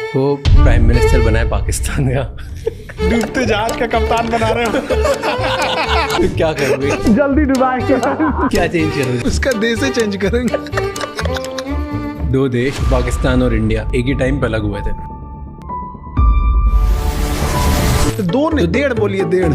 वो prime minister बना है पाकिस्तान का। डूबते जहाज का कप्तान बना रहे हो। तो क्या करोगे? जल्दी डुबाएंगे। क्या चेंज करोगे? उसका देश ही चेंज करेंगे। दो देश पाकिस्तान और इंडिया एक ही टाइम पे अलग हुए थे। तो दो ने डेढ़ बोलिए, डेढ़।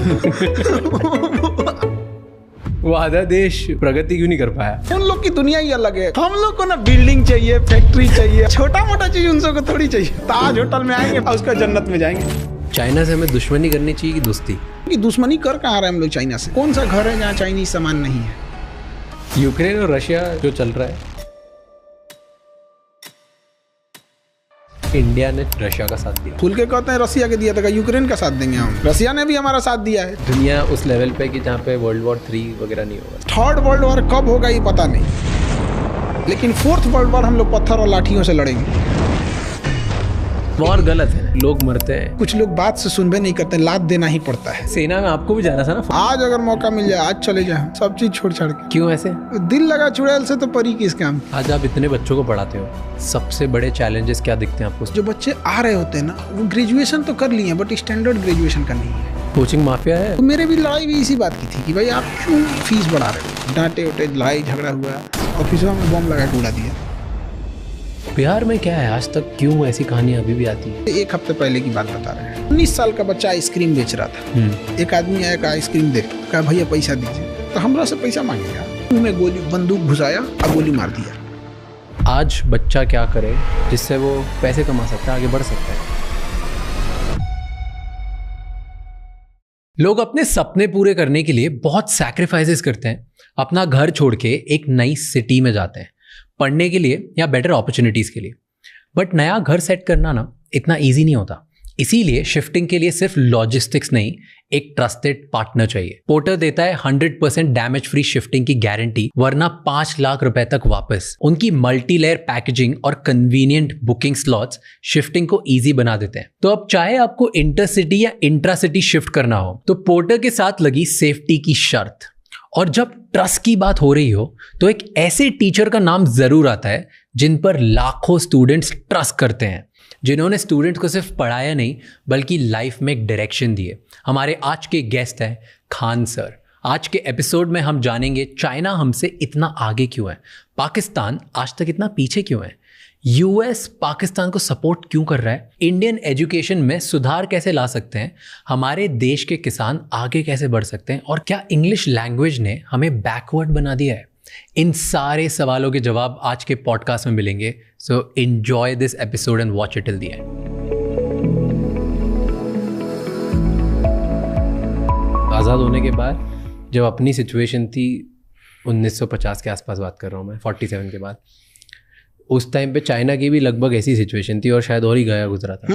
वो आधा देश प्रगति क्यों नहीं कर पाया? उन लोग की दुनिया ही अलग है। हम लोग को ना बिल्डिंग चाहिए, फैक्ट्री चाहिए, छोटा मोटा चीज उन सबको थोड़ी चाहिए। ताज होटल में आएंगे और उसका जन्नत में जाएंगे। चाइना से हमें दुश्मनी करनी चाहिए कि दोस्ती? कि दुश्मनी कर कहाँ रहे हम लोग चाइना से? कौन सा घर है जहाँ चाइनीज सामान नहीं है? यूक्रेन और रशिया जो चल रहा है, इंडिया ने रशिया का साथ दिया। खुल के कहते हैं रसिया के दिया था, यूक्रेन का साथ देंगे हम? रसिया ने भी हमारा साथ दिया है। दुनिया उस लेवल पे कि जहाँ पे वर्ल्ड वॉर 3 वगैरह नहीं होगा। थर्ड वर्ल्ड वॉर कब होगा ये पता नहीं, लेकिन फोर्थ वर्ल्ड वॉर हम लोग पत्थर और लाठियों से लड़ेंगे। वॉर गलत है, लोग मरते हैं। कुछ लोग बात से सुनबे नहीं करते, लात देना ही पड़ता है। सेना में आपको भी जाना था ना। आज अगर मौका मिल जाए आज चले जाए, सब चीज छोड़ छाड़ के। क्यों ऐसे? दिल लगा चुड़ैल से तो परी किस काम। आज आप इतने बच्चों को पढ़ाते हो, सबसे बड़े चैलेंजेस क्या दिखते हैं आपको? जो बच्चे आ रहे होते हैं ना, वो ग्रेजुएशन तो कर लिए बट स्टैंडर्ड ग्रेजुएशन का नहीं है। कोचिंग माफिया है। तो मेरे भी लड़ाई भी इसी बात की थी कि भाई आप क्यों फीस बढ़ा रहे हो? डांटे उटे, लड़ाई झगड़ा हुआ, ऑफिसों में बम लगा के उड़ा दिया। बिहार में क्या है, आज तक क्यों ऐसी कहानियां अभी भी आती है? एक हफ्ते पहले की बात बता रहे हैं। 19 साल का बच्चा आइसक्रीम बेच रहा था। एक आदमी आया, आइसक्रीम दे, कहा भैया पैसा दीजिए। तो हमरा से पैसा मांगेगा, मुंह में गोली बंदूक घुसाया और गोली मार दिया। आज बच्चा क्या करे जिससे वो पैसे कमा सकता है, आगे बढ़ सकता है? लोग अपने सपने पूरे करने के लिए बहुत सैक्रिफाइसेस करते हैं। अपना घर छोड़ के एक नई सिटी में जाते हैं, पढ़ने के लिए या बेटर अपॉर्चुनिटीज के लिए। बट नया घर सेट करना ना इतना इजी नहीं होता। इसीलिए शिफ्टिंग के लिए सिर्फ लॉजिस्टिक्स नहीं, एक ट्रस्टेड पार्टनर चाहिए। पोर्टर देता है 100% डैमेज फ्री शिफ्टिंग की गारंटी, वरना 5 लाख रुपए तक वापस। उनकी मल्टी लेयर पैकेजिंग और कन्वीनियंट बुकिंग स्लॉट्स शिफ्टिंग को इजी बना देते हैं। तो अब चाहे आपको इंटरसिटी या इंट्रासिटी शिफ्ट करना हो, तो पोर्टर के साथ लगी सेफ्टी की शर्त। और जब ट्रस्ट की बात हो रही हो, तो एक ऐसे टीचर का नाम जरूर आता है जिन पर लाखों स्टूडेंट्स ट्रस्ट करते हैं, जिन्होंने स्टूडेंट्स को सिर्फ पढ़ाया नहीं बल्कि लाइफ में एक डायरेक्शन दिए। हमारे आज के गेस्ट हैं खान सर। आज के एपिसोड में हम जानेंगे चाइना हमसे इतना आगे क्यों है, पाकिस्तान आज तक इतना पीछे क्यों है, यूएस पाकिस्तान को सपोर्ट क्यों कर रहा है, इंडियन एजुकेशन में सुधार कैसे ला सकते हैं, हमारे देश के किसान आगे कैसे बढ़ सकते हैं, और क्या इंग्लिश लैंग्वेज ने हमें बैकवर्ड बना दिया है। इन सारे सवालों के जवाब आज के पॉडकास्ट में मिलेंगे। So enjoy this episode and watch it till the end. आज़ाद होने के बाद जब अपनी सिचुएशन थी, 1950 के आसपास बात कर रहा हूँ मैं, 47 के बाद, उस टाइम पे चाइना की भी लगभग ऐसी सिचुएशन थी और शायद और ही गया गुजरा था।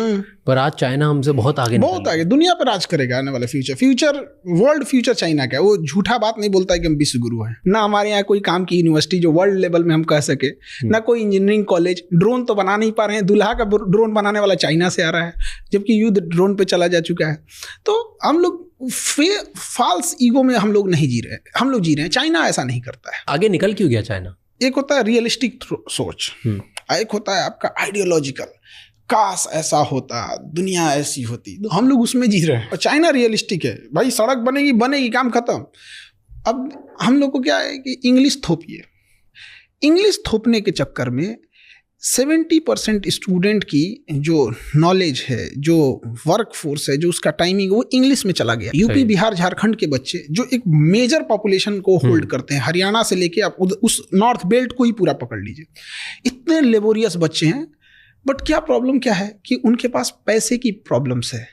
पर आज चाइना हमसे बहुत आगे दुनिया पर राज करेगा आने वाले फ्यूचर वर्ल्ड फ्यूचर चाइना का। वो झूठा बात नहीं बोलता है कि हम विश्व गुरु हैं। ना हमारे यहाँ कोई काम की यूनिवर्सिटी जो वर्ल्ड लेवल में हम कह सके, ना कोई इंजीनियरिंग कॉलेज। ड्रोन तो बना नहीं पा रहे हैं, दूल्हा का ड्रोन बनाने वाला चाइना से आ रहा है, जबकि युद्ध ड्रोन पे चला जा चुका है। तो हम लोग फॉल्स ईगो में हम लोग नहीं जी रहे, हम लोग जी रहे हैं। चाइना ऐसा नहीं करता है। आगे निकल क्यों गया चाइना? एक होता है रियलिस्टिक सोच, एक होता है आपका आइडियोलॉजिकल, काश ऐसा होता, दुनिया ऐसी होती। तो हम लोग उसमें जी रहे हैं। और चाइना रियलिस्टिक है, भाई सड़क बनेगी बनेगी, काम खत्म। अब हम लोग को क्या है कि इंग्लिश थोपिए। इंग्लिश थोपने के चक्कर में 70% स्टूडेंट की जो नॉलेज है, जो वर्क फोर्स है, जो उसका टाइमिंग, वो इंग्लिश में चला गया। यूपी बिहार झारखंड के बच्चे जो एक मेजर पॉपुलेशन को होल्ड करते हैं, हरियाणा से लेके आप उस नॉर्थ बेल्ट को ही पूरा पकड़ लीजिए, इतने लेबोरियस बच्चे हैं। बट क्या प्रॉब्लम क्या है कि उनके पास पैसे की प्रॉब्लम्स है।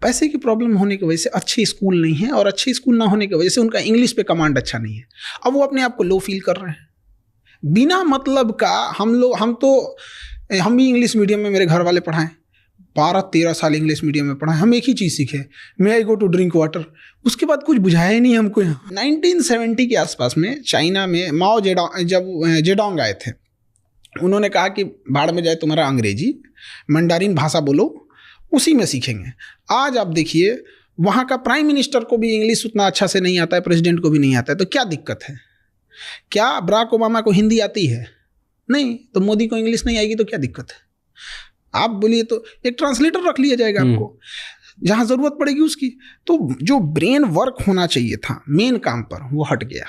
पैसे की प्रॉब्लम होने की वजह से अच्छे स्कूल नहीं है, और अच्छे स्कूल ना होने की वजह से उनका इंग्लिश पे कमांड अच्छा नहीं है। अब वो अपने आप को लो फील कर रहे हैं बिना मतलब का। हम भी इंग्लिश मीडियम में मेरे घर वाले पढ़ाएं, 12-13 साल इंग्लिश मीडियम में पढ़ाएं, हम एक ही चीज़ सीखे, मे आई गो टू ड्रिंक वाटर। उसके बाद कुछ बुझाया ही नहीं हमको। 1970 के आसपास में चाइना में माओ जेडोंग आए थे। उन्होंने कहा कि बाढ़ में जाए तुम्हारा अंग्रेजी, मंडारिन भाषा बोलो, उसी में सीखेंगे। आज आप देखिए, वहाँ का प्राइम मिनिस्टर को भी इंग्लिश उतना अच्छा से नहीं आता है, प्रेसिडेंट को भी नहीं आता है। तो क्या दिक्कत है? क्या बराक ओबामा को हिंदी आती है? नहीं। तो मोदी को इंग्लिश नहीं आएगी तो क्या दिक्कत है? आप बोलिए तो एक ट्रांसलेटर रख लिया जाएगा आपको, जहां जरूरत पड़ेगी उसकी। तो जो ब्रेन वर्क होना चाहिए था मेन काम पर, वो हट गया।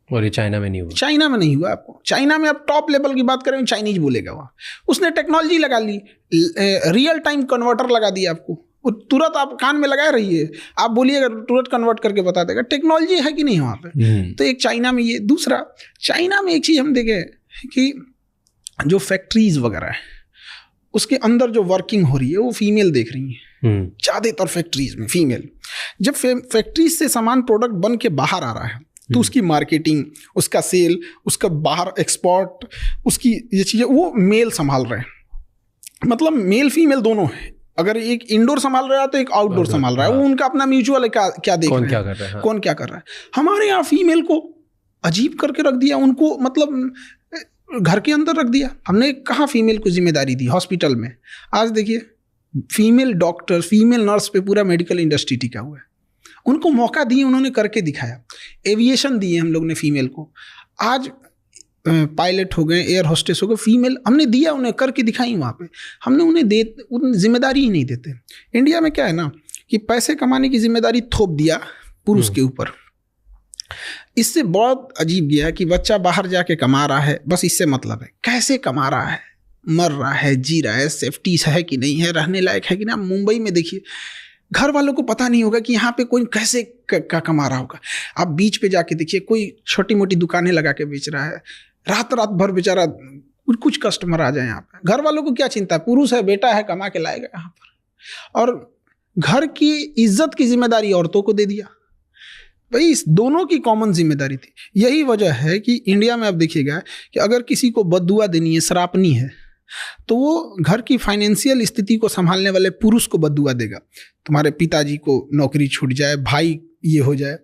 और ये चाइना में नहीं हुआ। चाइना में नहीं हुआ। आपको चाइना में अब टॉप लेवल की बात करें, चाइनीज बोलेगा वहाँ, उसने टेक्नोलॉजी लगा ली, रियल टाइम कन्वर्टर लगा दिया आपको, वो तुरंत आप कान में लगाए रहिए, आप बोलिएगा तुरंत कन्वर्ट करके बता देगा। टेक्नोलॉजी है कि नहीं वहाँ पे? तो एक चाइना में ये। दूसरा, चाइना में एक चीज़ हम देखे कि जो फैक्ट्रीज वगैरह है उसके अंदर जो वर्किंग हो रही है वो फीमेल देख रही है ज़्यादातर फैक्ट्रीज में फीमेल। जब फैक्ट्रीज से सामान प्रोडक्ट बन के बाहर आ रहा है तो उसकी मार्केटिंग, उसका सेल, उसका बाहर एक्सपोर्ट, उसकी ये चीज़ें वो मेल संभाल रहे हैं। मतलब मेल फीमेल दोनों है। अगर एक इंडोर संभाल रहा है तो एक आउटडोर संभाल रहा है। वो उनका अपना म्यूचुअल है, क्या देख रहे हैं, क्या कर रहा है, कौन क्या कर रहा है। हमारे यहाँ फीमेल को अजीब करके रख दिया, उनको मतलब घर के अंदर रख दिया। हमने कहाँ फीमेल को जिम्मेदारी दी हॉस्पिटल में? आज देखिए फीमेल डॉक्टर, फीमेल नर्स पे पूरा मेडिकल इंडस्ट्री टिका हुआ है। उनको मौका दिए, उन्होंने करके दिखाया। एविएशन दिए हम लोग ने फीमेल को, आज पायलट हो गए, एयर होस्टेस हो गए, फीमेल हमने दिया, उन्हें करके दिखाई। वहाँ पे हमने उन्हें जिम्मेदारी ही नहीं देते। इंडिया में क्या है ना कि पैसे कमाने की जिम्मेदारी थोप दिया पुरुष के ऊपर। इससे बहुत अजीब गया कि बच्चा बाहर जाके कमा रहा है, बस इससे मतलब है कैसे कमा रहा है, मर रहा है, जी रहा है, सेफ्टी है कि नहीं है, रहने लायक है कि नहीं। मुंबई में देखिए घर वालों को पता नहीं होगा कि यहाँ पे कोई कैसे का कमा रहा होगा। आप बीच पे जाके देखिए, कोई छोटी मोटी दुकानें लगा के बेच रहा है, रात भर बेचारा कुछ कस्टमर आ जाए यहाँ पे। घर वालों को क्या चिंता है, पुरुष है, बेटा है, कमा के लाएगा यहाँ पर। और घर की इज्जत की जिम्मेदारी औरतों को दे दिया। भाई इस दोनों की कॉमन जिम्मेदारी थी। यही वजह है कि इंडिया में आप देखिएगा कि अगर किसी को बद्दुआ देनी है, सरापनी है, तो वो घर की फाइनेंशियल स्थिति को संभालने वाले पुरुष को बद्दुआ देगा। तुम्हारे पिताजी को नौकरी छूट जाए, भाई ये हो जाए।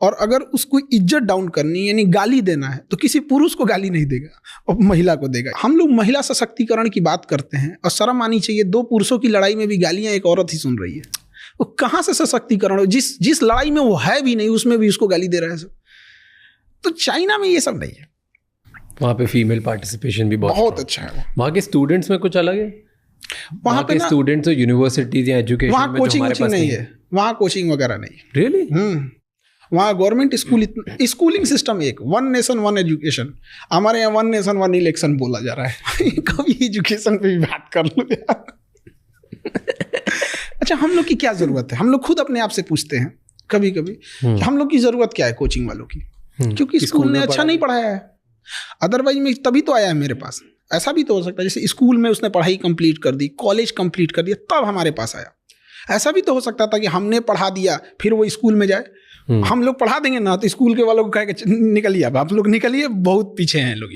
और अगर उसको इज्जत डाउन करनी यानी गाली देना है तो किसी पुरुष को गाली नहीं देगा, और महिला को देगा। हम लोग महिला सशक्तिकरण की बात करते हैं और शर्म आनी चाहिए, दो पुरुषों की लड़ाई में भी गालियां एक औरत ही सुन रही है। वो कहाँ से सशक्तिकरण हो? जिस लड़ाई में वो है भी नहीं उसमें भी उसको गाली दे रहा है सब। तो चाइना में ये सब नहीं है। वहाँ पे फीमेल पार्टिसिपेशन भी बहुत अच्छा है। वहाँ के स्टूडेंट्स में कुछ अलग है? वहाँ पे स्टूडेंट्स यूनिवर्सिटीज या एजुकेशन वहाँ कोचिंग नहीं है, वहाँ कोचिंग वगैरह नहीं। रियली? वहाँ गवर्नमेंट स्कूलिंग सिस्टम एक, वन नेशन वन एजुकेशन। हमारे यहाँ वन नेशन वन इलेक्शन बोला जा रहा है। कभी एजुकेशन पे भी बात कर लो यार। अच्छा, हम लोग की क्या जरूरत है? हम लोग खुद अपने आप से पूछते हैं कभी कभी हम लोग की जरूरत क्या है कोचिंग वालों की? क्योंकि स्कूल ने अच्छा नहीं पढ़ाया है। अदरवाइज में तभी तो आया है मेरे पास। ऐसा भी तो हो सकता है जैसे स्कूल में उसने पढ़ाई कंप्लीट कर दी, कॉलेज कंप्लीट कर दिया, तब हमारे पास आया। ऐसा भी तो हो सकता था कि हमने पढ़ा दिया फिर वो स्कूल में जाए। हम लोग पढ़ा देंगे ना तो स्कूल के वालों को कह के निकलिए, अब आप लोग निकलिए, बहुत पीछे हैं लोग।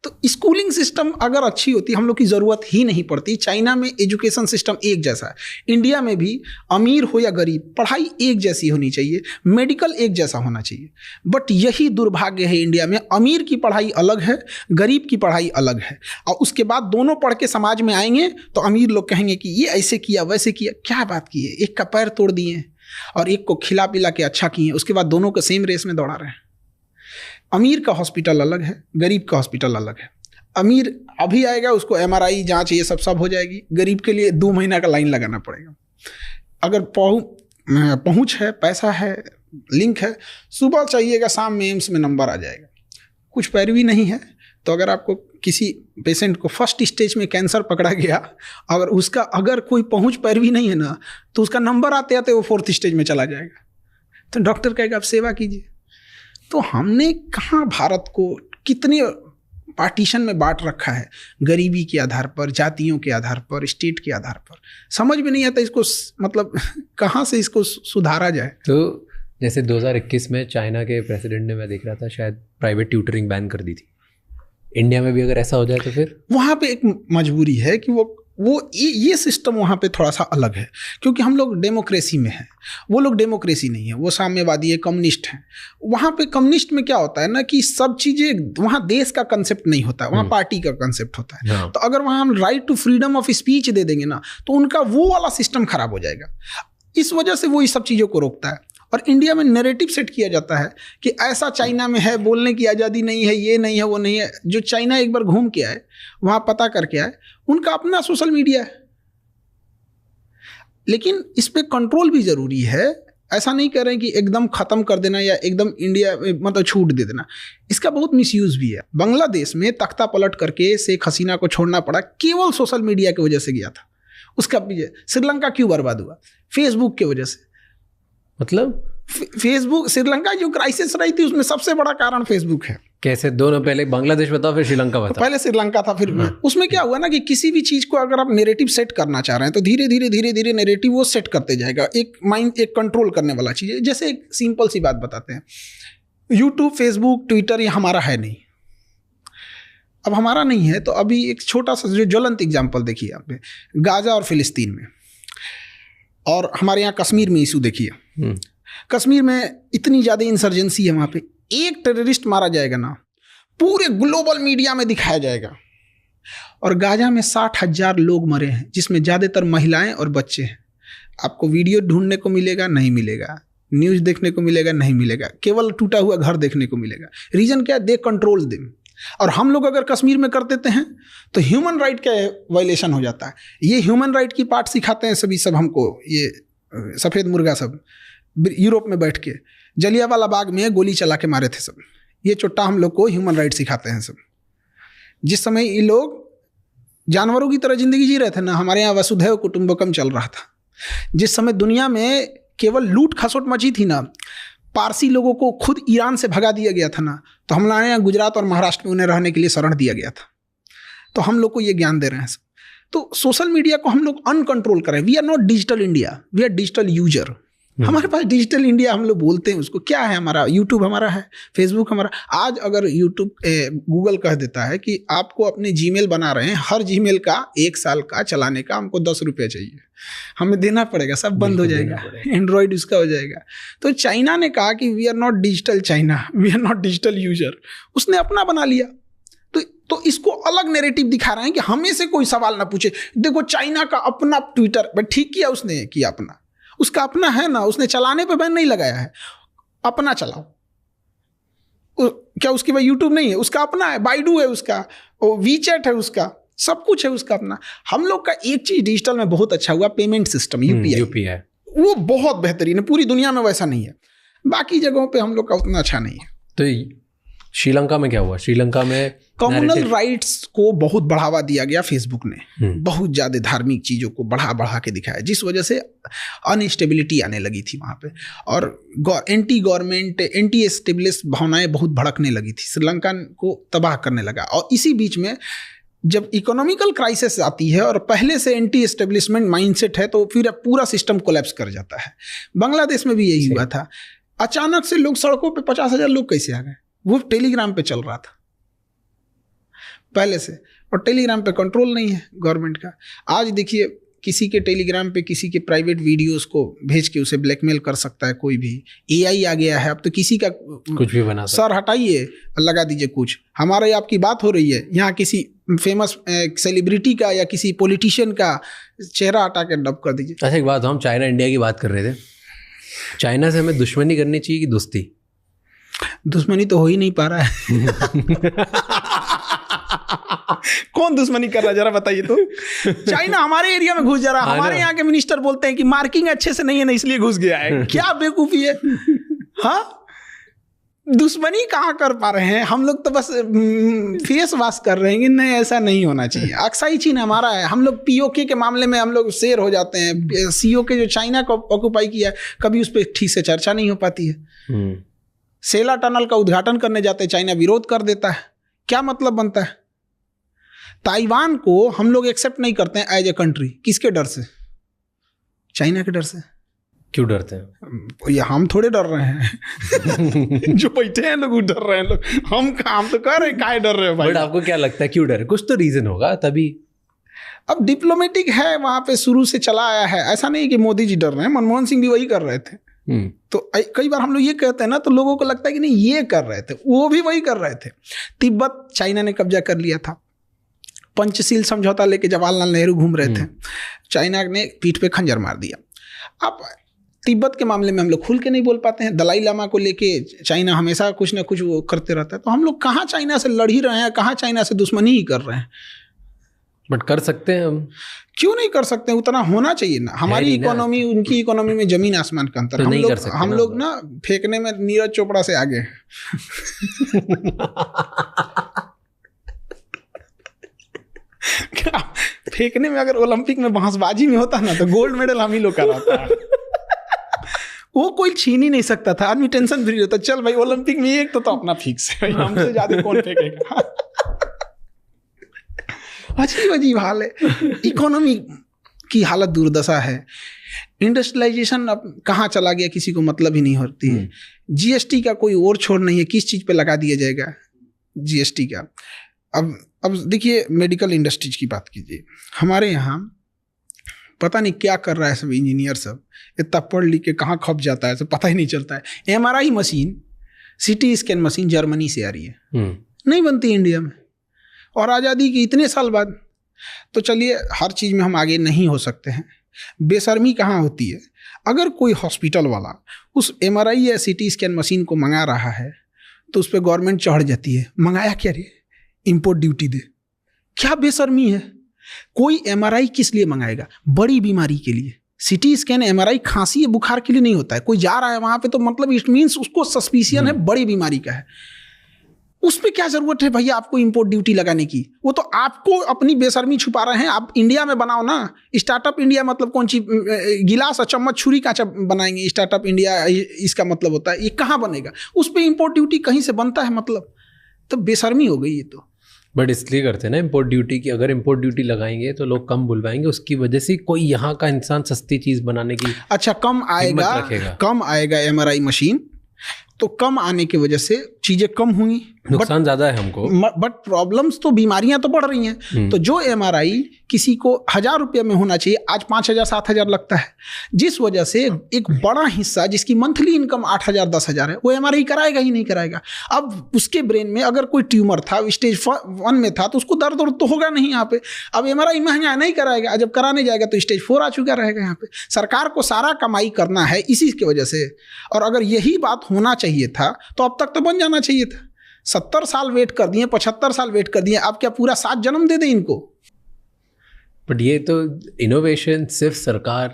तो स्कूलिंग सिस्टम अगर अच्छी होती हम लोग की ज़रूरत ही नहीं पड़ती। चाइना में एजुकेशन सिस्टम एक जैसा है, इंडिया में भी अमीर हो या गरीब पढ़ाई एक जैसी होनी चाहिए, मेडिकल एक जैसा होना चाहिए। बट यही दुर्भाग्य है इंडिया में, अमीर की पढ़ाई अलग है, गरीब की पढ़ाई अलग है। और उसके बाद दोनों पढ़ के समाज में आएंगे तो अमीर लोग कहेंगे कि ये ऐसे किया वैसे किया। क्या बात की है, एक का पैर तोड़ दिए और एक को खिला पिला के अच्छा किए, उसके बाद दोनों को सेम रेस में दौड़ा रहे हैं। अमीर का हॉस्पिटल अलग है, गरीब का हॉस्पिटल अलग है। अमीर अभी आएगा, उसको MRI जांच ये सब हो जाएगी। गरीब के लिए 2 महीना का लाइन लगाना पड़ेगा। अगर पहुंच है, पैसा है, लिंक है, सुबह चाहिएगा, शाम में एम्स में नंबर आ जाएगा। कुछ पैरवी नहीं है तो अगर आपको किसी पेशेंट को फर्स्ट स्टेज में कैंसर पकड़ा गया, अगर कोई पहुंच पैरवी नहीं है ना, तो उसका नंबर आते आते वो 4th स्टेज में चला जाएगा। तो डॉक्टर कहेगा आप सेवा कीजिए। तो हमने कहाँ भारत को कितने पार्टीशन में बांट रखा है, गरीबी के आधार पर, जातियों के आधार पर, स्टेट के आधार पर। समझ में नहीं आता इसको, मतलब कहाँ से इसको सुधारा जाए। तो जैसे 2021 में चाइना के प्रेसिडेंट ने, मैं देख रहा था, शायद प्राइवेट ट्यूटरिंग बैन कर दी थी। इंडिया में भी अगर ऐसा हो जाए तो फिर वहाँ पे एक मजबूरी है कि वो ये सिस्टम वहाँ पे थोड़ा सा अलग है, क्योंकि हम लोग डेमोक्रेसी में हैं, वो लोग डेमोक्रेसी नहीं है, वो साम्यवादी है, कम्युनिस्ट हैं। वहाँ पे कम्युनिस्ट में क्या होता है ना कि सब चीज़ें, वहाँ देश का कंसेप्ट नहीं होता, वहाँ पार्टी का कंसेप्ट होता है। तो अगर वहाँ हम right to freedom of speech दे देंगे ना, तो उनका वो वाला सिस्टम खराब हो जाएगा। इस वजह से वो इस सब चीज़ों को रोकता है। और इंडिया में नैरेटिव सेट किया जाता है कि ऐसा चाइना में है, बोलने की आज़ादी नहीं है, ये नहीं है, वो नहीं है। जो चाइना एक बार घूम के आए, वहाँ पता करके आए, उनका अपना सोशल मीडिया है। लेकिन इस पर कंट्रोल भी ज़रूरी है। ऐसा नहीं कर रहे हैं कि एकदम ख़त्म कर देना या एकदम इंडिया मतलब छूट दे देना। इसका बहुत मिसयूज़ भी है। बांग्लादेश में तख्ता पलट करके शेख हसीना को छोड़ना पड़ा, केवल सोशल मीडिया की वजह से गया था। उसका श्रीलंका क्यों बर्बाद हुआ? फेसबुक की वजह से। मतलब फेसबुक, श्रीलंका जो क्राइसिस रही थी उसमें सबसे बड़ा कारण फेसबुक है। कैसे? दोनों, पहले बांग्लादेश बताओ फिर श्रीलंका बताओ। पहले श्रीलंका था, फिर उसमें क्या हुआ ना कि किसी भी चीज को अगर आप नैरेटिव सेट करना चाह रहे हैं तो धीरे धीरे नैरेटिव वो सेट करते जाएगा। एक माइंड, एक कंट्रोल करने वाला चीज है। जैसे एक सिंपल सी बात बताते हैं, यूट्यूब, फेसबुक, ट्विटर ये हमारा है नहीं। अब हमारा नहीं है तो अभी एक छोटा सा जो ज्वलंत एग्जाम्पल देखिए यहाँ पे, गाजा और फिलिस्तीन में, और हमारे यहाँ कश्मीर में इशू देखिए। कश्मीर में इतनी ज़्यादा इंसर्जेंसी है, वहाँ पे एक टेररिस्ट मारा जाएगा ना, पूरे ग्लोबल मीडिया में दिखाया जाएगा। और गाजा में 60,000 लोग मरे हैं, जिसमें ज़्यादातर महिलाएं और बच्चे हैं। आपको वीडियो ढूंढने को मिलेगा? नहीं मिलेगा। न्यूज़ देखने को मिलेगा? नहीं मिलेगा। केवल टूटा हुआ घर देखने को मिलेगा। रीज़न क्या है? They control them. और हम लोग अगर कश्मीर में कर देते हैं तो ह्यूमन राइट का वायलेशन हो जाता है। ये ह्यूमन राइट की पार्ट सिखाते हैं सभी सब हमको, ये सफ़ेद मुर्गा सब यूरोप में बैठ के जलियांवाला बाग में गोली चला के मारे थे सब। ये चुट्टा हम लोग को ह्यूमन राइट सिखाते हैं सब। जिस समय ये लोग जानवरों की तरह ज़िंदगी जी रहे थे ना, हमारे यहाँ वसुधैव कुटुंबकम चल रहा था। जिस समय दुनिया में केवल लूट खसोट मची थी ना, पारसी लोगों को खुद ईरान से भगा दिया गया था ना, तो हमारे यहाँ गुजरात और महाराष्ट्र में उन्हें रहने के लिए शरण दिया गया था। तो हम लोग को ये ज्ञान दे रहे हैं सब। तो सोशल मीडिया को हम लोग अनकंट्रोल कर रहे हैं। We are not digital India, we are digital user. हमारे पास डिजिटल इंडिया हम लोग बोलते हैं उसको। क्या है हमारा? यूट्यूब हमारा है, फेसबुक हमारा। आज अगर यूट्यूब गूगल कह देता है कि आपको अपने जीमेल बना रहे हैं, हर जीमेल का 1 साल का चलाने का हमको 10 रुपये चाहिए, हमें देना पड़ेगा, सब बंद हो जाएगा, एंड्रॉयड उसका हो जाएगा। तो चाइना ने कहा कि we are not digital China, we are not digital user. उसने अपना बना लिया। तो इसको अलग नैरेटिव दिखा रहे हैं कि हमें से कोई सवाल ना पूछे। देखो चाइना का अपना ट्विटर, ठीक किया उसने, किया अपना, उसका अपना है ना, उसने चलाने पे बैन नहीं लगाया है, अपना चलाओ। क्या उसकी भाई यूट्यूब नहीं है? उसका अपना है, बाइडू है उसका, वीचैट है उसका, सब कुछ है उसका अपना। हम लोग का एक चीज डिजिटल में बहुत अच्छा हुआ, पेमेंट सिस्टम, यूपीआई, वो बहुत बेहतरीन है। पूरी दुनिया में वैसा नहीं है, बाकी जगहों पे हम लोग का उतना अच्छा नहीं है। तो श्रीलंका में क्या हुआ? श्रीलंका में कम्युनल राइट्स को बहुत बढ़ावा दिया गया फेसबुक ने। बहुत ज़्यादा धार्मिक चीज़ों को बढ़ा के दिखाया, जिस वजह से अनस्टेबिलिटी आने लगी थी वहाँ पे, और एंटी गवर्नमेंट, एंटी एस्टेब्लिश भावनाएं बहुत भड़कने लगी थी, श्रीलंका को तबाह करने लगा। और इसी बीच में जब इकोनॉमिकल क्राइसिस आती है और पहले से एंटी एस्टेब्लिशमेंट माइंडसेट है, तो फिर पूरा सिस्टम कोलैप्स कर जाता है। बांग्लादेश में भी यही हुआ था। अचानक से लोग सड़कों पे 50,000 लोग कैसे आ गए? वो टेलीग्राम पे चल रहा था पहले से, और टेलीग्राम पे कंट्रोल नहीं है गवर्नमेंट का। आज देखिए, किसी के टेलीग्राम पे किसी के प्राइवेट वीडियोस को भेज के उसे ब्लैकमेल कर सकता है कोई भी। एआई आ गया है, अब तो किसी का कुछ भी बना सकता है। सर हटाइए, लगा दीजिए कुछ। हमारे आपकी बात हो रही है, यहाँ किसी फेमस सेलिब्रिटी का या किसी पॉलिटिशियन का चेहरा हटा के डब कर दीजिए। अच्छा, एक बात, हम चाइना इंडिया की बात कर रहे थे। चाइना से हमें दुश्मनी करनी चाहिए कि दोस्ती? दुश्मनी तो हो ही नहीं पा रहा है। कौन दुश्मनी कर रहा है जरा बताइए तो। चाइना हमारे एरिया में घुस जा रहा है। हमारे यहाँ के मिनिस्टर बोलते हैं कि मार्किंग अच्छे से नहीं है ना, इसलिए घुस गया है। क्या बेवकूफी है। हाँ, दुश्मनी कहाँ कर पा रहे हैं हम लोग? तो बस फेस वॉश कर रहे हैं कि नहीं, ऐसा नहीं होना चाहिए। अक्साई चीन हमारा है। हम लोग पीओके के मामले में हम लोग शेर हो जाते हैं। सीओके जो चाइना को ऑक्युपाई किया है, कभी उस पर ठीक से चर्चा नहीं हो पाती है। सेला टनल का उद्घाटन करने जाते हैं, चाइना विरोध कर देता है। क्या मतलब बनता है? ताइवान को हम लोग एक्सेप्ट नहीं करते हैं एज ए कंट्री। किसके डर से? चाइना के डर से। क्यों डरते हैं? ये हम थोड़े डर रहे हैं। जो बैठे हैं लोग डर रहे हैं। लोग हम तो कह रहे हैं काहे डर रहे हैं भाई। बट आपको क्या लगता है क्यों डर है? कुछ तो रीजन होगा तभी। अब डिप्लोमेटिक है, वहां पे शुरू से चला आया है। ऐसा नहीं कि मोदी जी डर रहे हैं, मनमोहन सिंह भी वही कर रहे थे। तो कई बार हम लोग ये कहते हैं ना, तो लोगों को लगता है कि नहीं ये कर रहे थे, वो भी वही कर रहे थे। तिब्बत चाइना ने कब्जा कर लिया था। पंचशील समझौता लेके जवाहरलाल नेहरू घूम रहे थे, चाइना ने पीठ पे खंजर मार दिया। अब तिब्बत के मामले में हम लोग खुल के नहीं बोल पाते हैं। दलाई लामा को लेके चाइना हमेशा कुछ ना कुछ वो करते रहता है। तो हम लोग कहाँ चाइना से लड़ ही रहे हैं, कहाँ चाइना से दुश्मनी ही कर रहे हैं। बट कर सकते हैं हम, क्यों नहीं कर सकते? उतना होना चाहिए ना। हमारी इकोनॉमी उनकी इकोनॉमी में जमीन आसमान का अंतर। तो हम लोग ना फेंकने में नीरज चोपड़ा से आगे हैं। फेंकने में अगर ओलंपिक में बांसबाजी में होता ना तो गोल्ड मेडल हम ही लोग का रहता है। वो कोई छीन ही नहीं सकता था, आदमी टेंशन फ्री होता। चल भाई ओलंपिक में एक तो अपना फिक्स है, हमसे ज्यादा कौन फेंकेगा। अजीब अजीब हाल है, इकोनॉमी की हालत दुर्दशा है। इंडस्ट्रियलाइजेशन अब कहाँ चला गया किसी को मतलब ही नहीं होती है। जीएसटी का कोई और छोर नहीं है, किस चीज पे लगा दिया जाएगा जीएसटी का। अब देखिए मेडिकल इंडस्ट्रीज की बात कीजिए, हमारे यहाँ पता नहीं क्या कर रहा है सब इंजीनियर सब, इतना पढ़ लिख के कहाँ खप जाता है सब पता ही नहीं चलता है। MRI machine, CT scan machine Germany से आ रही है, नहीं बनती इंडिया में, और आज़ादी के इतने साल बाद। तो चलिए हर चीज़ में हम आगे नहीं हो सकते हैं। बेशर्मी कहाँ होती है, अगर कोई हॉस्पिटल वाला उस MRI या CT स्कैन मशीन को मंगा रहा है तो उस पर गवर्नमेंट चढ़ जाती है, मंगाया क्या रे, इंपोर्ट ड्यूटी दे। क्या बेशर्मी है। कोई MRI किस लिए मंगाएगा? बड़ी बीमारी के लिए। CT स्कैन MRI खांसी या बुखार के लिए नहीं होता है। कोई जा रहा है वहां पे तो मतलब इट मीन्स उसको सस्पिशियन है बड़ी बीमारी का है। उस पर क्या जरूरत है भैया आपको इंपोर्ट ड्यूटी लगाने की? वो तो आपको अपनी बेशर्मी छुपा रहे हैं। आप इंडिया में बनाओ ना। स्टार्टअप इंडिया मतलब कौन सी गिलास और चम्मच छुरी कांचा बनाएंगे? स्टार्टअप इंडिया इसका मतलब होता है, ये कहाँ बनेगा? उस पर इंपोर्ट ड्यूटी कहीं से बनता है मतलब? तो बेशर्मी हो गई ये तो। बट इसलिए करते हैं ना इंपोर्ट ड्यूटी की, अगर इंपोर्ट ड्यूटी लगाएंगे तो लोग कम बुलवाएंगे, उसकी वजह से कोई यहाँ का इंसान सस्ती चीज़ बनाने की अच्छा कम आएगा MRI मशीन, तो कम आने की वजह से चीजें कम होंगी, नुकसान ज्यादा है हमको। बट प्रॉब्लम्स तो, बीमारियां तो बढ़ रही हैं। तो जो MRI किसी को 1000 रुपये में होना चाहिए आज 5000 7000 लगता है, जिस वजह से एक बड़ा हिस्सा जिसकी मंथली इनकम 8000 10000 है वो MRI कराएगा ही नहीं कराएगा। अब उसके ब्रेन में अगर कोई ट्यूमर था, स्टेज 1 में था, तो उसको दर्द तो होगा नहीं यहाँ पे। अब MRI महंगा नहीं कराएगा, जब कराने जाएगा तो स्टेज 4 आ चुका रहेगा। यहाँ पे सरकार को सारा कमाई करना है इसी की वजह से। और अगर यही बात होना चाहिए था तो अब तक तो बन जाना चाहिए था। 70 साल वेट कर दिए, 75 साल वेट कर दिए, अब क्या पूरा 7 जन्म दे दें इनको? बट ये तो इनोवेशन सिर्फ सरकार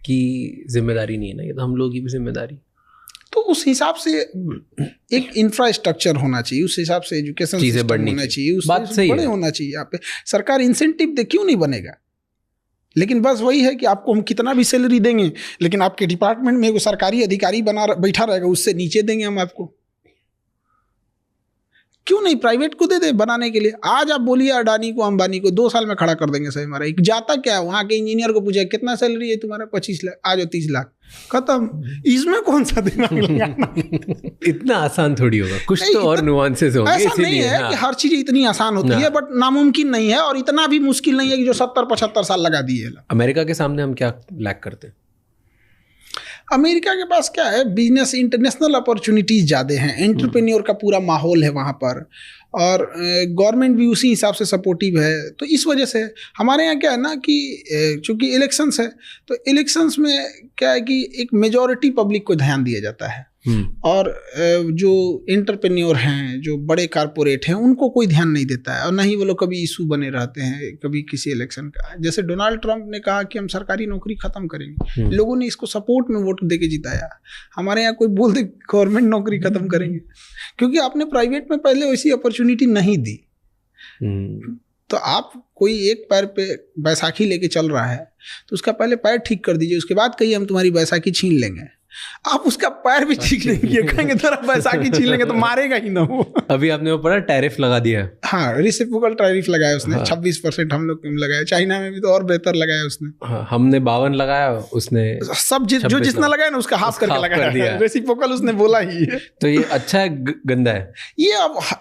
की जिम्मेदारी नहीं है ना, ये तो हम लोग की भी जिम्मेदारी। तो उस हिसाब से एक इंफ्रास्ट्रक्चर होना चाहिए, उस हिसाब से एजुकेशन चीजें बढ़नी होना चाहिए, उस बात सही बड़े होना चाहिए। यहाँ पे सरकार इंसेंटिव दे, क्यों नहीं बनेगा? लेकिन बस वही है कि आपको हम कितना भी सैलरी देंगे, लेकिन आपके डिपार्टमेंट में वो सरकारी अधिकारी बैठा रहेगा, उससे नीचे देंगे हम आपको। क्यों नहीं प्राइवेट को दे दे बनाने के लिए? आज आप बोलिए अडानी को, अंबानी को 2 साल में खड़ा कर देंगे। सही हमारा जाता क्या है, वहाँ के इंजीनियर को पूछा कितना सैलरी है तुम्हारा? 25 लाख, आ जाओ 30 लाख, खत्म। इसमें कौन सा दिमाग लगाना? इतना आसान थोड़ी होगा, कुछ तो और नुआंसेस होंगे। ऐसा नहीं है कि हर चीज इतनी आसान होती है, बट नामुमकिन नहीं है, और इतना भी मुश्किल नहीं है कि जो 70-75 साल लगा दिए। अमेरिका के सामने हम क्या लैक करते हैं? अमेरिका के पास क्या है, बिजनेस, इंटरनेशनल अपॉर्चुनिटीज ज़्यादा हैं, एंटरप्रेन्योर का पूरा माहौल है वहाँ पर, और गवर्नमेंट भी उसी हिसाब से सपोर्टिव है। तो इस वजह से हमारे यहाँ क्या है ना कि चूँकि इलेक्शंस है, तो इलेक्शंस में क्या है कि एक मेजॉरिटी पब्लिक को ध्यान दिया जाता है, और जो एंटरप्रेन्योर हैं, जो बड़े कारपोरेट हैं, उनको कोई ध्यान नहीं देता है, और ना ही वो लोग कभी इशू बने रहते हैं कभी किसी इलेक्शन का। जैसे डोनाल्ड ट्रंप ने कहा कि हम सरकारी नौकरी खत्म करेंगे, लोगों ने इसको सपोर्ट में वोट देके जिताया। हमारे यहाँ कोई बोल दे गवर्नमेंट नौकरी खत्म करेंगे, क्योंकि आपने प्राइवेट में पहले वैसी अपॉर्चुनिटी नहीं दी। तो आप कोई एक पैर पे बैसाखी लेके चल रहा है तो उसका पहले पैर ठीक कर दीजिए, उसके बाद कहिए हम तुम्हारी बैसाखी छीन लेंगे। आप उसका पैर भी ठीक नहीं किए, कहेंगे तेरा बैसाखी छीन लेंगे, तो मारेगा ही ना वो। अभी आपने वो पढ़ा टैरिफ लगा दिया है? हाँ, रेसिप्रोकल टैरिफ लगाया उसने। हाँ। 26% हम लोग लगाया, चाइना में भी तो और बेहतर लगाया उसने। हाँ, हमने 52 लगाया, उसने सब जो जितना लगाया ना उसका हाफ करके लगाया। रेसिप्रोकल उसने बोला ही है। तो ये अच्छा है गंदा है?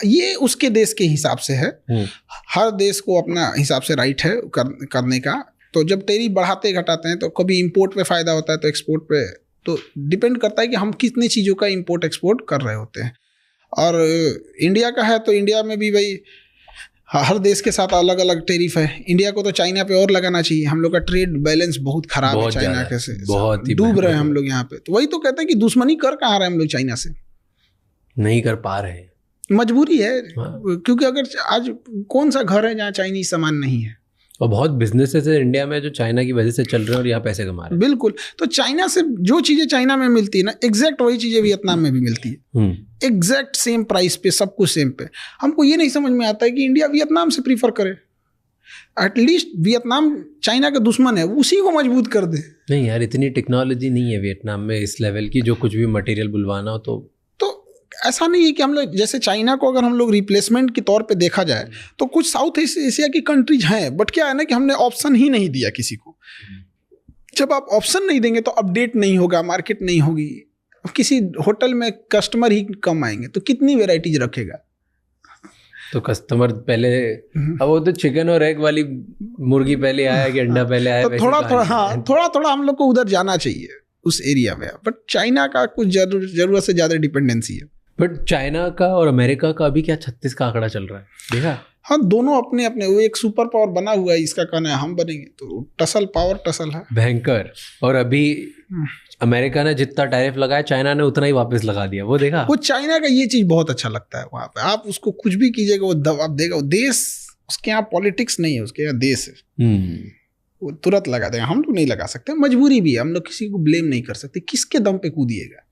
ये उसके देश के हिसाब से है, हर देश को अपना हिसाब से राइट है करने का। तो जब टैरिफ बढ़ाते घटाते हैं तो कभी इम्पोर्ट पे फायदा होता है तो एक्सपोर्ट पे, तो डिपेंड करता है कि हम कितनी चीज़ों का इंपोर्ट एक्सपोर्ट कर रहे होते हैं। और इंडिया का है तो इंडिया में भी भाई हर देश के साथ अलग अलग टैरिफ है। इंडिया को तो चाइना पे और लगाना चाहिए। हम लोग का ट्रेड बैलेंस बहुत खराब है चाइना के से, बहुत ही डूब रहे हैं हम लोग यहाँ पे। तो वही तो कहते हैं कि दुश्मनी कर कहाँ रहे हम लोग चाइना से, नहीं कर पा रहे हैं, मजबूरी है। क्योंकि अगर आज कौन सा घर है जहाँ चाइनीज सामान नहीं है, और बहुत बिजनेसेस है इंडिया में जो चाइना की वजह से चल रहे हैं और यहाँ पैसे कमा रहे हैं। बिल्कुल। तो चाइना से जो चीजें चाइना में मिलती है ना, एग्जैक्ट वही चीजें वियतनाम में भी मिलती है, एग्जैक्ट सेम प्राइस पे, सब कुछ सेम पे। हमको ये नहीं समझ में आता है कि इंडिया वियतनाम से प्रीफर करे। एटलीस्ट वियतनाम चाइना का दुश्मन है, उसी को मजबूत कर दे। नहीं यार, इतनी टेक्नोलॉजी नहीं है वियतनाम में इस लेवल की, जो कुछ भी मटेरियल बुलवाना हो तो ऐसा नहीं है कि हम लोग जैसे चाइना को अगर हम लोग रिप्लेसमेंट के तौर पे देखा जाए तो कुछ साउथ एशिया की कंट्रीज हैं, बट क्या है ना कि हमने ऑप्शन ही नहीं दिया किसी को। जब आप ऑप्शन नहीं देंगे तो अपडेट नहीं होगा, मार्केट नहीं होगी। किसी होटल में कस्टमर ही कम आएंगे तो कितनी वेराइटीज रखेगा। तो कस्टमर पहले, अब वो तो चिकन और एग वाली मुर्गी पहले आया कि अंडा पहले आया, तो थोड़ा थोड़ा हम लोग को उधर जाना चाहिए उस एरिया में। बट चाइना का कुछ जरूरत से ज्यादा डिपेंडेंसी है। बट चाइना का और अमेरिका का अभी क्या 36 का आंकड़ा चल रहा है, देखा? हाँ, दोनों अपने अपने, वो एक सुपर पावर बना हुआ है, इसका कहना है हम बनेंगे, तो टसल है भयंकर। और अभी अमेरिका ने जितना टैरिफ लगाया चाइना ने उतना ही वापस लगा दिया, वो देखा? वो चाइना का ये चीज बहुत अच्छा लगता है। वहां पे आप उसको कुछ भी कीजिएगा वो दबाव देगा। वो देश, उसके यहाँ पॉलिटिक्स नहीं है, उसके यहाँ देश है। वो तुरंत लगा देगा। हम लोग नहीं लगा सकते, मजबूरी भी है। हम लोग किसी को ब्लेम नहीं कर सकते। किसके दम पे कूदिएगा?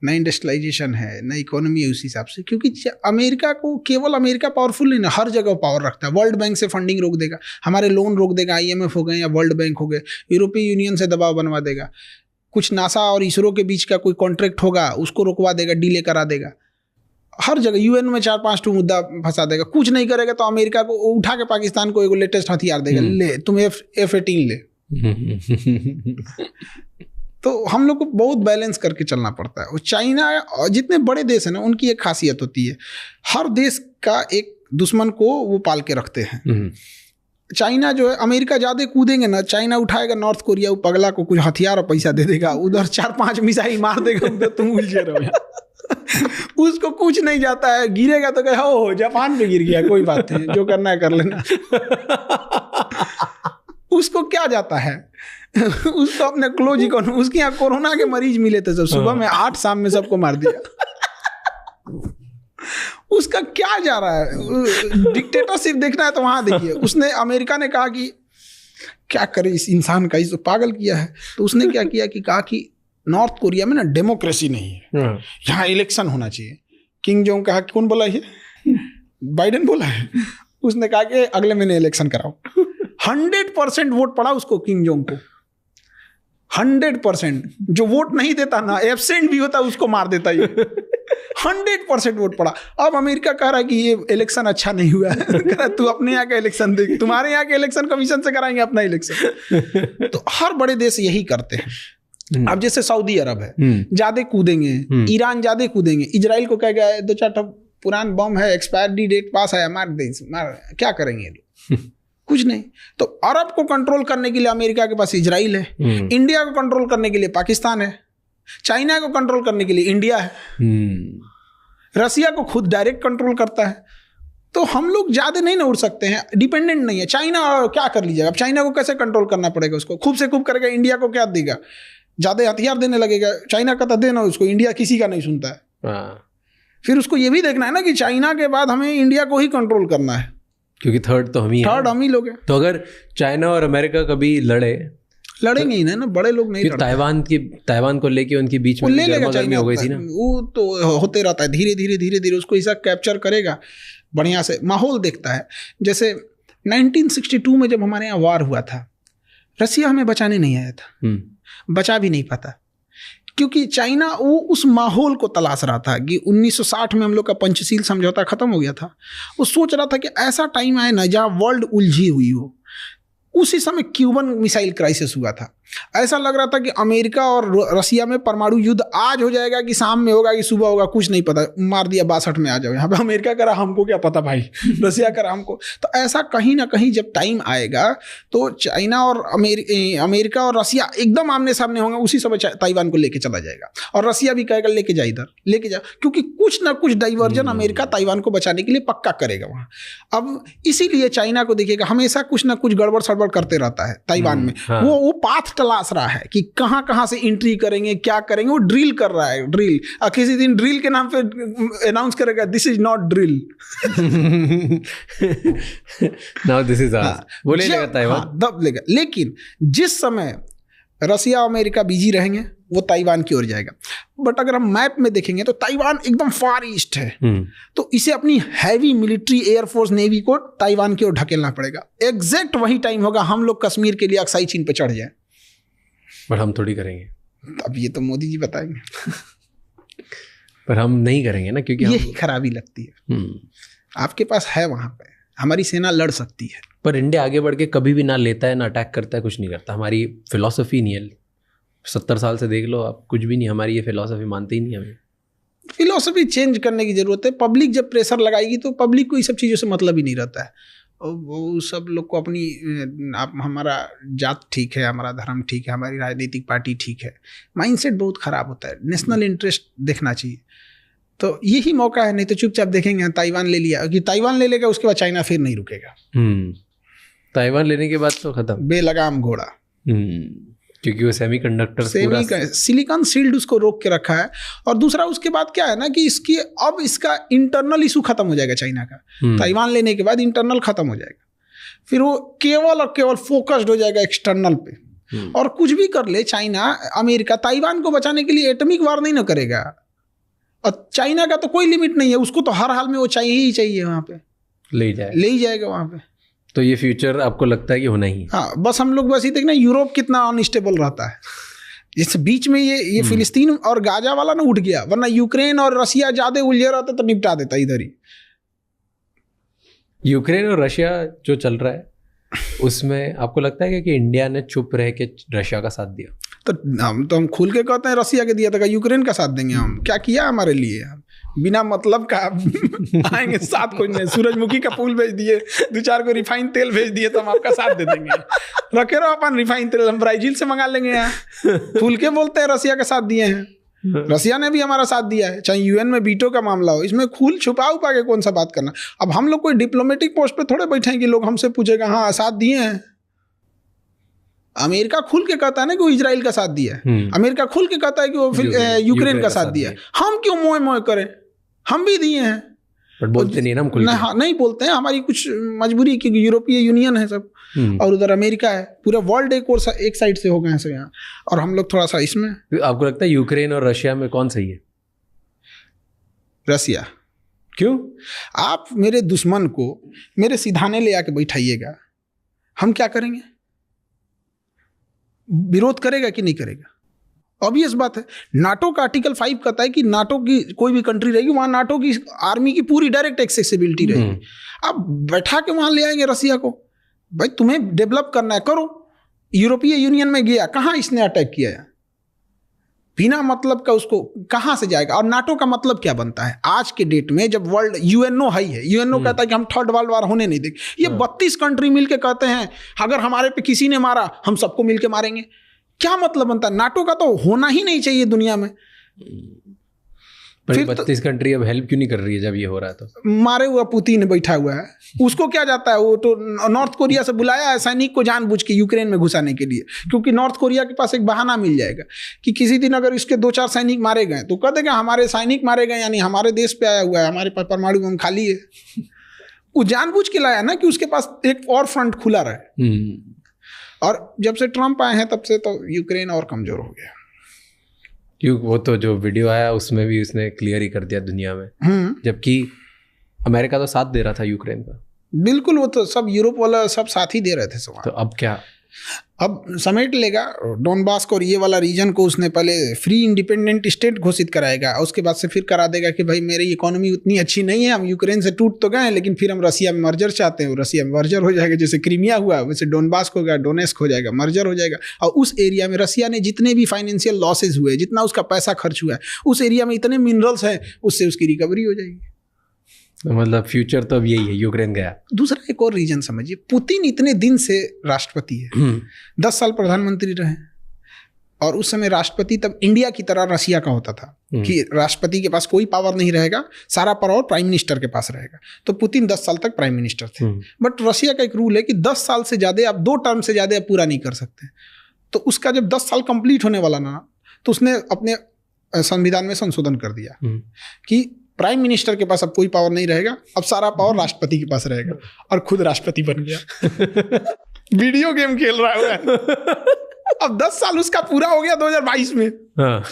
ना इंडस्ट्रियलाइजेशन है, ना इकोनॉमी है उस हिसाब से। क्योंकि अमेरिका को, केवल अमेरिका पावरफुल नहीं ना, हर जगह पावर रखता है। वर्ल्ड बैंक से फंडिंग रोक देगा, हमारे लोन रोक देगा, IMF हो गए या वर्ल्ड बैंक हो गए, यूरोपीय यूनियन से दबाव बनवा देगा। कुछ नासा और इसरो के बीच का कोई कॉन्ट्रैक्ट होगा, उसको रुकवा देगा, डिले करा देगा। हर जगह UN में 4-5 मुद्दा फंसा देगा। कुछ नहीं करेगा तो अमेरिका को उठा के पाकिस्तान को एक लेटेस्ट हथियार देगा, ले तुम F-18 ले। तो हम लोग को बहुत बैलेंस करके चलना पड़ता है। और चाइना, जितने बड़े देश हैं ना, उनकी एक खासियत होती है, हर देश का एक दुश्मन को वो पाल के रखते हैं। चाइना जो है, अमेरिका ज्यादा कूदेंगे ना, चाइना उठाएगा नॉर्थ कोरिया, वो पगला को कुछ हथियार और पैसा दे देगा, उधर 4-5 मिसाइल मार देगा, उधर तुम उलझे रहो। उसको कुछ नहीं जाता है, गिरेगा तो कहे हो जापान पे गिर गया, कोई बात नहीं, जो करना है कर लेना। उसको क्या जाता है? उसको अपने क्लोज इकोनॉमी, उसके यहाँ कोरोना के मरीज मिले थे सब, सुबह में 8, शाम में सबको मार दिया। उसका क्या जा रहा है? डिक्टेटरशिप देखना है तो वहां देखिए। उसने, अमेरिका ने कहा कि क्या करे इस इंसान का, इसको पागल किया है। तो उसने क्या किया कि कहा कि नॉर्थ कोरिया में ना डेमोक्रेसी नहीं है, यहाँ इलेक्शन होना चाहिए। किंग जोंग कहा, कौन बोला ये? बाइडेन बोला है। उसने कहा कि अगले महीने इलेक्शन कराओ। 100% वोट पड़ा उसको, किंग जोंग को 100%। जो वोट नहीं देता ना, एब्सेंट भी होता, उसको मार देता ये। 100% वोट पड़ा। अब अमेरिका कह रहा है कि ये इलेक्शन अच्छा नहीं हुआ है। कह रहा तू अपने यहाँ का इलेक्शन देख, तुम्हारे यहाँ के इलेक्शन कमीशन से कराएंगे अपना इलेक्शन। तो हर बड़े देश यही करते हैं। अब जैसे सऊदी अरब है, ज्यादा कूदेंगे, ईरान ज्यादा कूदेंगे, इजराइल को कह गया 2-4 पुरान बम है, एक्सपायरी डेट पास है, मार क्या करेंगे लोग? कुछ नहीं। तो अरब को कंट्रोल करने के लिए अमेरिका के पास इजराइल है, इंडिया को कंट्रोल करने के लिए पाकिस्तान है, चाइना को कंट्रोल करने के लिए इंडिया है, रसिया को खुद डायरेक्ट कंट्रोल करता है। तो हम लोग ज्यादा नहीं ना उड़ सकते हैं, डिपेंडेंट नहीं है। चाइना क्या कर लीजिएगा? अब चाइना को कैसे कंट्रोल करना पड़ेगा? उसको खूब से खूब करेगा, इंडिया को क्या देगा? ज्यादा हथियार देने लगेगा। चाइना का तो देना उसको, इंडिया किसी का नहीं सुनता है। फिर उसको ये भी देखना है ना कि चाइना के बाद हमें इंडिया को ही कंट्रोल करना है, क्योंकि थर्ड हम ही लोग हैं। तो अगर चाइना और अमेरिका कभी लड़ेंगे ही ना, बड़े लोग नहीं। ताइवान को लेके उनके बीच में गर्मी हो गई थी ना, वो तो होते रहता है। धीरे धीरे उसको ऐसा कैप्चर करेगा, बढ़िया से माहौल देखता है। जैसे 1962 में जब हमारे यहाँ वार हुआ था, रसिया हमें बचाने नहीं आया था, बचा भी नहीं पाता, क्योंकि चाइना वो उस माहौल को तलाश रहा था कि 1960 में हम लोग का पंचशील समझौता खत्म हो गया था। वो सोच रहा था कि ऐसा टाइम आए ना जहाँ वर्ल्ड उलझी हुई हो। उसी समय क्यूबन मिसाइल क्राइसिस हुआ था। ऐसा लग रहा था कि अमेरिका और रसिया में परमाणु युद्ध आज हो जाएगा कि शाम में होगा कि सुबह होगा, कुछ नहीं पता, मार दिया 62 में आ जाओ। यहाँ पे अमेरिका करा, हमको क्या पता भाई, रसिया करा हमको। तो ऐसा कहीं ना कहीं जब टाइम आएगा तो चाइना और अमेरिका और रसिया एकदम आमने सामने होंगे, उसी समय ताइवान को लेके चला जाएगा और रसिया भी कहेगा लेके जा, इधर लेके जा, क्योंकि कुछ ना कुछ डाइवर्जन अमेरिका ताइवान को बचाने के लिए पक्का करेगा वहाँ। अब इसीलिए चाइना को देखिएगा हमेशा कुछ ना कुछ गड़बड़ सड़बड़ करते रहता है ताइवान में। हाँ। वो पाथ तलाश रहा है कि कहाँ कहाँ से एंट्री करेंगे, क्या करेंगे, वो ड्रिल कर रहा है, ड्रिल। किसी दिन ड्रिल के नाम पे अनाउंस करेगा this is not drill, now this is वो ले लेगा ताइवान, दब लेगा। लेकिन जिस समय रसिया अमेरिका बिजी रहेंगे वो ताइवान की ओर जाएगा। बट अगर हम मैप में देखेंगे तो ताइवान एकदम फार ईस्ट है, तो इसे अपनी हैवी मिलिट्री, एयरफोर्स, नेवी को ताइवान की ओर ढकेलना पड़ेगा। एग्जैक्ट वही टाइम होगा हम लोग कश्मीर के लिए अक्साई चीन पे चढ़ जाए, पर हम थोड़ी करेंगे। अब ये तो मोदी जी बताएंगे पर हम नहीं करेंगे ना, क्योंकि यही खराबी लगती है। आपके पास है वहां पे, हमारी सेना लड़ सकती है, पर इंडिया आगे बढ़ के कभी भी ना लेता है, ना अटैक करता है, कुछ नहीं करता। हमारी फिलॉसफी नहीं है। 70 साल से देख लो आप, कुछ भी नहीं, हमारी ये फिलॉसफी मानते ही नहीं हमें। फिलॉसफी चेंज करने की जरूरत है। पब्लिक जब प्रेशर लगाएगी तो पब्लिक को ये सब चीज़ों से मतलब ही नहीं रहता है। और वो सब लोग को अपनी हमारा जात ठीक है, हमारा धर्म ठीक है, हमारी राजनीतिक पार्टी ठीक है, माइंडसेट बहुत ख़राब होता है। नेशनल इंटरेस्ट देखना चाहिए। तो यही मौका है, नहीं तो चुपचाप देखेंगे ताइवान ले लिया, कि ताइवान ले लेगा उसके बाद चाइना फिर नहीं रुकेगा। ताइवान लेने के बाद तो खत्म, बेलगाम घोड़ा। क्योंकि वो सेमीकंडक्टर सिलिकॉन शील्ड उसको रोक के रखा है। और दूसरा उसके बाद क्या है ना कि इसका इंटरनल इशू खत्म हो जाएगा चाइना का। ताइवान लेने के बाद इंटरनल खत्म हो जाएगा, फिर वो केवल और केवल फोकस्ड हो जाएगा एक्सटर्नल पे। और कुछ भी कर ले चाइना, अमेरिका ताइवान को बचाने के लिए एटॉमिक वार नहीं ना करेगा। और चाइना का तो कोई लिमिट नहीं है, उसको तो हर हाल में वो चाहिए ही चाहिए, वहाँ पे ले ही जाएगा वहाँ पे। तो ये फ्यूचर आपको लगता है कि होना ही? हाँ, बस हम लोग बस ये देखना यूरोप कितना अनस्टेबल रहता है। इस बीच में ये फिलिस्तीन और गाजा वाला ना उठ गया, वरना यूक्रेन और रशिया ज्यादा उलझे रहते तो निपटा देता इधर ही। यूक्रेन और रशिया जो चल रहा है उसमें आपको लगता है कि इंडिया ने चुप रह के रशिया का साथ दिया? तो हम खुल के कहते हैं रसिया के दिया था, यूक्रेन का साथ देंगे हम? क्या किया हमारे लिए? बिना मतलब का आएंगे साथ, कोई नहीं, सूरजमुखी का फूल भेज दिए, 2-4 को रिफाइन तेल भेज दिए तो हम आपका साथ दे देंगे। रखे रहो अपन रिफाइन तेल, हम ब्राजील से मंगा लेंगे। यहाँ खुल के बोलते हैं रसिया का साथ दिए हैं, रसिया ने भी हमारा साथ दिया है, चाहे यूएन में वीटो का मामला हो। इसमें खुल छुपा उपा के कौन सा बात करना? अब हम लोग कोई डिप्लोमेटिक पोस्ट पे थोड़े बैठे हैं कि लोग हमसे पूछेगा हाँ साथ दिए हैं। अमेरिका खुल के कहता है ना कि वो इजराइल का साथ दिया है, अमेरिका खुल के कहता है कि वो यूक्रेन का साथ दिया है। हम क्यों मोए मोए करें? हम भी दिए हैं, पर बोलते नहीं ना हम खुल के। हाँ, नहीं बोलते हैं, हमारी कुछ मजबूरी, क्योंकि यूरोपीय यूनियन है सब और उधर अमेरिका है, पूरा वर्ल्ड एक साइड से हो गए हैं सब यहाँ, और हम लोग थोड़ा सा इसमें। आपको लगता है यूक्रेन और रशिया में कौन सही है? रसिया। क्यों? आप मेरे दुश्मन को मेरे सिधाने ले आके बैठाइएगा, हम क्या करेंगे? विरोध करेगा कि नहीं करेगा? ऑब्वियस बात है। नाटो का आर्टिकल 5 कहता है कि नाटो की कोई भी कंट्री रहेगी वहां नाटो की आर्मी की पूरी डायरेक्ट एक्सेसिबिलिटी रहेगी। अब बैठा के वहां ले आएंगे रसिया को, भाई तुम्हें डेवलप करना है करो। यूरोपीय यूनियन में गया, कहाँ इसने अटैक किया है? बिना मतलब का उसको कहाँ से जाएगा? और नाटो का मतलब क्या बनता है आज के डेट में, जब वर्ल्ड यूएनओ हाई है, यूएनओ कहता है कि हम थर्ड वर्ल्ड वार होने नहीं देंगे। ये 32 कंट्री मिलके कहते हैं अगर हमारे पे किसी ने मारा हम सबको मिलके मारेंगे। क्या मतलब बनता है? नाटो का तो होना ही नहीं चाहिए दुनिया में। फिर 32 कंट्री अब हेल्प क्यों नहीं कर रही है जब ये हो रहा है? तो मारे हुआ पुतिन बैठा हुआ है, उसको क्या जाता है? वो तो नॉर्थ कोरिया से बुलाया है सैनिक को जानबूझ के यूक्रेन में घुसाने के लिए, क्योंकि नॉर्थ कोरिया के पास एक बहाना मिल जाएगा कि किसी दिन अगर इसके 2-4 सैनिक मारे गए तो कह देगा हमारे सैनिक मारे गए, यानी हमारे देश पे आया हुआ है, हमारे पास परमाणु बम खाली है। वो जानबूझ के लाया ना कि उसके पास एक और फ्रंट खुला रहे। और जब से ट्रम्प आए हैं तब से तो यूक्रेन और कमजोर हो गया। क्यों? वो तो जो वीडियो आया उसमें भी उसने क्लियर ही कर दिया दुनिया में, जबकि अमेरिका तो साथ दे रहा था यूक्रेन का। बिल्कुल, वो तो सब यूरोप वाला सब साथ ही दे रहे थे सब। तो अब क्या? अब समेट लेगा डोनबास को और ये वाला रीजन को। उसने पहले फ्री इंडिपेंडेंट स्टेट घोषित कराएगा, उसके बाद से फिर करा देगा कि भाई मेरी इकोनॉमी उतनी अच्छी नहीं है, हम यूक्रेन से टूट तो गए हैं लेकिन फिर हम रसिया में मर्जर चाहते हैं। रसिया में मर्जर हो जाएगा, जैसे क्रीमिया हुआ वैसे डोनबास हो गया, डोनेस्क हो जाएगा, मर्जर हो जाएगा। और उस एरिया में रसिया ने जितने भी फाइनेंशियल लॉसेज हुए, जितना उसका पैसा खर्च हुआ है, उस एरिया में इतने मिनरल्स हैं, उससे उसकी रिकवरी हो जाएगी। मतलब फ्यूचर तो अब यही है, यूक्रेन गया। दूसरा एक और रीजन समझिए, पुतिन इतने दिन से राष्ट्रपति है, 10 साल प्रधानमंत्री रहे, और उस समय राष्ट्रपति तब इंडिया की तरह रसिया का होता था कि राष्ट्रपति के पास कोई पावर नहीं रहेगा, सारा पावर प्राइम मिनिस्टर के पास रहेगा। तो पुतिन 10 साल तक प्राइम मिनिस्टर थे। बट रसिया का एक रूल है कि 10 साल से ज्यादा, आप 2 टर्म से ज्यादा पूरा नहीं कर सकते। तो उसका जब 10 साल कंप्लीट होने वाला ना, तो उसने अपने संविधान में संशोधन कर दिया कि प्राइम मिनिस्टर के पास अब कोई पावर नहीं रहेगा, अब सारा पावर राष्ट्रपति के पास रहेगा, और खुद राष्ट्रपति बन गया। वीडियो गेम खेल रहा है। अब 10 साल उसका पूरा हो गया 2022 में। हाँ।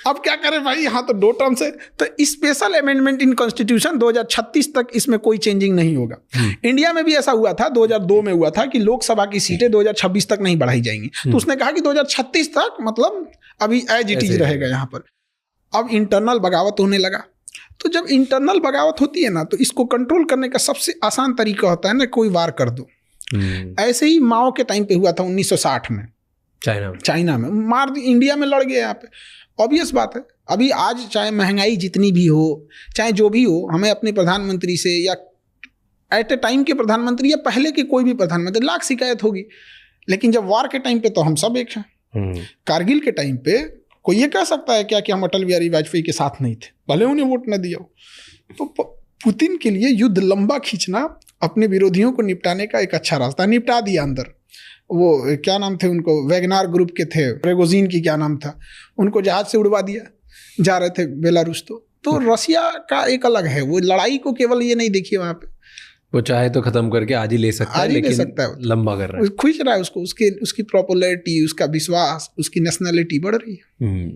अब क्या करें भाई, यहाँ तो 2 टर्म से। तो स्पेशल अमेंडमेंट इन कॉन्स्टिट्यूशन 2036 तक इसमें कोई चेंजिंग नहीं होगा। इंडिया में भी ऐसा हुआ था, 2002 में हुआ था कि लोकसभा की सीटें 2026 तक नहीं बढ़ाई जाएंगी। तो उसने कहा कि 2036 तक मतलब अभी एज इट इज रहेगा यहाँ पर। अब इंटरनल बगावत होने लगा। तो जब इंटरनल बगावत होती है ना, तो इसको कंट्रोल करने का सबसे आसान तरीका होता है ना, कोई वार कर दो। ऐसे ही माओ के टाइम पे हुआ था 1960 में चाइना में मार दी, इंडिया में लड़ गए यहाँ पे। ऑब्वियस बात है, अभी आज चाहे महंगाई जितनी भी हो, चाहे जो भी हो, हमें अपने प्रधानमंत्री से या एट ए टाइम के प्रधानमंत्री या पहले के कोई भी प्रधानमंत्री लाख शिकायत होगी, लेकिन जब वार के टाइम पे तो हम सब एक हैं। कारगिल के टाइम पे कोई ये कह सकता है क्या कि हम अटल बिहारी वाजपेयी के साथ नहीं थे, भले उन्हें वोट न दिया हो। तो पुतिन के लिए युद्ध लंबा खींचना अपने विरोधियों को निपटाने का एक अच्छा रास्ता। निपटा दिया अंदर। वो क्या नाम थे उनको, वैगनार ग्रुप के थे, प्रेगोजिन की क्या नाम था, उनको जहाज से उड़वा दिया, जा रहे थे बेलारूस। तो रसिया का एक अलग है, वो लड़ाई को केवल ये नहीं देखिए वहाँ पे, वो चाहे तो खत्म करके आज ही ले सकता है, लेकिन लंबा कर रहा है, खींच रहा है उसको। उसकी पॉपुलैरिटी, उसका विश्वास, उसकी नेशनलिटी बढ़ रही है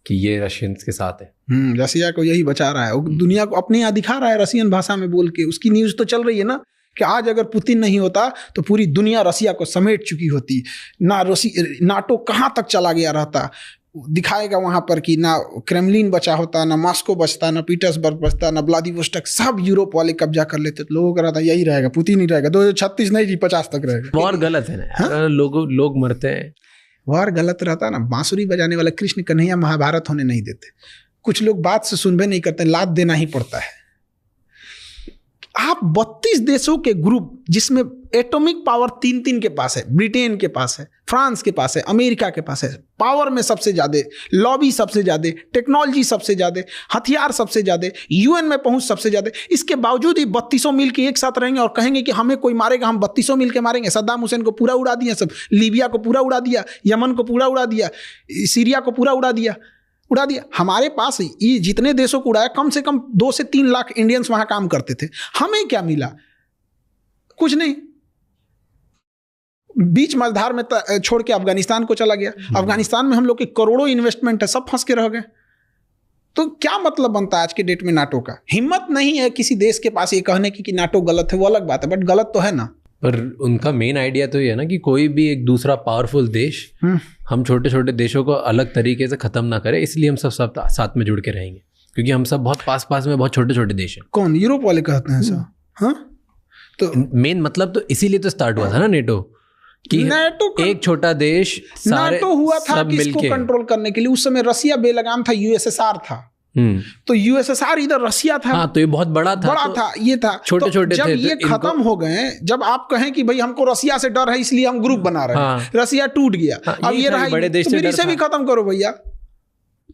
कि ये रशियंस के साथ है। रसिया को यही बचा रहा है, दुनिया को अपने यहाँ दिखा रहा है रसियन भाषा में बोल के। उसकी न्यूज़ तो चल रही है ना कि आज अगर पुतिन नहीं होता तो पूरी दुनिया रसिया को समेट चुकी होती। ना नाटो कहाँ तक चला गया रहता, दिखाएगा वहां पर कि ना क्रेमलिन बचा होता, ना मॉस्को बचता, ना पीटर्सबर्ग बचता, ना व्लादिवोस्टोक, सब यूरोप वाले कब्जा कर लेते। तो लोगों का रहता यही रहेगा, पुतिन ही रहेगा, 2036 नहीं जी 50 तक रहेगा। वॉर गलत है ना, लोग मरते हैं। वॉर गलत रहता ना, बांसुरी बजाने वाला कृष्ण कन्हैया महाभारत होने नहीं देते। कुछ लोग बात से सुनबे नहीं करते, लात देना ही पड़ता है। आप 32 देशों के ग्रुप, जिसमें एटॉमिक पावर 3 के पास है, ब्रिटेन के पास है, फ्रांस के पास है, अमेरिका के पास है, पावर में सबसे ज्यादा, लॉबी सबसे ज्यादा, टेक्नोलॉजी सबसे ज्यादा, हथियार सबसे ज्यादा, यूएन में पहुंच सबसे ज्यादा, इसके बावजूद ही 3200 मिल के एक साथ रहेंगे और कहेंगे कि हमें कोई मारेगा, हम 3200 मिल के मारेंगे। सद्दाम हुसैन को पूरा उड़ा दिया, सब लीबिया को पूरा उड़ा दिया, यमन को पूरा उड़ा दिया, सीरिया को पूरा उड़ा दिया। हमारे पास ये जितने देशों को उड़ाया, कम से कम 2 से 3 लाख इंडियंस वहां काम करते थे। हमें क्या मिला? कुछ नहीं। बीच मझधार में छोड़ के अफगानिस्तान को चला गया। अफगानिस्तान में हम लोग के करोड़ों इन्वेस्टमेंट है, सब फंस के रह गए। तो क्या मतलब बनता है आज के डेट में नाटो का? हिम्मत नहीं है किसी देश के पास ये कहने की कि नाटो गलत है। वो अलग बात है, बट गलत तो है ना। पर उनका मेन आइडिया तो ये है ना कि कोई भी एक दूसरा पावरफुल देश हम छोटे छोटे देशों को अलग तरीके से खत्म ना करे, इसलिए हम सब साथ में जुड़ के रहेंगे, क्योंकि हम सब बहुत पास में बहुत छोटे छोटे देश हैं। कौन? यूरोप वाले कहते हैं ऐसा? हाँ, तो मेन मतलब तो इसीलिए तो स्टार्ट हुआ था ना नेटो, कि एक छोटा देश नाटो हुआ था किसको कंट्रोल करने के लिए। उस समय रसिया बेलगाम था, यूएसएसआर था। तो यूएसएसआर इधर रसिया था। हाँ, तो ये बहुत बड़ा था, ये था, छोटे छोटे जब ये खत्म हो गए, जब आप कहें कि भाई हमको रसिया से डर है इसलिए हम ग्रुप बना रहे हैं, रसिया टूट गया, अब ये रहा, बड़े देश तो इसे भी खत्म करो भैया।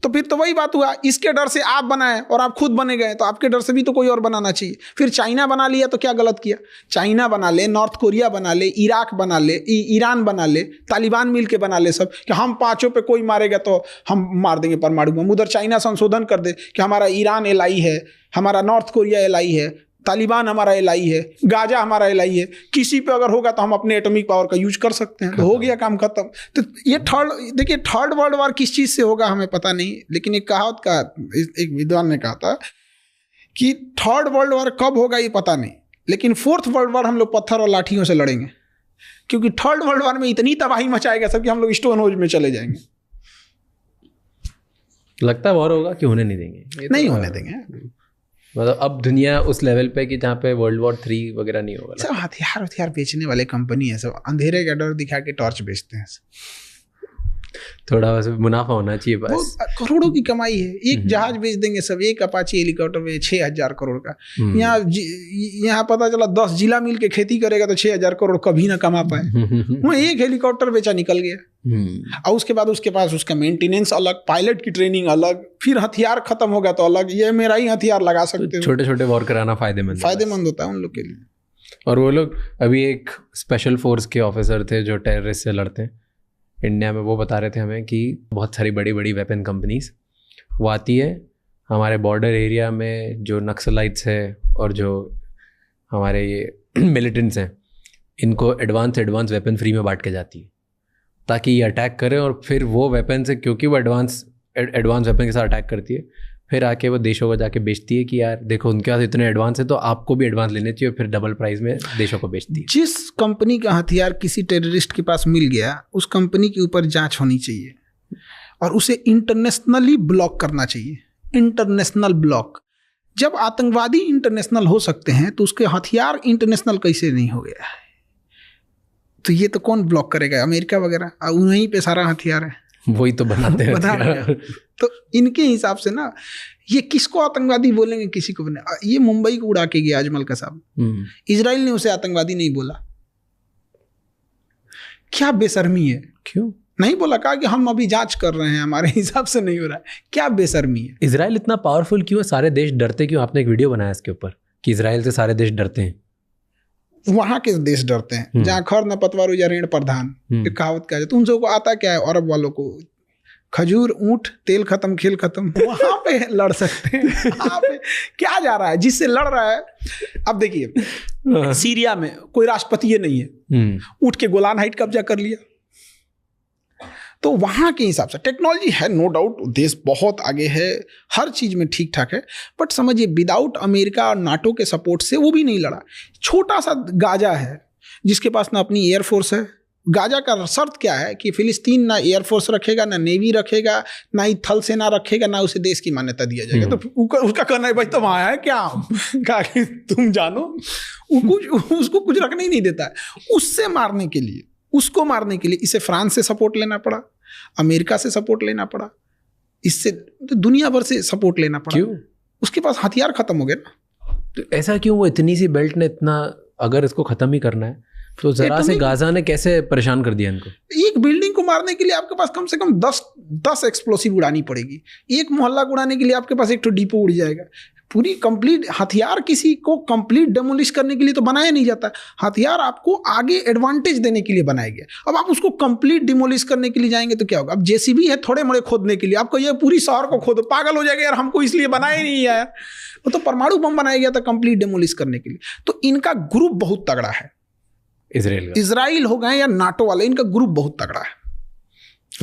तो फिर तो वही बात हुआ, इसके डर से आप बनाए और आप खुद बने गए, तो आपके डर से भी तो कोई और बनाना चाहिए। फिर चाइना बना लिया तो क्या गलत किया? चाइना बना ले, नॉर्थ कोरिया बना ले, इराक बना ले, ईरान बना ले, तालिबान मिल के बना ले सब, कि हम 5 पे कोई मारेगा तो हम मार देंगे परमाणु बम। उधर चाइना संशोधन कर दे कि हमारा ईरान एलआई है, हमारा नॉर्थ कोरिया एलआई है, तालिबान हमारा एलआई है, गाजा हमारा एलआई है। किसी पे अगर होगा तो हम अपने एटॉमिक पावर का यूज कर सकते हैं, तो हो गया काम खत्म। तो ये थर्ड वर्ल्ड वॉर किस चीज से होगा हमें पता नहीं, लेकिन एक कहावत का एक विद्वान ने कहा था कि थर्ड वर्ल्ड वॉर कब होगा ये पता नहीं, लेकिन 4th वर्ल्ड वॉर हम लोग पत्थर और लाठियों से लड़ेंगे। क्योंकि थर्ड वर्ल्ड वॉर में इतनी तबाही मचाएगा सब कि हम लोग स्टोन होज में चले जाएंगे। लगता है वॉर होगा कि होने नहीं देंगे? नहीं होने देंगे। मतलब अब दुनिया उस लेवल पे कि जहाँ पे वर्ल्ड वॉर 3 वगैरह नहीं होगा। सब हथियार बेचने वाले कंपनी है, सब अंधेरे का डर दिखा के टॉर्च बेचते हैं। थोड़ा बस मुनाफा होना चाहिए बस। करोड़ों की कमाई है। एक जहाज बेच देंगे सब, एक अपाची हेलीकॉप्टर बेच 6,000 करोड़ का। यहाँ पता चला 10 जिला मिल के खेती करेगा तो 6,000 करोड़ कभी ना कमा पाए। वहाँ एक हेलीकॉप्टर बेचा निकल गया। और उसके बाद उसके पास उसका मेंटेनेंस अलग, पायलट की ट्रेनिंग अलग, फिर हथियार खत्म हो गया तो अलग। ये मेरा ही हथियार लगा सकते हो। छोटे छोटे वॉर कराना फायदेमंद होता है उन लोग के लिए। और वो लोग अभी एक स्पेशल फोर्स के ऑफिसर थे जो टेररिस्ट से लड़ते हैं इंडिया में, वो बता रहे थे हमें कि बहुत सारी बड़ी बड़ी वेपन कंपनीज वो आती है हमारे बॉर्डर एरिया में, जो नक्सलाइट्स है और जो हमारे ये मिलिटेंट्स हैं, इनको एडवांस वेपन फ्री में बांट के जाती है ताकि ये अटैक करें। और फिर वो वेपन से, क्योंकि वो एडवांस वेपन के साथ अटैक करती है, फिर आके वो देशों को जाके बेचती है कि यार देखो उनके पास इतने एडवांस है तो आपको भी एडवांस लेने चाहिए, फिर डबल प्राइस में देशों को बेचती है। जिस कंपनी का हथियार किसी टेररिस्ट के पास मिल गया, उस कंपनी के ऊपर जांच होनी चाहिए और उसे इंटरनेशनली ब्लॉक करना चाहिए। International block. जब आतंकवादी इंटरनेशनल हो सकते हैं तो उसके हथियार इंटरनेशनल कैसे नहीं हो गया है? तो ये तो कौन ब्लॉक करेगा? अमेरिका वगैरह, उन्हीं पे सारा हथियार है, वही तो बनाते हैं। तो इनके हिसाब से ना, ये किसको आतंकवादी बोलेंगे, किसी को बने। ये मुंबई को उड़ा के गया अजमल कसाब, इजराइल ने उसे आतंकवादी नहीं बोला। क्या बेशर्मी है। क्यों नहीं बोला? कहा कि हम अभी जांच कर रहे हैं, हमारे हिसाब से नहीं हो रहा है। क्या बेशर्मी है। इजराइल इतना पावरफुल क्यों है? सारे देश डरते क्यों? आपने एक वीडियो बनाया इसके ऊपर कि इजराइल से सारे देश डरते हैं। वहां के देश डरते हैं जहाँ खर न पतवार या ऋण प्रधान, एक कहावत कहा जाता है। उन सबको आता क्या है? अरब वालों को खजूर, ऊंट, तेल खत्म, खेल खत्म। वहां पे लड़ सकते हैं। वहां पे क्या जा रहा है? जिससे लड़ रहा है, अब देखिए सीरिया में कोई राष्ट्रपति नहीं है, उठ के गोलान हाइट कब्जा कर लिया। तो वहाँ के हिसाब से टेक्नोलॉजी है, नो डाउट, देश बहुत आगे है, हर चीज़ में ठीक ठाक है। बट समझिए विदाउट अमेरिका और नाटो के सपोर्ट से वो भी नहीं लड़ा। छोटा सा गाजा है जिसके पास ना अपनी एयरफोर्स है। गाजा का शर्त क्या है कि फिलिस्तीन ना एयरफोर्स रखेगा, ना नेवी रखेगा, ना ही थल सेना रखेगा, ना उसे देश की मान्यता दिया जाएगा। तो उसका कहना है भाई तुम आया है क्या? कहा कि तुम जानो, उसको कुछ रखने ही नहीं देता है। उससे मारने के लिए, उसको मारने के लिए इसे फ्रांस से सपोर्ट लेना पड़ा, अमेरिका से सपोर्ट लेना पड़ा, इससे तो दुनिया भर से सपोर्ट लेना पड़ा। क्यों? उसके पास हथियार खत्म हो गए ना। तो ऐसा क्यों? वो इतनी सी बेल्ट ने इतना, अगर इसको खत्म ही करना है तो जरा से गाजा ने कैसे परेशान कर दिया इनको? एक बिल्डिंग को मारने के लिए आपके पास कम से कम 10 एक्सप्लोसिव उड़ानी पड़ेगी। एक मोहल्ला को उड़ाने के लिए आपके पास एक तो डिपो उड़ जाएगा। पूरी कंप्लीट हथियार किसी को कंप्लीट डेमोलिश करने के लिए तो बनाया नहीं जाता। हथियार आपको आगे एडवांटेज देने के लिए बनाया गया। अब आप उसको कंप्लीट डिमोलिश करने के लिए जाएंगे तो क्या होगा? अब जेसीबी है थोड़े मोड़े खोदने के लिए, आपको ये पूरी शहर को खोदो, पागल हो जाएगा यार, हमको इसलिए बनाया ही नहीं यार। वो तो परमाणु बम बनाया गया था कंप्लीट डेमोलिश करने के लिए। तो इनका ग्रुप बहुत तगड़ा है। इजराइल हो गए या नाटो वाले, इनका ग्रुप बहुत तगड़ा है।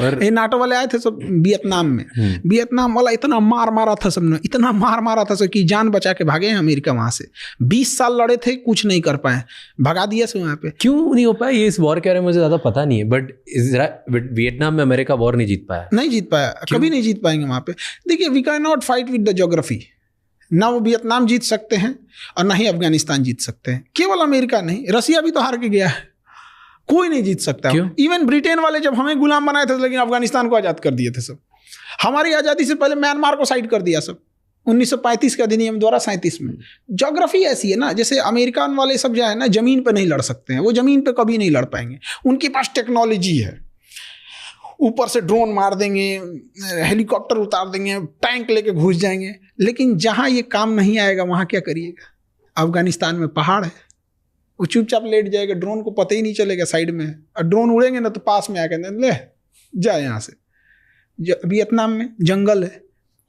और ये नाटो वाले आए थे सब वियतनाम में, वियतनाम वाला इतना मार मारा था सबने, इतना मार मारा था सब कि जान बचा के भागे हैं अमेरिका वहां से। 20 साल लड़े थे, कुछ नहीं कर पाए, भगा दिया से वहां पे। क्यों नहीं हो पाया ये इस वॉर के बारे में मुझे ज्यादा पता नहीं है, बट वियतनाम में अमेरिका वॉर नहीं जीत पाया। नहीं जीत पाया, कभी नहीं जीत पाएंगे वहां पे। देखिए, we can not fight with the geography. ना वो वियतनाम जीत सकते हैं और ना ही अफगानिस्तान जीत सकते हैं। केवल अमेरिका नहीं, रसिया भी तो हार के गया है। कोई नहीं जीत सकता। इवन ब्रिटेन वाले जब हमें गुलाम बनाए थे, लेकिन अफगानिस्तान को आज़ाद कर दिए थे सब। हमारी आज़ादी से पहले म्यांमार को साइड कर दिया सब 1935 के अधिनियम द्वारा 37 में। ज्योग्राफी ऐसी है ना, जैसे अमेरिकन वाले सब जो है ना, जमीन पे नहीं लड़ सकते हैं, वो जमीन पे कभी नहीं लड़ पाएंगे। उनके पास टेक्नोलॉजी है, ऊपर से ड्रोन मार देंगे, हेलीकॉप्टर उतार देंगे, टैंक लेके घुस जाएंगे। लेकिन जहाँ ये काम नहीं आएगा वहाँ क्या करिएगा? अफगानिस्तान में पहाड़ है, वो चुपचाप लेट जाएगा, ड्रोन को पता ही नहीं चलेगा साइड में है। और ड्रोन उड़ेंगे ना तो पास में आकर ले जा यहाँ से। वियतनाम में जंगल है,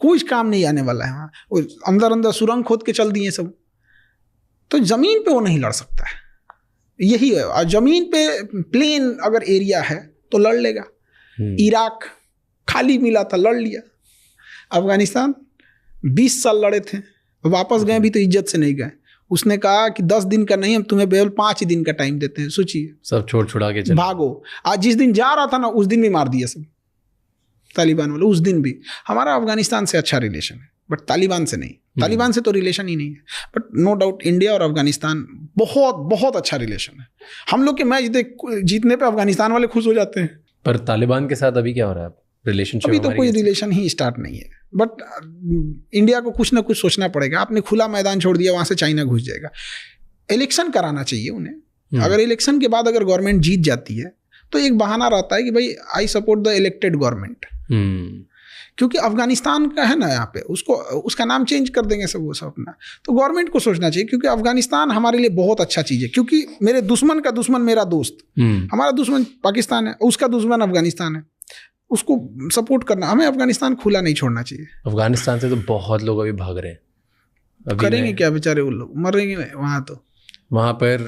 कुछ काम नहीं आने वाला है वहाँ। वो अंदर अंदर सुरंग खोद के चल दिए सब। तो जमीन पे वो नहीं लड़ सकता है, यही है। और जमीन पे प्लेन अगर एरिया है तो लड़ लेगा। इराक खाली मिला था, लड़ लिया। अफगानिस्तान 20 साल लड़े थे, वापस गए भी तो इज्जत से नहीं गए। उसने कहा कि 10 दिन का नहीं, हम तुम्हें केवल 5 दिन का टाइम देते हैं, सोचिए। सब छोड़ छुड़ा के चले भागो। आज जिस दिन जा रहा था ना, उस दिन भी मार दिया सब तालिबान वाले। उस दिन भी हमारा अफगानिस्तान से अच्छा रिलेशन है, बट तालिबान से नहीं। तालिबान से तो रिलेशन ही नहीं है, बट नो डाउट इंडिया और अफगानिस्तान बहुत बहुत अच्छा रिलेशन है। हम लोग के मैच जीतने पे अफगानिस्तान वाले खुश हो जाते हैं। पर तालिबान के साथ अभी क्या हो रहा है रिलेशनशिप? अभी तो कोई रिलेशन ही स्टार्ट नहीं है, बट इंडिया को कुछ ना कुछ सोचना पड़ेगा। आपने खुला मैदान छोड़ दिया, वहां से चाइना घुस जाएगा। इलेक्शन कराना चाहिए उन्हें। अगर इलेक्शन के बाद अगर गवर्नमेंट जीत जाती है तो एक बहाना रहता है कि भाई I support the elected government. क्योंकि अफगानिस्तान का है ना, यहाँ पे उसको उसका नाम चेंज कर देंगे सब, वो सब अपना। तो गवर्नमेंट को सोचना चाहिए, क्योंकि अफगानिस्तान हमारे लिए बहुत अच्छा चीज़ है। क्योंकि मेरे दुश्मन का दुश्मन मेरा दोस्त, हमारा दुश्मन पाकिस्तान है, उसका दुश्मन अफगानिस्तान है, उसको सपोर्ट करना। हमें अफगानिस्तान खुला नहीं छोड़ना चाहिए। अफगानिस्तान से तो बहुत लोग अभी भाग रहे हैं। करेंगे क्या बेचारे वो लोग, मरेंगे वहाँ। तो वहाँ पर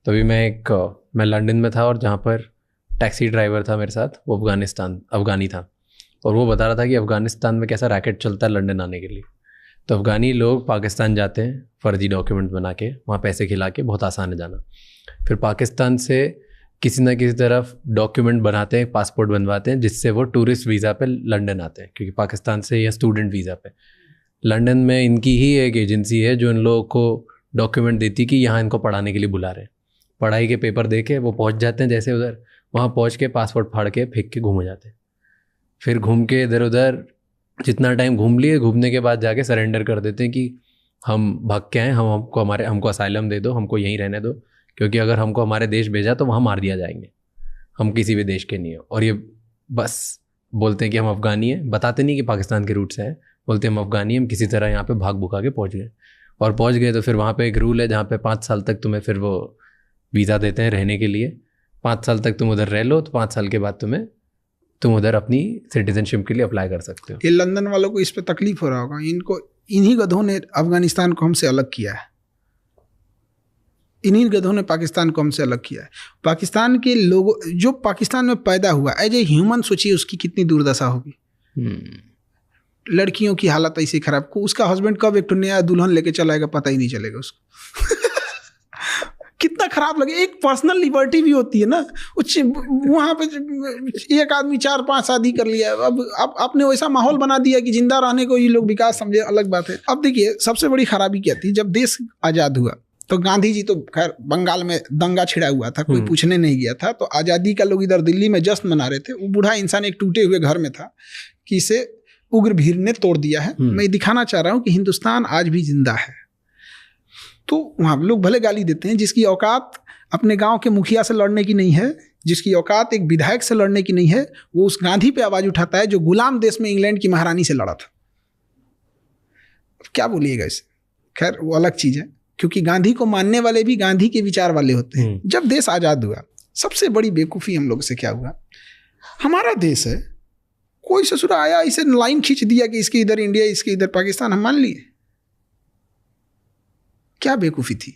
तभी मैं लंदन में था, और जहाँ पर टैक्सी ड्राइवर था मेरे साथ, वो अफगानी था, और वो बता रहा था कि अफगानिस्तान में कैसा रैकेट चलता है लंदन आने के लिए। तो अफगानी लोग पाकिस्तान जाते हैं फर्जी डॉक्यूमेंट बना के, वहाँ पैसे खिला के, बहुत आसान है जाना। फिर पाकिस्तान से किसी ना किसी तरफ डॉक्यूमेंट बनाते हैं, पासपोर्ट बनवाते हैं, जिससे वो टूरिस्ट वीज़ा पे लंदन आते हैं, क्योंकि पाकिस्तान से या स्टूडेंट वीज़ा पे। लंदन में इनकी ही एक एजेंसी है जो इन लोगों को डॉक्यूमेंट देती कि यहाँ इनको पढ़ाने के लिए बुला रहे हैं। पढ़ाई के पेपर दे के वो पहुँच जाते हैं, जैसे उधर वहाँ पहुँच के पासपोर्ट फाड़ के फेंक के घूम जाते हैं। फिर घूम के इधर उधर जितना टाइम घूम लिए, घूमने के बाद जाके सरेंडर कर देते हैं कि हम भाग के आए, हमको असाइलम दे दो, हमको यहीं रहने दो, क्योंकि अगर हमको हमारे देश भेजा तो वहाँ मार दिया जाएंगे, हम किसी भी देश के नहीं हो। और ये बस बोलते हैं कि हम अफ़गानी हैं, बताते नहीं कि पाकिस्तान के रूट से हैं, बोलते हैं हम अफ़गानी हैं, हम किसी तरह यहाँ पे भाग भुका के पहुँच गए। और पहुँच गए तो फिर वहाँ पे एक रूल है जहाँ पे 5 साल तक तुम्हें फिर वो वीज़ा देते हैं रहने के लिए। 5 साल तक तुम उधर रह लो, तो 5 साल के बाद तुम उधर अपनी सिटीजनशिप के लिए अप्लाई कर सकते हो। ये लंदन वालों को इस पे तकलीफ हो रहा होगा। इन्हीं गधों ने अफगानिस्तान को हमसे अलग किया है, इन्हीं गधों ने पाकिस्तान को हमसे अलग किया है। पाकिस्तान के लोगों, जो पाकिस्तान में पैदा हुआ एज ए ह्यूमन, सोचिए उसकी कितनी दुर्दशा होगी। लड़कियों की हालत ऐसी खराब को, उसका हस्बैंड कब एक नया दुल्हन लेके चलाएगा पता ही नहीं चलेगा उसको। कितना खराब लगे। एक पर्सनल लिबर्टी भी होती है ना, वहाँ पे एक आदमी 4-5 शादी कर लिया। अब आपने वैसा माहौल बना दिया कि जिंदा रहने को ये लोग विकास समझे, अलग बात है। अब देखिए सबसे बड़ी खराबी क्या थी, जब देश आज़ाद हुआ तो गांधी जी तो खैर बंगाल में दंगा छिड़ा हुआ था, कोई पूछने नहीं गया था। तो आज़ादी का लोग इधर दिल्ली में जश्न मना रहे थे। वो बूढ़ा इंसान एक टूटे हुए घर में था कि इसे उग्र भीड़ ने तोड़ दिया है। मैं दिखाना चाह रहा हूँ कि हिंदुस्तान आज भी जिंदा है। तो वहाँ लोग भले गाली देते हैं, जिसकी औकात अपने गांव के मुखिया से लड़ने की नहीं है, जिसकी औकात एक विधायक से लड़ने की नहीं है, वो उस गांधी पे आवाज़ उठाता है जो गुलाम देश में इंग्लैंड की महारानी से लड़ा था। क्या बोलिएगा इसे, खैर वो अलग चीज़ है, क्योंकि गांधी को मानने वाले भी गांधी के विचार वाले होते हैं। जब देश आज़ाद हुआ, सबसे बड़ी बेवकूफ़ी हम लोग से क्या हुआ, हमारा देश है, कोई ससुरा आया इसे लाइन खींच दिया कि इसके इधर इंडिया, इसके इधर पाकिस्तान, हम मान लिए। क्या बेवकूफ़ी थी।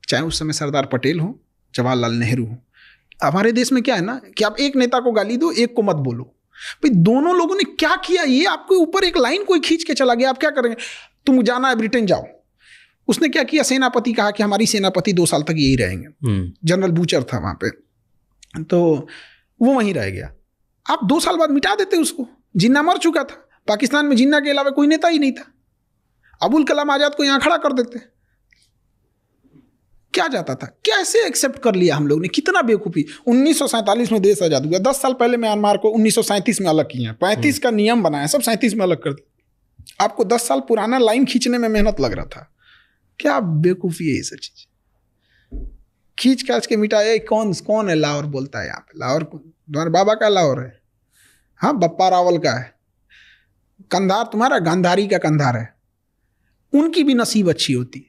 चाहे उस समय सरदार पटेल हो, जवाहरलाल नेहरू हो। हमारे देश में क्या है ना कि आप एक नेता को गाली दो, एक को मत बोलो। भाई दोनों लोगों ने क्या किया, ये आपके ऊपर एक लाइन कोई खींच के चला गया, आप क्या करेंगे, तुम जाना है ब्रिटेन जाओ। उसने क्या किया, सेनापति कहा कि हमारी सेनापति 2 साल तक यही रहेंगे। जनरल बूचर था वहाँ पे, तो वो वहीं रह गया। आप 2 साल बाद मिटा देते उसको। जिन्ना मर चुका था, पाकिस्तान में जिन्ना के अलावा कोई नेता ही नहीं था। अबुल कलाम आज़ाद को यहाँ खड़ा कर देते। क्या जाता था, कैसे एक्सेप्ट कर लिया हम लोग ने, कितना बेवकूफ़ी। 1947 में देश आज़ाद हुआ, 10 साल पहले म्यांमार को 1937 में अलग किया, 35 का नियम बनाया, सब 37 में अलग कर दिया। आपको 10 साल पुराना लाइन खींचने में मेहनत लग रहा था। क्या बेवकूफ़ी है ये सब चीज़, खींच खाच के मिटाया। कौन है लाहौर बोलता है यहाँ पे, लाहौर तुम्हारे बाबा का लाहौर है, हाँ बप्पा रावल का है। कंधार तुम्हारा गांधारी का कंधार है, उनकी भी नसीब अच्छी होती।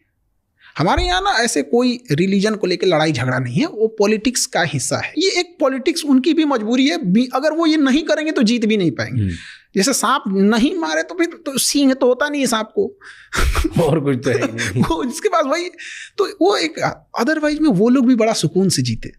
हमारे यहाँ ना ऐसे कोई रिलीजन को लेकर लड़ाई झगड़ा नहीं है, वो पॉलिटिक्स का हिस्सा है। ये एक पॉलिटिक्स, उनकी भी मजबूरी है, अगर वो ये नहीं करेंगे तो जीत भी नहीं पाएंगे। जैसे सांप नहीं मारे तो फिर तो सींग तो होता नहीं है सांप को, और कुछ तो है नहीं। वो जिसके पास भाई, तो वो एक अदरवाइज में वो लोग भी बड़ा सुकून से जीते।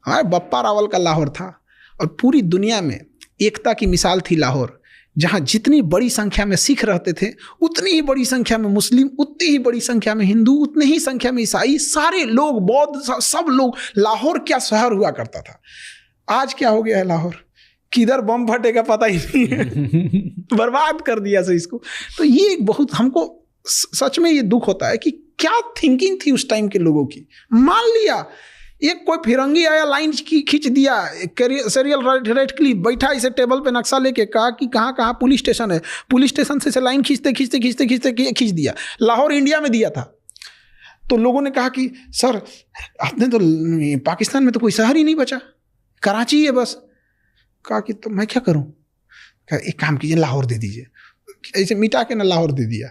हमारे बप्पा रावल का लाहौर था, और पूरी दुनिया में एकता की मिसाल थी लाहौर। जहाँ जितनी बड़ी संख्या में सिख रहते थे, उतनी ही बड़ी संख्या में मुस्लिम, उतनी ही बड़ी संख्या में हिंदू, उतनी ही संख्या में ईसाई, सारे लोग, बौद्ध, सब लोग। लाहौर क्या शहर हुआ करता था। आज क्या हो गया है लाहौर, किधर बम फटेगा पता ही नहीं है। बर्बाद कर दिया से इसको। तो ये एक बहुत, हमको सच में ये दुख होता है कि क्या थिंकिंग थी उस टाइम के लोगों की। मान लिया एक कोई फिरंगी आया, लाइन खींच दिया, सीरियल रेड क्लिप बैठा इसे टेबल पे नक्शा लेके, कहा कि कहाँ कहाँ पुलिस स्टेशन है, पुलिस स्टेशन से लाइन खींचते खींचते खींचते खींचते खींच दिया। लाहौर इंडिया में दिया था। तो लोगों ने कहा कि सर आपने तो, पाकिस्तान में तो कोई शहर ही नहीं बचा, कराची है बस। कहा कि तो मैं क्या करूं? कहा एक काम कीजिए, लाहौर दे दीजिए। ऐसे मिटा के ना लाहौर दे दिया,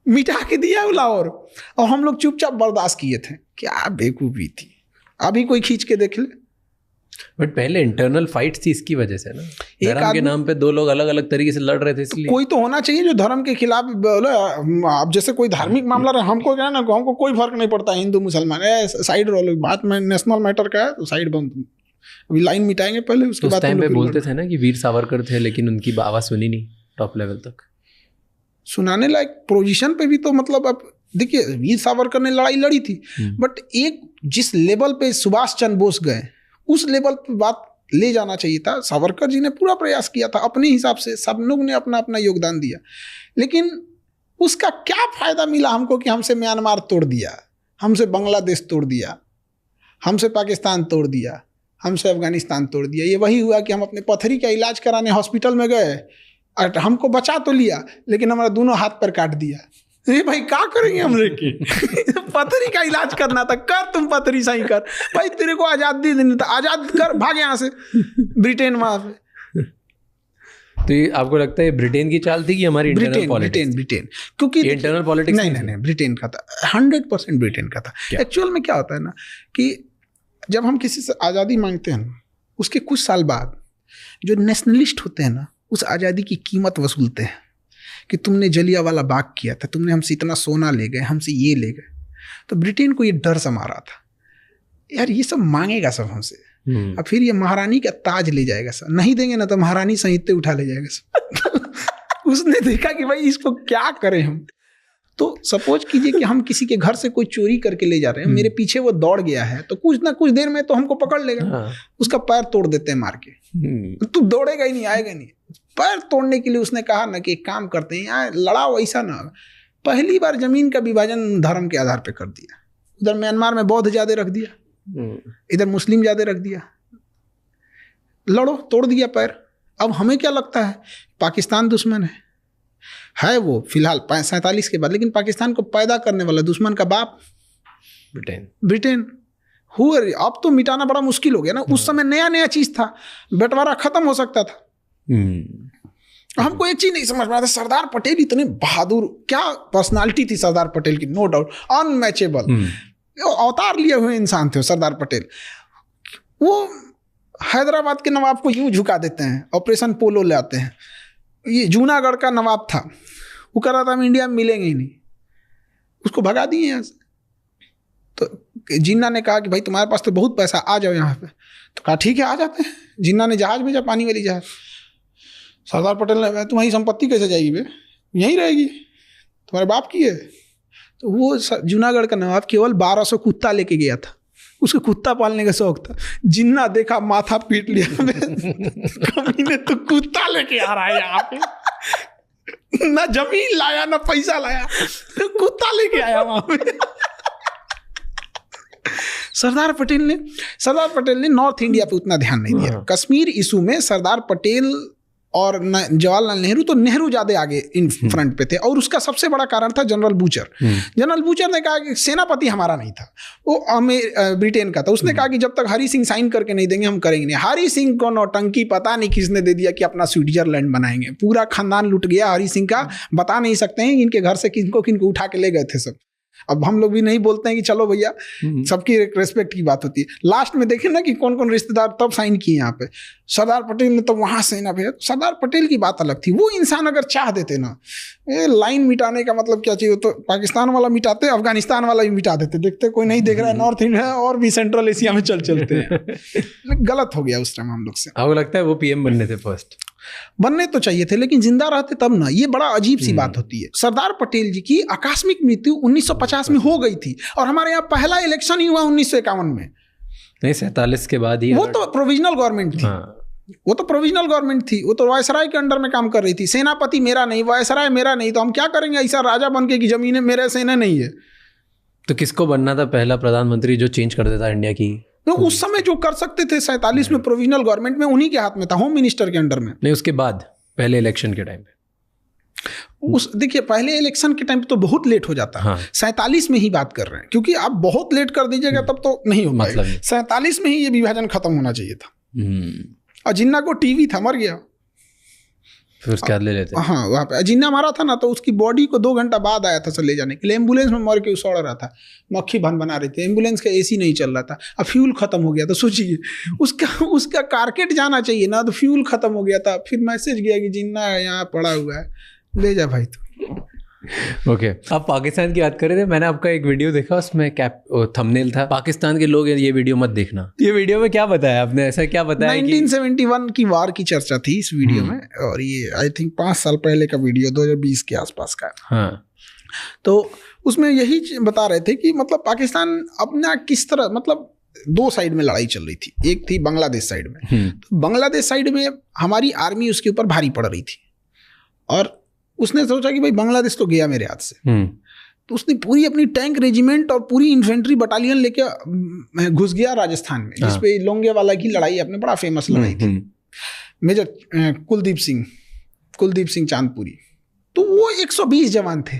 मिटा के दिया वो लाहौर। और हम लोग चुपचाप बर्दाश्त किए थे। क्या बेवकूफी थी। अभी कोई खींच के देख ले। बट पहले इंटरनल फाइट्स थी इसकी वजह से ना, धर्म के नाम पे दो लोग अलग अलग तरीके से लड़ रहे थे, इसलिए कोई तो होना चाहिए जो धर्म के खिलाफ बोले। अब जैसे कोई धार्मिक मामला रहे, हमको क्या ना, हमको कोई फर्क नहीं पड़ता हिंदू मुसलमान, साइड रोलो, बात में नेशनल मैटर का है तो साइड बंद। अभी लाइन मिटाएंगे पहले, उसके बाद टाइम पे बोलते थे ना कि वीर सावरकर थे, लेकिन उनकी आवाज सुनी नहीं टॉप लेवल तक। सुनाने लायक पोजीशन पे भी तो मतलब, अब देखिए वीर सावरकर ने लड़ाई लड़ी थी, बट एक जिस लेवल पे सुभाष चंद्र बोस गए, उस लेवल पे बात ले जाना चाहिए था। सावरकर जी ने पूरा प्रयास किया था अपने हिसाब से, सब लोग ने अपना अपना योगदान दिया, लेकिन उसका क्या फायदा मिला हमको कि हमसे म्यांमार तोड़ दिया, हमसे बांग्लादेश तोड़ दिया, हमसे पाकिस्तान तोड़ दिया, हमसे अफगानिस्तान तोड़ दिया। ये वही हुआ कि हम अपने पथरी का इलाज कराने हॉस्पिटल में गए और हमको बचा तो लिया, लेकिन हमारा दोनों हाथ पर काट दिया। ये भाई क्या करेंगे हम लेके? पथरी का इलाज करना था, कर तुम पथरी सही कर भाई, तेरे को आजादी देनी था, आजाद कर, भाग यहाँ से। ब्रिटेन वहां पे। तो ये आपको लगता है ब्रिटेन की चाल थी कि हमारी इंटरनल पॉलिटिक्स? ब्रिटेन क्योंकि इंटरनल पॉलिटिक्स नहीं, ब्रिटेन का था, 100% ब्रिटेन का था। एक्चुअल में क्या होता है ना कि जब हम किसी से आज़ादी मांगते हैं ना, उसके कुछ साल बाद जो नेशनलिस्ट होते हैं ना, उस आज़ादी की कीमत वसूलते हैं कि तुमने जलियांवाला बाग किया था, तुमने हमसे इतना सोना ले गए, हमसे ये ले गए। तो ब्रिटेन को ये डर सा मारा था, यार ये सब मांगेगा सब हमसे, और फिर ये महारानी का ताज ले जाएगा सब, नहीं देंगे ना तो महारानी संहिते उठा ले जाएगा सब। उसने देखा कि भाई इसको क्या करें हम। तो सपोज कीजिए कि हम किसी के घर से कोई चोरी करके ले जा रहे हैं, मेरे पीछे वो दौड़ गया है, तो कुछ ना कुछ देर में तो हमको पकड़ लेगा, उसका पैर तोड़ देते हैं मार के। तू दौड़ेगा ही नहीं, आएगा नहीं। पैर तोड़ने के लिए उसने कहा ना कि एक काम करते हैं, यहाँ लड़ाओ, ऐसा ना। पहली बार जमीन का विभाजन धर्म के आधार पर कर दिया। उधर म्यांमार में बौद्ध ज्यादा रख दिया, इधर मुस्लिम ज्यादा रख दिया, लड़ो, तोड़ दिया पैर। अब हमें क्या लगता है पाकिस्तान दुश्मन है वो फिलहाल 47 के बाद, लेकिन पाकिस्तान को पैदा करने वाला दुश्मन का बाप ब्रिटेन हुआ। अब तो मिटाना बड़ा मुश्किल हो गया ना। उस समय नया नया चीज था, बंटवारा खत्म हो सकता था। हमको एक चीज नहीं समझ में आता, सरदार पटेल इतने बहादुर, क्या पर्सनालिटी थी सरदार पटेल की, नो डाउट अनमैचेबल, अवतार लिए हुए इंसान थे सरदार पटेल। वो हैदराबाद के नवाब को यूं झुका देते हैं, ऑपरेशन पोलो ले आते हैं। ये जूनागढ़ का नवाब था, वो कह रहा था हम इंडिया में मिलेंगे ही नहीं, उसको भगा दिए यहाँ से। तो जिन्ना ने कहा कि भाई तुम्हारे पास तो बहुत पैसा, आ जाओ यहाँ पे। तो कहा ठीक है आ जाते हैं। जिन्ना ने जहाज भेजा, पानी वाली जहाज। सरदार पटेल ने, तुम्हारी संपत्ति कैसे जाएगी बे, यहीं रहेगी, तुम्हारे बाप की है। तो वो जूनागढ़ का नवाब केवल 1200 कुत्ता लेके गया था, उसको कुत्ता पालने का शौक था। जिन्ना देखा, माथा पीट लिया, कमीने तो कुत्ता लेके आ रहा है यहाँ पे, ना जमीन लाया ना पैसा लाया, कुत्ता लेके आया वहां पे। सरदार पटेल ने नॉर्थ इंडिया पे उतना ध्यान नहीं दिया। कश्मीर इशू में सरदार पटेल और जवाहरलाल नेहरू, तो नेहरू ज्यादा आगे इन फ्रंट पे थे, और उसका सबसे बड़ा कारण था जनरल बूचर। जनरल बूचर ने कहा कि सेनापति हमारा नहीं था, वो ब्रिटेन का था। उसने कहा कि जब तक हरी सिंह साइन करके नहीं देंगे हम करेंगे नहीं। हरी सिंह को नौटंकी पता नहीं किसने दे दिया कि अपना स्विट्जरलैंड बनाएंगे। पूरा खानदान लुट गया हरी सिंह का, बता नहीं सकते हैं इनके घर से किनको उठा के ले गए थे सब। अब हम लोग भी नहीं बोलते हैं कि चलो भैया, सबकी रेस्पेक्ट की बात होती है। लास्ट में देखें ना कि कौन कौन रिश्तेदार तब साइन किए यहाँ पे। सरदार पटेल ने तो वहां से ना भेजा। सरदार पटेल की बात अलग थी। वो इंसान अगर चाह देते ना, ये लाइन मिटाने का मतलब क्या चाहिए, तो पाकिस्तान वाला मिटाते, अफगानिस्तान वाला भी मिटा देते। देखते कोई नहीं देख रहा है, नॉर्थ इंडिया और भी सेंट्रल एशिया में चलते हैं। गलत हो गया उस टाइम हम लोग से। आपको लगता है वो पीएम बनने थे फर्स्ट? बनने तो चाहिए थे, लेकिन जिंदा रहते तब ना। ये बड़ा अजीब सी बात होती है। सरदार पटेल जी की आकस्मिक मृत्यु 1950 में हो गई थी, और हमारे यहाँ पहला इलेक्शन ही हुआ 1951 में। नहीं, 47 के बाद ही। वो तो प्रोविजनल गवर्नमेंट थी। वो तो प्रोविजनल गवर्नमेंट थी, वो तो वायसराय के अंडर में काम कर रही थी। सेनापति मेरा नहीं, वायसराय मेरा नहीं, तो हम क्या करेंगे ऐसा राजा बन के कि जमीनें मेरे सेना नहीं है। तो किसको बनना था पहला प्रधानमंत्री जो चेंज कर देता इंडिया की? तो उस समय जो कर सकते थे 47 में प्रोविजनल गवर्नमेंट में, उन्हीं के हाथ में था, होम मिनिस्टर के अंडर में। नहीं, उसके बाद पहले इलेक्शन के टाइम पे देखिए पहले इलेक्शन के टाइम पे तो बहुत लेट हो जाता है। 47 में ही बात कर रहे हैं, क्योंकि आप बहुत लेट कर दीजिएगा तब तो नहीं हो पाएगा। 47 में ही ये विभाजन खत्म होना चाहिए था। और जिन्ना को टीवी था, मर गया, फिर उसके बाद ले लेते। हाँ, वहाँ पे जिन्ना मारा था ना, तो उसकी बॉडी को 2 घंटा बाद आया था सर ले जाने के लिए। एम्बुलेंस में मर के सड़ रहा था, मक्खी भन बना रही थी, एम्बुलेंस का एसी नहीं चल रहा था, अब फ्यूल खत्म हो गया। तो सोचिए उसका कारकेट जाना चाहिए ना, तो फ्यूल खत्म हो गया था। फिर मैसेज गया कि जिन्ना यहाँ पड़ा हुआ है, ले जा भाई तू। ओके, आप पाकिस्तान की बात कर रहे थे। मैंने आपका एक वीडियो देखा, उसमें थंबनेल था, पाकिस्तान के लोग ये वीडियो मत देखना। ये वीडियो में क्या बताया आपने? ऐसा क्या बताया? 1971 की वार की चर्चा थी इस वीडियो में, और ये आई थिंक 5 साल पहले का वीडियो, 2020 के आसपास का। हाँ, तो उसमें यही बता रहे थे कि मतलब पाकिस्तान अपना किस तरह, मतलब 2 साइड में लड़ाई चल रही थी। एक थी बांग्लादेश साइड में, तो बांग्लादेश साइड में हमारी आर्मी उसके ऊपर भारी पड़ रही थी, और उसने सोचा कि भाई बांग्लादेश तो गया मेरे हाथ से। तो उसने पूरी अपनी टैंक रेजिमेंट और पूरी इन्फेंट्री बटालियन लेके घुस गया राजस्थान में, जिसपे लोंगेवाला की लड़ाई अपने बड़ा फेमस लड़ाई थी। मेजर कुलदीप सिंह चांदपुरी, तो वो 120 जवान थे,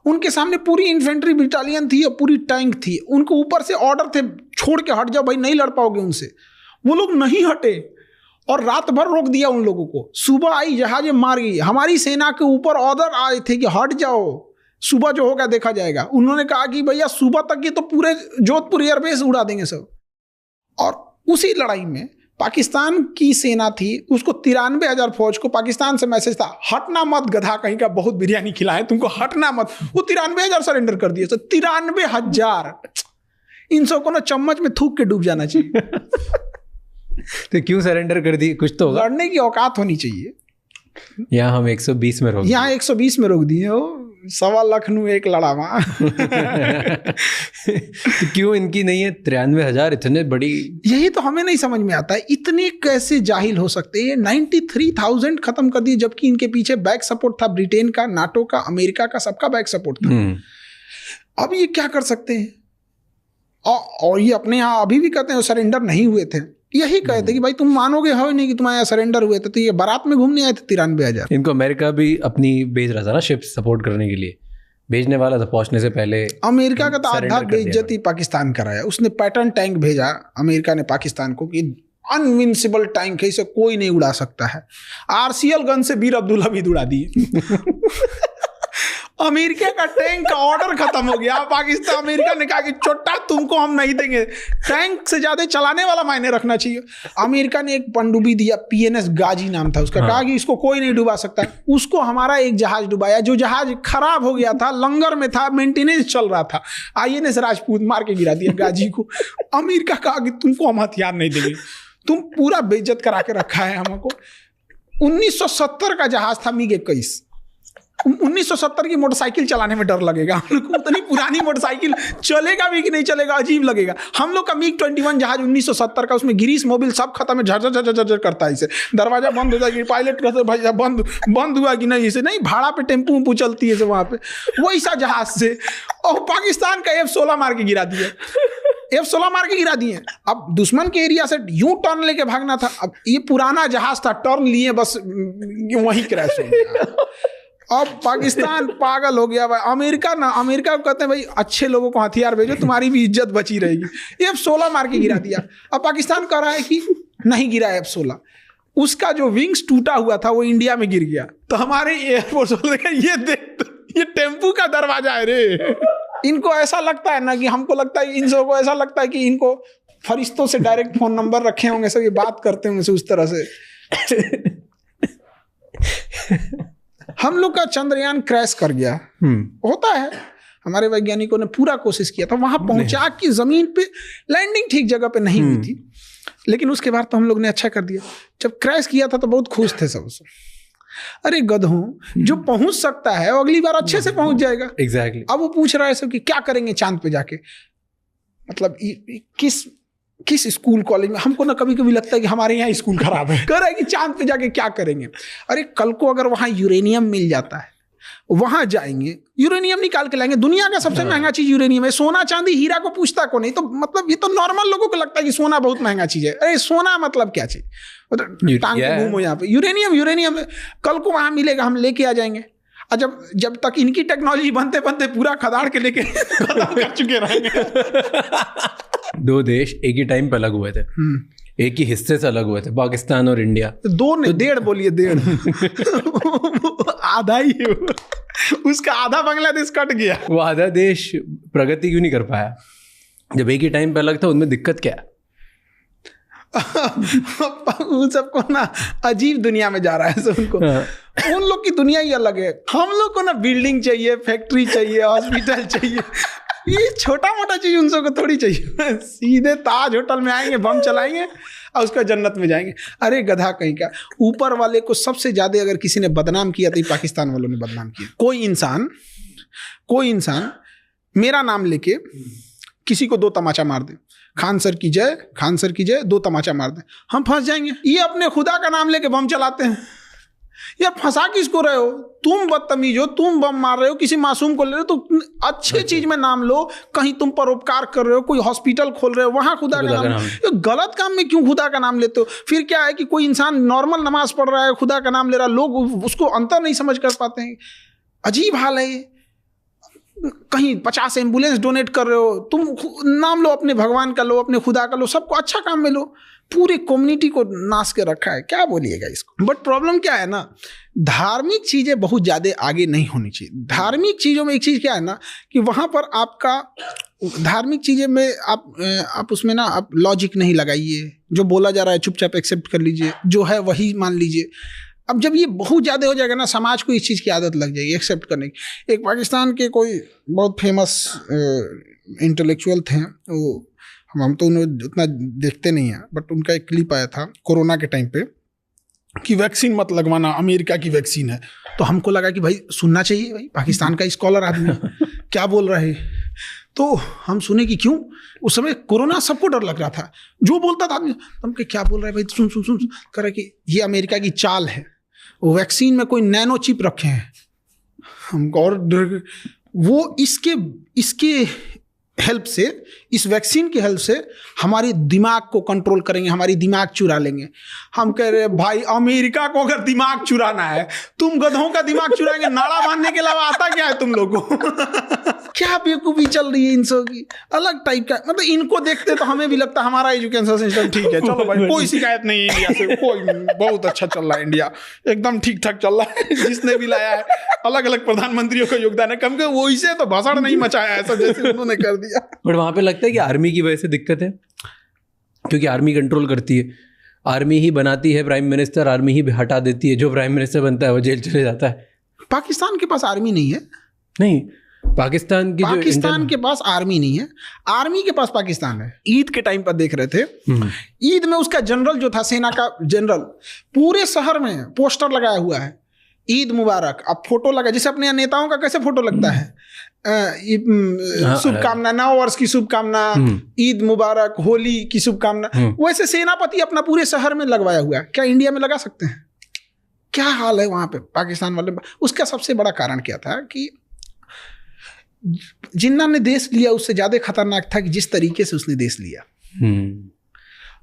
उनके सामने पूरी इन्फेंट्री बटालियन थी और पूरी टैंक थी। उनको ऊपर से ऑर्डर थे, छोड़ के हट जाओ भाई, नहीं लड़ पाओगे उनसे। वो लोग नहीं हटे और रात भर रोक दिया उन लोगों को। सुबह आई, जहाजें मार गई। हमारी सेना के ऊपर ऑर्डर आए थे कि हट जाओ, सुबह जो होगा देखा जाएगा। उन्होंने कहा कि भैया सुबह तक ये तो पूरे जोधपुर एयरबेस उड़ा देंगे सब। और उसी लड़ाई में पाकिस्तान की सेना थी, उसको 93,000 फौज को पाकिस्तान से मैसेज था, हटना मत गधा कहीं का, बहुत बिरयानी खिलाए तुमको, हटना मत। वो 93,000 सरेंडर कर दिए। तो 93,000, इन सबको ना चम्मच में थूक के डूब जाना चाहिए। तो क्यों सरेंडर कर दी? कुछ तो लड़ने की औकात होनी चाहिए। यहाँ हम 120 में रोक, यहाँ 120 में रोक दिए हो। 1.25 लाख नू एक लड़ा वहाँ। तो क्यों इनकी नहीं है 93,000? इतने बड़ी, यही तो हमें नहीं समझ में आता है, इतने कैसे जाहिल हो सकते हैं। 93,000 खत्म कर दिए, जबकि इनके पीछे बैक सपोर्ट था ब्रिटेन का, नाटो का, अमेरिका का, सबका बैक सपोर्ट था। अब ये क्या कर सकते हैं? और ये अपने यहाँ अभी भी कहते हैं सरेंडर नहीं हुए थे। यही कहते कि भाई तुम मानोगे हो नहीं कि तुम्हारे यहाँ सरेंडर हुए थे। तो ये बारात में घूमने आए थे 93,000। इनको अमेरिका भी अपनी भेज रहा था ना, शिप सपोर्ट करने के लिए भेजने वाला था पहुंचने से पहले। अमेरिका का तो आधा बेइज्जती पाकिस्तान कराया। उसने पैटर्न टैंक भेजा अमेरिका ने पाकिस्तान को कि अनविंसिबल टैंक है, इसे कोई नहीं उड़ा सकता है। आरसीएल गन से बीर अब्दुल्ला भी उड़ा दिए। अमेरिका का टैंक का ऑर्डर खत्म हो गया। पाकिस्तान, अमेरिका ने कहा कि चोटा तुमको हम नहीं देंगे, टैंक से ज्यादा चलाने वाला मायने रखना चाहिए। अमेरिका ने एक पनडुब्बी दिया, PNS गाजी नाम था उसका। कहा कि इसको कोई नहीं डुबा सकता। उसको हमारा एक जहाज डुबाया, जो जहाज खराब हो गया था, लंगर में था, मेंटेनेंस चल रहा था। INS राजपूत मार के गिरा दिया गाजी को। अमेरिका कहा कि तुमको हम हथियार नहीं देंगे, तुम पूरा बेइज्जत करा के रखा है हमको। 1970 का जहाज था MiG-21। 1970 की मोटरसाइकिल चलाने में डर लगेगा हम लोग को। उतनी पुरानी मोटरसाइकिल चलेगा भी कि नहीं चलेगा, अजीब लगेगा। हम लोग का MiG-21 जहाज 1970 का, उसमें ग्रीस मोबिल सब खत्म है, झर झर झर झर करता है। इसे दरवाजा बंद हो जाएगी, पायलट कहते भाई बंद हुआ कि नहीं, इसे नहीं, भाड़ा पे टेम्पू चलती है वहां पे, वैसा जहाज से। और पाकिस्तान का F-16 मार के गिरा दिया। F-16 मार के गिरा दिए। अब दुश्मन के एरिया से यूं टर्न लेके भागना था। अब ये पुराना जहाज था, टर्न लिए बस वहीं क्रैश हो गया। अब पाकिस्तान पागल हो गया भाई। अमेरिका को कहते हैं भाई अच्छे लोगों को हथियार भेजो, तुम्हारी भी इज्जत बची रहेगी। F-16 मार के गिरा दिया। अब पाकिस्तान कह रहा है कि नहीं गिरा F-16, उसका जो विंग्स टूटा हुआ था वो इंडिया में गिर गया। तो हमारे एयरफोर्स ये देख, ये टेम्पू का दरवाजा है रे। इनको ऐसा लगता है ना कि हमको लगता है, इन सबको ऐसा लगता है कि इनको फरिश्तों से डायरेक्ट फोन नंबर रखे होंगे, सब ये बात करते होंगे उस तरह से। हम लोग का चंद्रयान क्रैश कर गया, होता है। हमारे वैज्ञानिकों ने पूरा कोशिश किया था, वहां पहुंचा कि जमीन पे लैंडिंग ठीक जगह पे नहीं हुई थी। लेकिन उसके बाद तो हम लोग ने अच्छा कर दिया। जब क्रैश किया था तो बहुत खुश थे सब। अरे गधों, जो पहुंच सकता है वो अगली बार अच्छे से पहुंच जाएगा। एग्जैक्टली। अब वो पूछ रहा है सब कि क्या करेंगे चांद पे जाके। मतलब किस स्कूल कॉलेज में, हमको ना कभी कभी लगता है कि हमारे यहाँ स्कूल खराब है। कह रहा है कि चांद पे जाके क्या करेंगे। अरे कल को अगर वहां यूरेनियम मिल जाता है, वहां जाएंगे, यूरेनियम निकाल के लाएंगे। दुनिया का सबसे महंगा चीज यूरेनियम है। सोना चांदी हीरा को पूछता को नहीं। तो मतलब ये तो नॉर्मल लोगों को लगता है कि सोना बहुत महंगा चीज है। अरे सोना मतलब क्या चीज, टांग के घूमो यहाँ पे। यूरेनियम कल को वहां मिलेगा, हम लेके आ जाएंगे। और जब तक इनकी टेक्नोलॉजी बनते बनते पूरा खदाड़ के लेके खत्म कर चुके रहेंगे। दो देश एक ही टाइम पे अलग हुए थे, एक ही हिस्से से अलग हुए थे, पाकिस्तान और इंडिया। दो ने, डेढ़ बोलिए, डेढ़। आधा ही है, उसका आधा बांग्लादेश कट गया। वो आधा देश प्रगति क्यों नहीं कर पाया जब एक ही टाइम पे अलग था? उनमें दिक्कत क्या है? उन सबको ना अजीब दुनिया में जा रहा है सब उनको। उन लोग की दुनिया ही अलग है। हम लोग को ना बिल्डिंग चाहिए, फैक्ट्री चाहिए, हॉस्पिटल चाहिए। ये छोटा मोटा चीज उन सबको थोड़ी चाहिए। सीधे ताज होटल में आएंगे, बम चलाएंगे और उसका जन्नत में जाएंगे। अरे गधा कहीं का। ऊपर वाले को सबसे ज्यादा अगर किसी ने बदनाम किया तो पाकिस्तान वालों ने बदनाम किया। कोई इंसान मेरा नाम लेके किसी को 2 तमाचा मार दे, खान सर की जय, 2 तमाचा मार दे, हम फंस जाएंगे। ये अपने खुदा का नाम लेके बम चलाते हैं। यार फंसा किसको रहे हो? तुम बदतमीज हो, तुम बम मार रहे हो, किसी मासूम को ले रहे हो। तो अच्छे चीज में नाम लो। कहीं तुम परोपकार कर रहे हो, कोई हॉस्पिटल खोल रहे हो, वहां खुदा का नाम। गलत काम में क्यों खुदा का नाम लेते हो? फिर क्या है कि कोई इंसान नॉर्मल नमाज पढ़ रहा है, खुदा का नाम ले रहा है, लोग उसको अंतर नहीं समझ कर पाते हैं। अजीब हाल है ये। कहीं 50 एम्बुलेंस डोनेट कर रहे हो, तुम नाम लो अपने भगवान का, लो अपने खुदा का, लो सबको अच्छा काम में लो। पूरी कम्युनिटी को नाश के रखा है। क्या बोलिएगा इसको? बट प्रॉब्लम क्या है ना, धार्मिक चीजें बहुत ज्यादा आगे नहीं होनी चाहिए। धार्मिक चीजों में एक चीज क्या है ना कि वहां पर आपका धार्मिक चीजें में आप उसमें ना आप लॉजिक नहीं लगाइए। जो बोला जा रहा है चुपचाप एक्सेप्ट कर लीजिए, जो है वही मान लीजिए। अब जब ये बहुत ज़्यादा हो जाएगा ना, समाज को इस चीज़ की आदत लग जाएगी एक्सेप्ट करने की। एक पाकिस्तान के कोई बहुत फेमस इंटेलेक्चुअल थे, वो हम तो उन्हें उतना देखते नहीं हैं, बट उनका एक क्लिप आया था कोरोना के टाइम पे कि वैक्सीन मत लगवाना, अमेरिका की वैक्सीन है। तो हमको लगा कि भाई सुनना चाहिए, भाई पाकिस्तान का स्कॉलर आदमी क्या बोल रहा है। तो हम सुने कि क्यों, उस समय कोरोना सबको डर लग रहा था, जो बोलता था आदमी हम क्या बोल रहा है भाई, सुन सुन सुन कर रहा कि ये अमेरिका की चाल है, वो वैक्सीन में कोई नैनो चिप रखे हैं। हमको और वो इसके हेल्प से, इस वैक्सीन की हेल्प से हमारी दिमाग को कंट्रोल करेंगे, हमारी दिमाग चुरा लेंगे। हम कह रहे भाई अमेरिका को अगर दिमाग चुराना है, तुम गधों का दिमाग चुराएंगे, नाड़ा बांधने के अलावा आता क्या है तुम लोगों को? क्या बेवकूफ़ी चल रही है इन सब की, अलग टाइप का। मतलब इनको देखते तो हमें भी लगता हमारा एजुकेशन सिस्टम ठीक है, चलो भाई कोई शिकायत नहीं है इंडिया से, कोई बहुत अच्छा चल रहा है, इंडिया एकदम ठीक ठाक चल रहा है। जिसने भी लाया है अलग अलग प्रधानमंत्रियों का योगदान है, कम के वो इसे तो भाषण नहीं मचाया है सब जैसे उन्होंने कर दिया। बट वहां पे लगता है कि आर्मी की वजह से दिक्कत है, क्योंकि आर्मी कंट्रोल करती है, आर्मी ही बनाती है प्राइम मिनिस्टर, आर्मी ही हटा देती है, जो प्राइम मिनिस्टर बनता है वो जेल चले जाता है। पाकिस्तान के पास आर्मी नहीं है। नहीं, पाकिस्तान के पास आर्मी नहीं है, आर्मी के पास पाकिस्तान है। ईद के टाइम पर देख रहे थे, ईद में उसका जनरल जो था, सेना का जनरल, पूरे शहर में पोस्टर लगाया हुआ है, ईद मुबारक। अब फोटो लगा, जैसे अपने नेताओं का कैसे फोटो लगता है, शुभकामना, नव वर्ष की शुभकामना, ईद मुबारक, होली की शुभकामना, वैसे सेनापति अपना पूरे शहर में लगवाया हुआ है। क्या इंडिया में लगा सकते हैं? क्या हाल है वहां पे पाकिस्तान वाले? उसका सबसे बड़ा कारण क्या था कि जिन्ना ने देश लिया उससे ज्यादा खतरनाक था कि जिस तरीके से उसने देश लिया।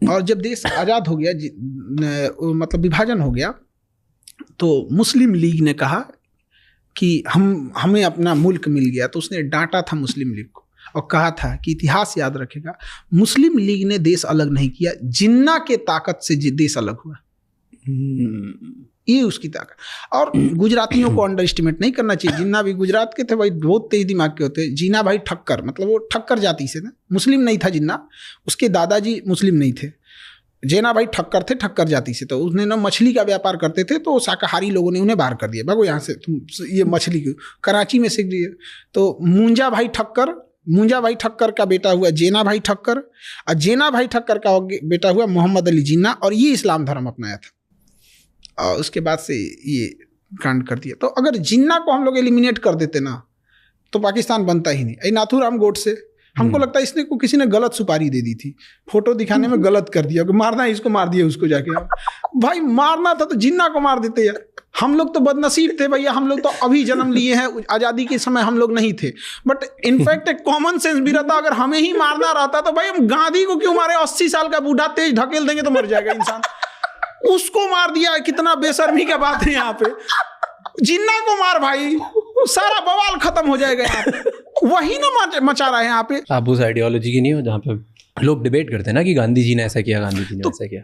और जब देश आजाद हो गया, मतलब विभाजन हो गया, तो मुस्लिम लीग ने कहा कि हमें अपना मुल्क मिल गया। तो उसने डांटा था मुस्लिम लीग को और कहा था कि इतिहास याद रखेगा, मुस्लिम लीग ने देश अलग नहीं किया, जिन्ना के ताकत से देश अलग हुआ। ये उसकी ताकत। और गुजरातियों को अंडर एस्टिमेट नहीं करना चाहिए। जिन्ना भी गुजरात के थे भाई, बहुत तेज दिमाग के होते। जीना भाई ठक्कर, मतलब वो ठक्कर जाति से ना, मुस्लिम नहीं था जिन्ना, उसके दादाजी मुस्लिम नहीं थे। जेना भाई ठक्कर थे, ठक्कर जाति से। तो उसने ना मछली का व्यापार करते थे, तो शाकाहारी लोगों ने उन्हें बाहर कर दिया, भागो यहाँ से, तुम ये मछली कराची में सीख दिए। तो मुंजा भाई ठक्कर मुंजा भाई ठक्कर का बेटा हुआ जेना भाई ठक्कर, और जेना भाई ठक्कर का बेटा हुआ मोहम्मद अली जिन्ना, और ये इस्लाम धर्म अपनाया था और उसके बाद से ये कांड कर दिया। तो अगर जिन्ना को हम लोग एलिमिनेट कर देते ना तो पाकिस्तान बनता ही नहीं। नाथूराम गोडसे, हमको लगता है इसने को किसी ने गलत सुपारी दे दी थी, फोटो दिखाने में गलत कर दिया कि मारना है इसको, मार दिया उसको जाके। भाई मारना था तो जिन्ना को मार देते यार। हम लोग तो बदनसीब थे भैया, हम लोग तो अभी जन्म लिए हैं, आज़ादी के समय हम लोग नहीं थे। बट इनफैक्ट एक कॉमन सेंस भी रहता, अगर हमें ही मारना रहता तो भाई हम गांधी को क्यों मारे? 80 साल का बूढ़ा तेज ढकेल देंगे तो मर जाएगा इंसान, उसको मार दिया। कितना बेशर्मी का बात है यहाँ पे। जिन्ना को मार भाई, सारा बवाल खत्म हो जाएगा यहाँ पे। वही ना मचा रहा है यहाँ पे। आप उस आइडियोलॉजी की नहीं हो जहाँ पे लोग डिबेट करते हैं ना कि गांधी जी ने ऐसा किया, गांधी जी ने ऐसा किया।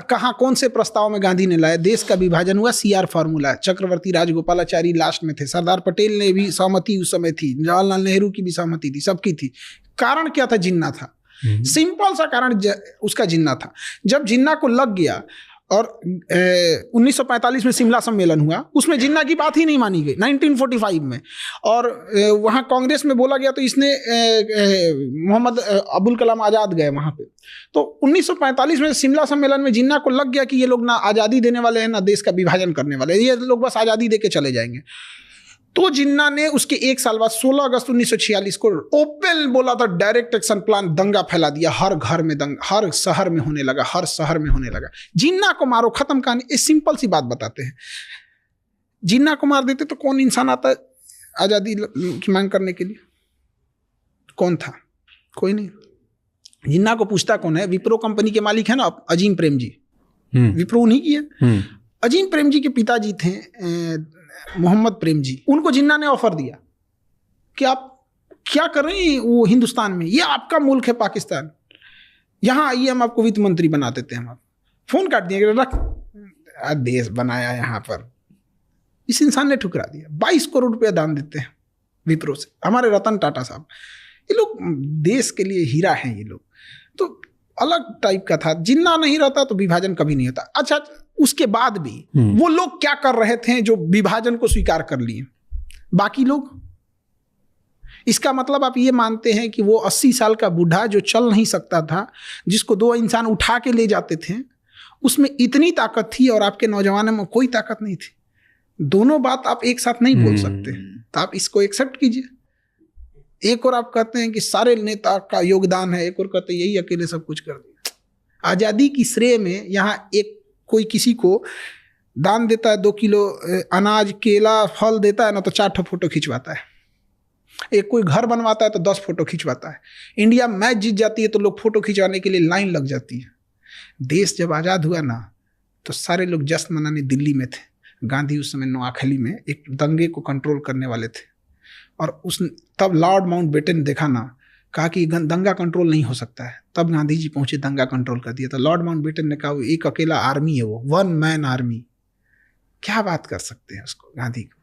कहाँ कौन से प्रस्ताव में गांधी ने लाया? देश का विभाजन हुआ, CR फॉर्मूला, चक्रवर्ती राजगोपालाचारी लास्ट में थे, सरदार पटेल ने भी सहमति उस समय थी, जवाहरलाल नेहरू की भी सहमति थी, सबकी थी। कारण क्या था? जिन्ना था। सिंपल सा कारण उसका जिन्ना था। जब जिन्ना को लग गया और 1945 में शिमला सम्मेलन हुआ, उसमें जिन्ना की बात ही नहीं मानी गई 1945 में, और वहाँ कांग्रेस में बोला गया तो इसने मोहम्मद अबुल कलाम आज़ाद गए वहाँ पे। तो 1945 में शिमला सम्मेलन में जिन्ना को लग गया कि ये लोग ना आज़ादी देने वाले हैं ना देश का विभाजन करने वाले हैं, ये लोग बस आज़ादी दे के चले जाएंगे। तो जिन्ना ने उसके एक साल बाद 16 अगस्त 1946 को ओपन बोला था, डायरेक्ट एक्शन प्लान, दंगा फैला दिया, हर घर में दंगा, हर शहर में होने लगा, हर शहर में होने लगा। जिन्ना को मारो, खत्म कहानी। एक सिंपल सी बात बताते हैं, जिन्ना को मार देते तो कौन इंसान आता आज़ादी की मांग करने के लिए? कौन था? कोई नहीं। जिन्ना को पूछता कौन है? विप्रो कंपनी के मालिक है ना अजीम प्रेम जी, विप्रो उन्हीं की है। अजीम प्रेम जी के पिताजी थे मोहम्मद प्रेम जी, उनको जिन्ना ने ऑफर दिया कि आप क्या कर रहे हैं वो हिंदुस्तान में, ये आपका मुल्क है पाकिस्तान, यहाँ आइए हम आपको वित्त मंत्री बना देते हैं। हम आप फोन काट दिए, रख देश बनाया यहाँ पर। इस इंसान ने ठुकरा दिया। 22 करोड़ रुपया दान देते हैं विप्रो से, हमारे रतन टाटा साहब। ये लोग देश के लिए हीरा हैं ये लोग। तो अलग टाइप का था। जिन्ना नहीं रहता तो विभाजन कभी नहीं होता। अच्छा, उसके बाद भी वो लोग क्या कर रहे थे जो विभाजन को स्वीकार कर लिए? बाकी लोग, इसका मतलब आप ये मानते हैं कि वो 80 साल का बूढ़ा जो चल नहीं सकता था, जिसको 2 इंसान उठा के ले जाते थे, उसमें इतनी ताकत थी और आपके नौजवानों में कोई ताकत नहीं थी? दोनों बात आप एक साथ नहीं बोल सकते। तो आप इसको एक्सेप्ट कीजिए। एक और आप कहते हैं कि सारे नेता का योगदान है, एक और कहते हैं यही अकेले सब कुछ कर दिया। आज़ादी की श्रेय में यहाँ एक कोई किसी को दान देता है, 2 किलो अनाज, केला, फल देता है ना, तो 4 फोटो खिंचवाता है। एक कोई घर बनवाता है तो 10 फोटो खिंचवाता है। इंडिया मैच जीत जाती है तो लोग फोटो खिंचवाने के लिए लाइन लग जाती है। देश जब आज़ाद हुआ ना तो सारे लोग जश्न मनाने दिल्ली में थे। गांधी उस समय नोआखली में एक दंगे को कंट्रोल करने वाले थे, और तब लॉर्ड माउंटबेटन देखा ना, कहा कि दंगा कंट्रोल नहीं हो सकता है। तब गांधी जी पहुंचे, दंगा कंट्रोल कर दिया। तो लॉर्ड माउंटबेटन ने कहा वो एक अकेला आर्मी है, वो 1 मैन आर्मी। क्या बात कर सकते हैं उसको, गांधी को?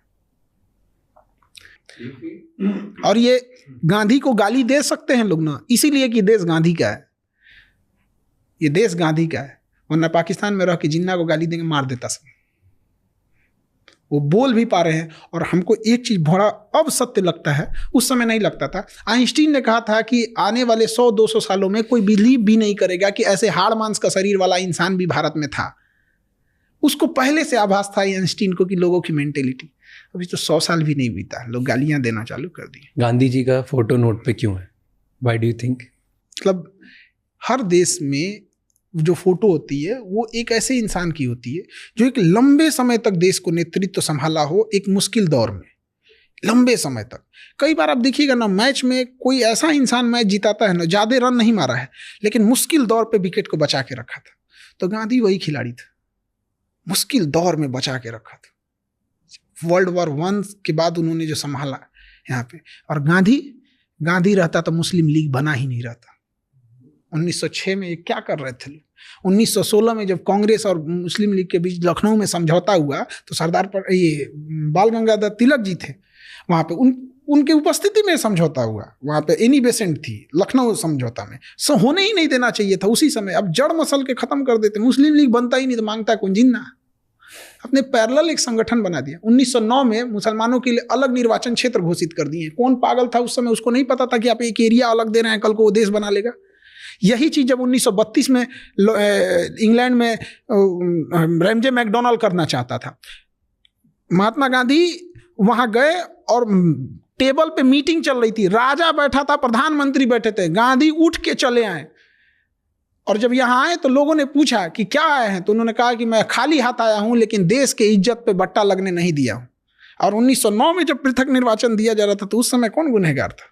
और ये गांधी को गाली दे सकते हैं लोग ना, इसीलिए कि देश गांधी का है, ये देश गांधी का है। वरना पाकिस्तान में रह के जिन्ना को गाली देंगे, मार देता सब। वो बोल भी पा रहे हैं। और हमको एक चीज बड़ा अब सत्य लगता है, उस समय नहीं लगता था। आइंस्टीन ने कहा था कि आने वाले 100-200 सालों में कोई बिलीव भी नहीं करेगा कि ऐसे हाड़ मांस का शरीर वाला इंसान भी भारत में था। उसको पहले से आभास था आइंस्टीन को कि लोगों की मेंटेलिटी। अभी तो 100 साल भी नहीं बीता, लोग गालियां देना चालू कर दिए। गांधी जी का फोटो नोट पे क्यों है? Why do you think? मतलब हर देश में जो फोटो होती है वो एक ऐसे इंसान की होती है जो एक लंबे समय तक देश को नेतृत्व संभाला हो, एक मुश्किल दौर में, लंबे समय तक। कई बार आप देखिएगा ना, मैच में कोई ऐसा इंसान मैच जिताता है ना, ज़्यादा रन नहीं मारा है लेकिन मुश्किल दौर पे विकेट को बचा के रखा था। तो गांधी वही खिलाड़ी था, मुश्किल दौर में बचा के रखा था। वर्ल्ड वॉर 1 के बाद उन्होंने जो संभाला यहाँ पे। और गांधी रहता तो मुस्लिम लीग बना ही नहीं रहता। 1906 में ये क्या कर रहे थे? 1916 में जब कांग्रेस और मुस्लिम लीग के बीच लखनऊ में समझौता हुआ तो सरदार पर ये बाल गंगाधर तिलक जी थे वहाँ पे, उनके उपस्थिति में समझौता हुआ। वहाँ पे एनी बेसेंट थी लखनऊ समझौता में। होने ही नहीं देना चाहिए था उसी समय। अब जड़ मसल के खत्म कर देते। मुस्लिम लीग बनता ही नहीं तो मांगता कौन? जिन्ना। अपने पैरेलल एक संगठन बना दिया। 1909 में मुसलमानों के लिए अलग निर्वाचन क्षेत्र घोषित कर दिए। कौन पागल था उस समय, उसको नहीं पता था कि आप एक एरिया अलग दे रहे हैं, कल को वो देश बना लेगा। यही चीज जब 1932 में इंग्लैंड में रैमजे मैकडोनाल्ड करना चाहता था, महात्मा गांधी वहां गए और टेबल पे मीटिंग चल रही थी, राजा बैठा था, प्रधानमंत्री बैठे थे, गांधी उठ के चले आए और जब यहाँ आए तो लोगों ने पूछा कि क्या आए हैं, तो उन्होंने कहा कि मैं खाली हाथ आया हूं, लेकिन देश के इज्जत पे बट्टा लगने नहीं दिया हूं। और 1909 में जब पृथक निर्वाचन दिया जा रहा था तो उस समय कौन गुनहगार था?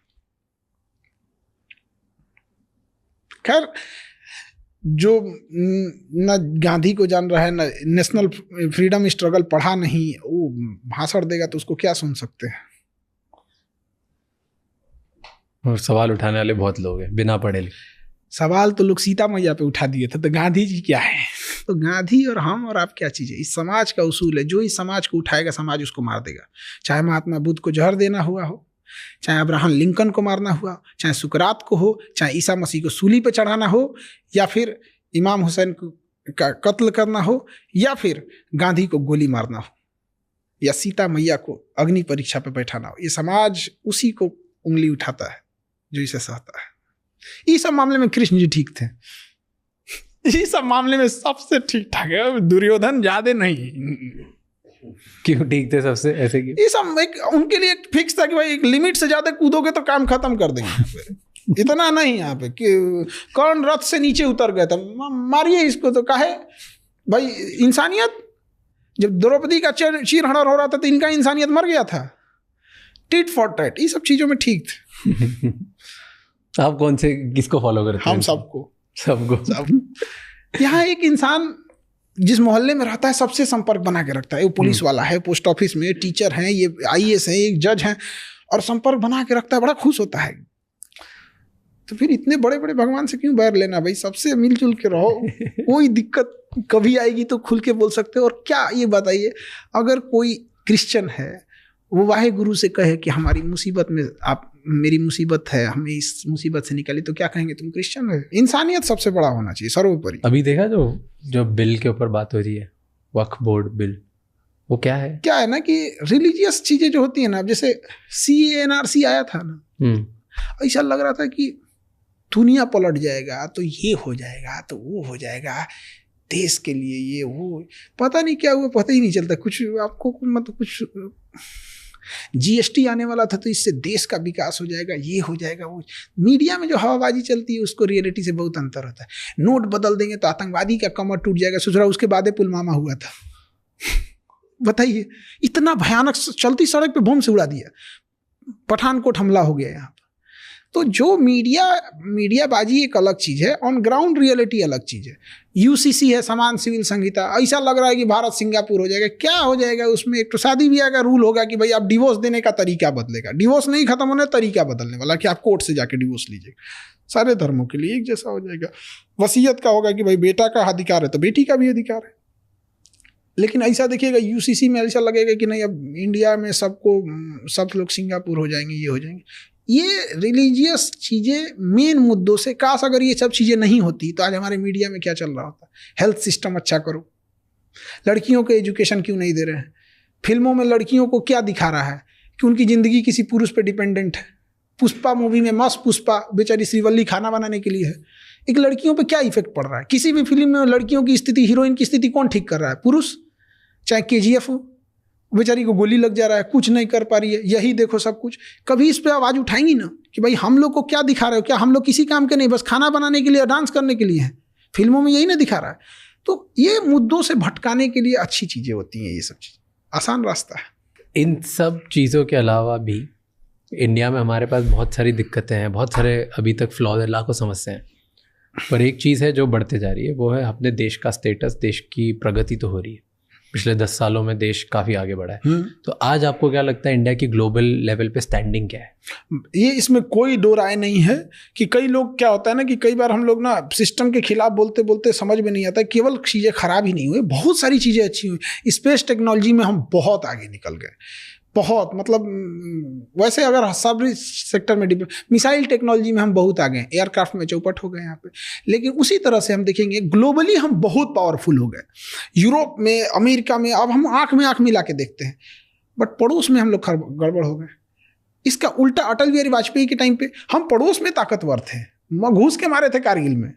खैर, जो न गांधी को जान रहा है, न नेशनल फ्रीडम स्ट्रगल पढ़ा नहीं, वो भाषण देगा तो उसको क्या सुन सकते हैं। और सवाल उठाने वाले बहुत लोग हैं बिना पढ़े लिखे। सवाल तो लोग सीता मैया पे उठा दिए थे, तो गांधी जी क्या है? तो गांधी और हम और आप क्या चीज़ है? इस समाज का उसूल है, जो इस समाज को उठाएगा समाज उसको मार देगा। चाहे महात्मा बुद्ध को जहर देना हुआ हो, चाहे अब्राहम लिंकन को मारना हुआ, चाहे सुकरात को हो, चाहे ईसा मसीह को सूली पे चढ़ाना हो, या फिर इमाम हुसैन का कत्ल करना हो, या फिर गांधी को गोली मारना हो, या सीता मैया को अग्नि परीक्षा पे बैठाना हो, ये समाज उसी को उंगली उठाता है जो इसे सहता है। इस सब मामले में कृष्ण जी ठीक थे, इस सब मामले में सबसे ठीक ठाक है, दुर्योधन ज्यादा नहीं। क्यों ठीक थे सबसे, ऐसे क्यों? ये सब एक उनके लिए फिक्स था कि भाई एक लिमिट से ज्यादा कूदोगे तो काम खत्म कर देंगे। इतना नहीं यहाँ पे कि कर्ण रथ से नीचे उतर गए थे, मारिए इसको, तो काहे भाई इंसानियत। जब द्रौपदी का चीरहरण हो रहा था तो इनका इंसानियत मर गया था। टिट फॉर टैट, ये सब चीजों में ठीक थे। आप कौन से किसको फॉलो करते हैं? हम सबको सब। यहाँ एक इंसान जिस मोहल्ले में रहता है सबसे संपर्क बना के रखता है। वो पुलिस वाला है, पोस्ट ऑफिस में टीचर हैं, ये IAS है, एक जज हैं, और संपर्क बना के रखता है, बड़ा खुश होता है। तो फिर इतने बड़े बड़े भगवान से क्यों बैर लेना भाई? सबसे मिलजुल के रहो, कोई दिक्कत कभी आएगी तो खुल के बोल सकते हो। और क्या ये बताइए, अगर कोई क्रिश्चियन है वो वाहे गुरु से कहे कि हमारी मुसीबत में आप, मेरी मुसीबत है, हमें इस मुसीबत से निकाली, तो क्या कहेंगे? तुम क्रिश्चियन हो। इंसानियत सबसे बड़ा होना चाहिए, सर्वोपरि। अभी देखा जो बिल के ऊपर बात हो रही है, वक्फ बोर्ड बिल, वो क्या है ना कि रिलीजियस चीजें जो होती है ना, जैसे CANRC आया था ना, ऐसा लग रहा था कि दुनिया पलट जाएगा, तो ये हो जाएगा, तो वो हो जाएगा, देश के लिए ये वो, पता नहीं क्या हुआ, पता ही नहीं चलता कुछ आपको। मतलब कुछ GST आने वाला था तो इससे देश का विकास हो जाएगा, ये हो जाएगा, वो। मीडिया में जो हवाबाजी चलती है उसको रियलिटी से बहुत अंतर होता है। नोट बदल देंगे तो आतंकवादी का कमर टूट जाएगा, सोच रहा उसके बाद पुलवामा हुआ था। बताइए, इतना भयानक, चलती सड़क पे बम से उड़ा दिया, पठानकोट हमला हो गया यहाँ पर। तो जो मीडियाबाजी एक अलग चीज़ है, ऑन ग्राउंड रियलिटी अलग चीज़ है। UCC है, समान सिविल संहिता, ऐसा लग रहा है कि भारत सिंगापुर हो जाएगा। क्या हो जाएगा उसमें? एक तो शादी ब्याह का रूल होगा कि भाई आप डिवोर्स देने का तरीका बदलेगा, डिवोर्स नहीं खत्म होने, तरीका बदलने वाला कि आप कोर्ट से जाके डिवोर्स लीजिएगा। सारे धर्मों के लिए एक जैसा हो जाएगा। वसीयत का होगा कि भाई बेटा का अधिकार है तो बेटी का भी अधिकार है। लेकिन ऐसा देखिएगा UCC में ऐसा लगेगा कि नहीं, अब इंडिया में सब लोग सिंगापुर हो जाएंगे, ये हो जाएंगे। ये रिलीजियस चीज़ें मेन मुद्दों से, काश अगर ये सब चीज़ें नहीं होती तो आज हमारे मीडिया में क्या चल रहा होता? हेल्थ सिस्टम अच्छा करो, लड़कियों को एजुकेशन क्यों नहीं दे रहे हैं? फिल्मों में लड़कियों को क्या दिखा रहा है कि उनकी ज़िंदगी किसी पुरुष पे डिपेंडेंट है। पुष्पा मूवी में मस्त पुष्पा बेचारी श्रीवल्ली खाना बनाने के लिए है। एक लड़कियों पे क्या इफेक्ट पड़ रहा है? किसी भी फिल्म में लड़कियों की स्थिति, हीरोइन की स्थिति कौन ठीक कर रहा है? पुरुष। चाहे KGF हो, बेचारी को गोली लग जा रहा है, कुछ नहीं कर पा रही है, यही देखो सब कुछ। कभी इस पे आवाज़ उठाएंगी ना कि भाई हम लोग को क्या दिखा रहे हो? क्या हम लोग किसी काम के नहीं, बस खाना बनाने के लिए, डांस करने के लिए हैं? फिल्मों में यही ना दिखा रहा है। तो ये मुद्दों से भटकाने के लिए अच्छी चीज़ें होती हैं, ये सब चीज़ आसान रास्ता है। इन सब चीज़ों के अलावा भी इंडिया में हमारे पास बहुत सारी दिक्कतें हैं, बहुत सारे अभी तक फ्लॉज, लाखों समस्याएं हैं। पर एक चीज़ है जो बढ़ते जा रही है, वो है अपने देश का स्टेटस। देश की प्रगति तो हो रही है, पिछले 10 सालों में देश काफ़ी आगे बढ़ा है। तो आज आपको क्या लगता है इंडिया की ग्लोबल लेवल पे स्टैंडिंग क्या है? ये इसमें कोई दो राय नहीं है कि कई लोग, क्या होता है ना कि कई बार हम लोग ना सिस्टम के खिलाफ बोलते बोलते समझ में नहीं आता, केवल चीज़ें खराब ही नहीं हुई, बहुत सारी चीज़ें अच्छी हुई। स्पेस टेक्नोलॉजी में हम बहुत आगे निकल गए। बहुत, मतलब वैसे अगर सब सेक्टर में मिसाइल टेक्नोलॉजी में हम बहुत आगे हैं, एयरक्राफ्ट में चौपट हो गए यहाँ पे, लेकिन उसी तरह से हम देखेंगे ग्लोबली हम बहुत पावरफुल हो गए। यूरोप में, अमेरिका में अब हम आंख में आंख मिला के देखते हैं, बट पड़ोस में हम लोग गड़बड़ हो गए। इसका उल्टा अटल बिहारी वाजपेयी के टाइम पे हम पड़ोस में ताकतवर थे, घूस के मारे थे कारगिल में,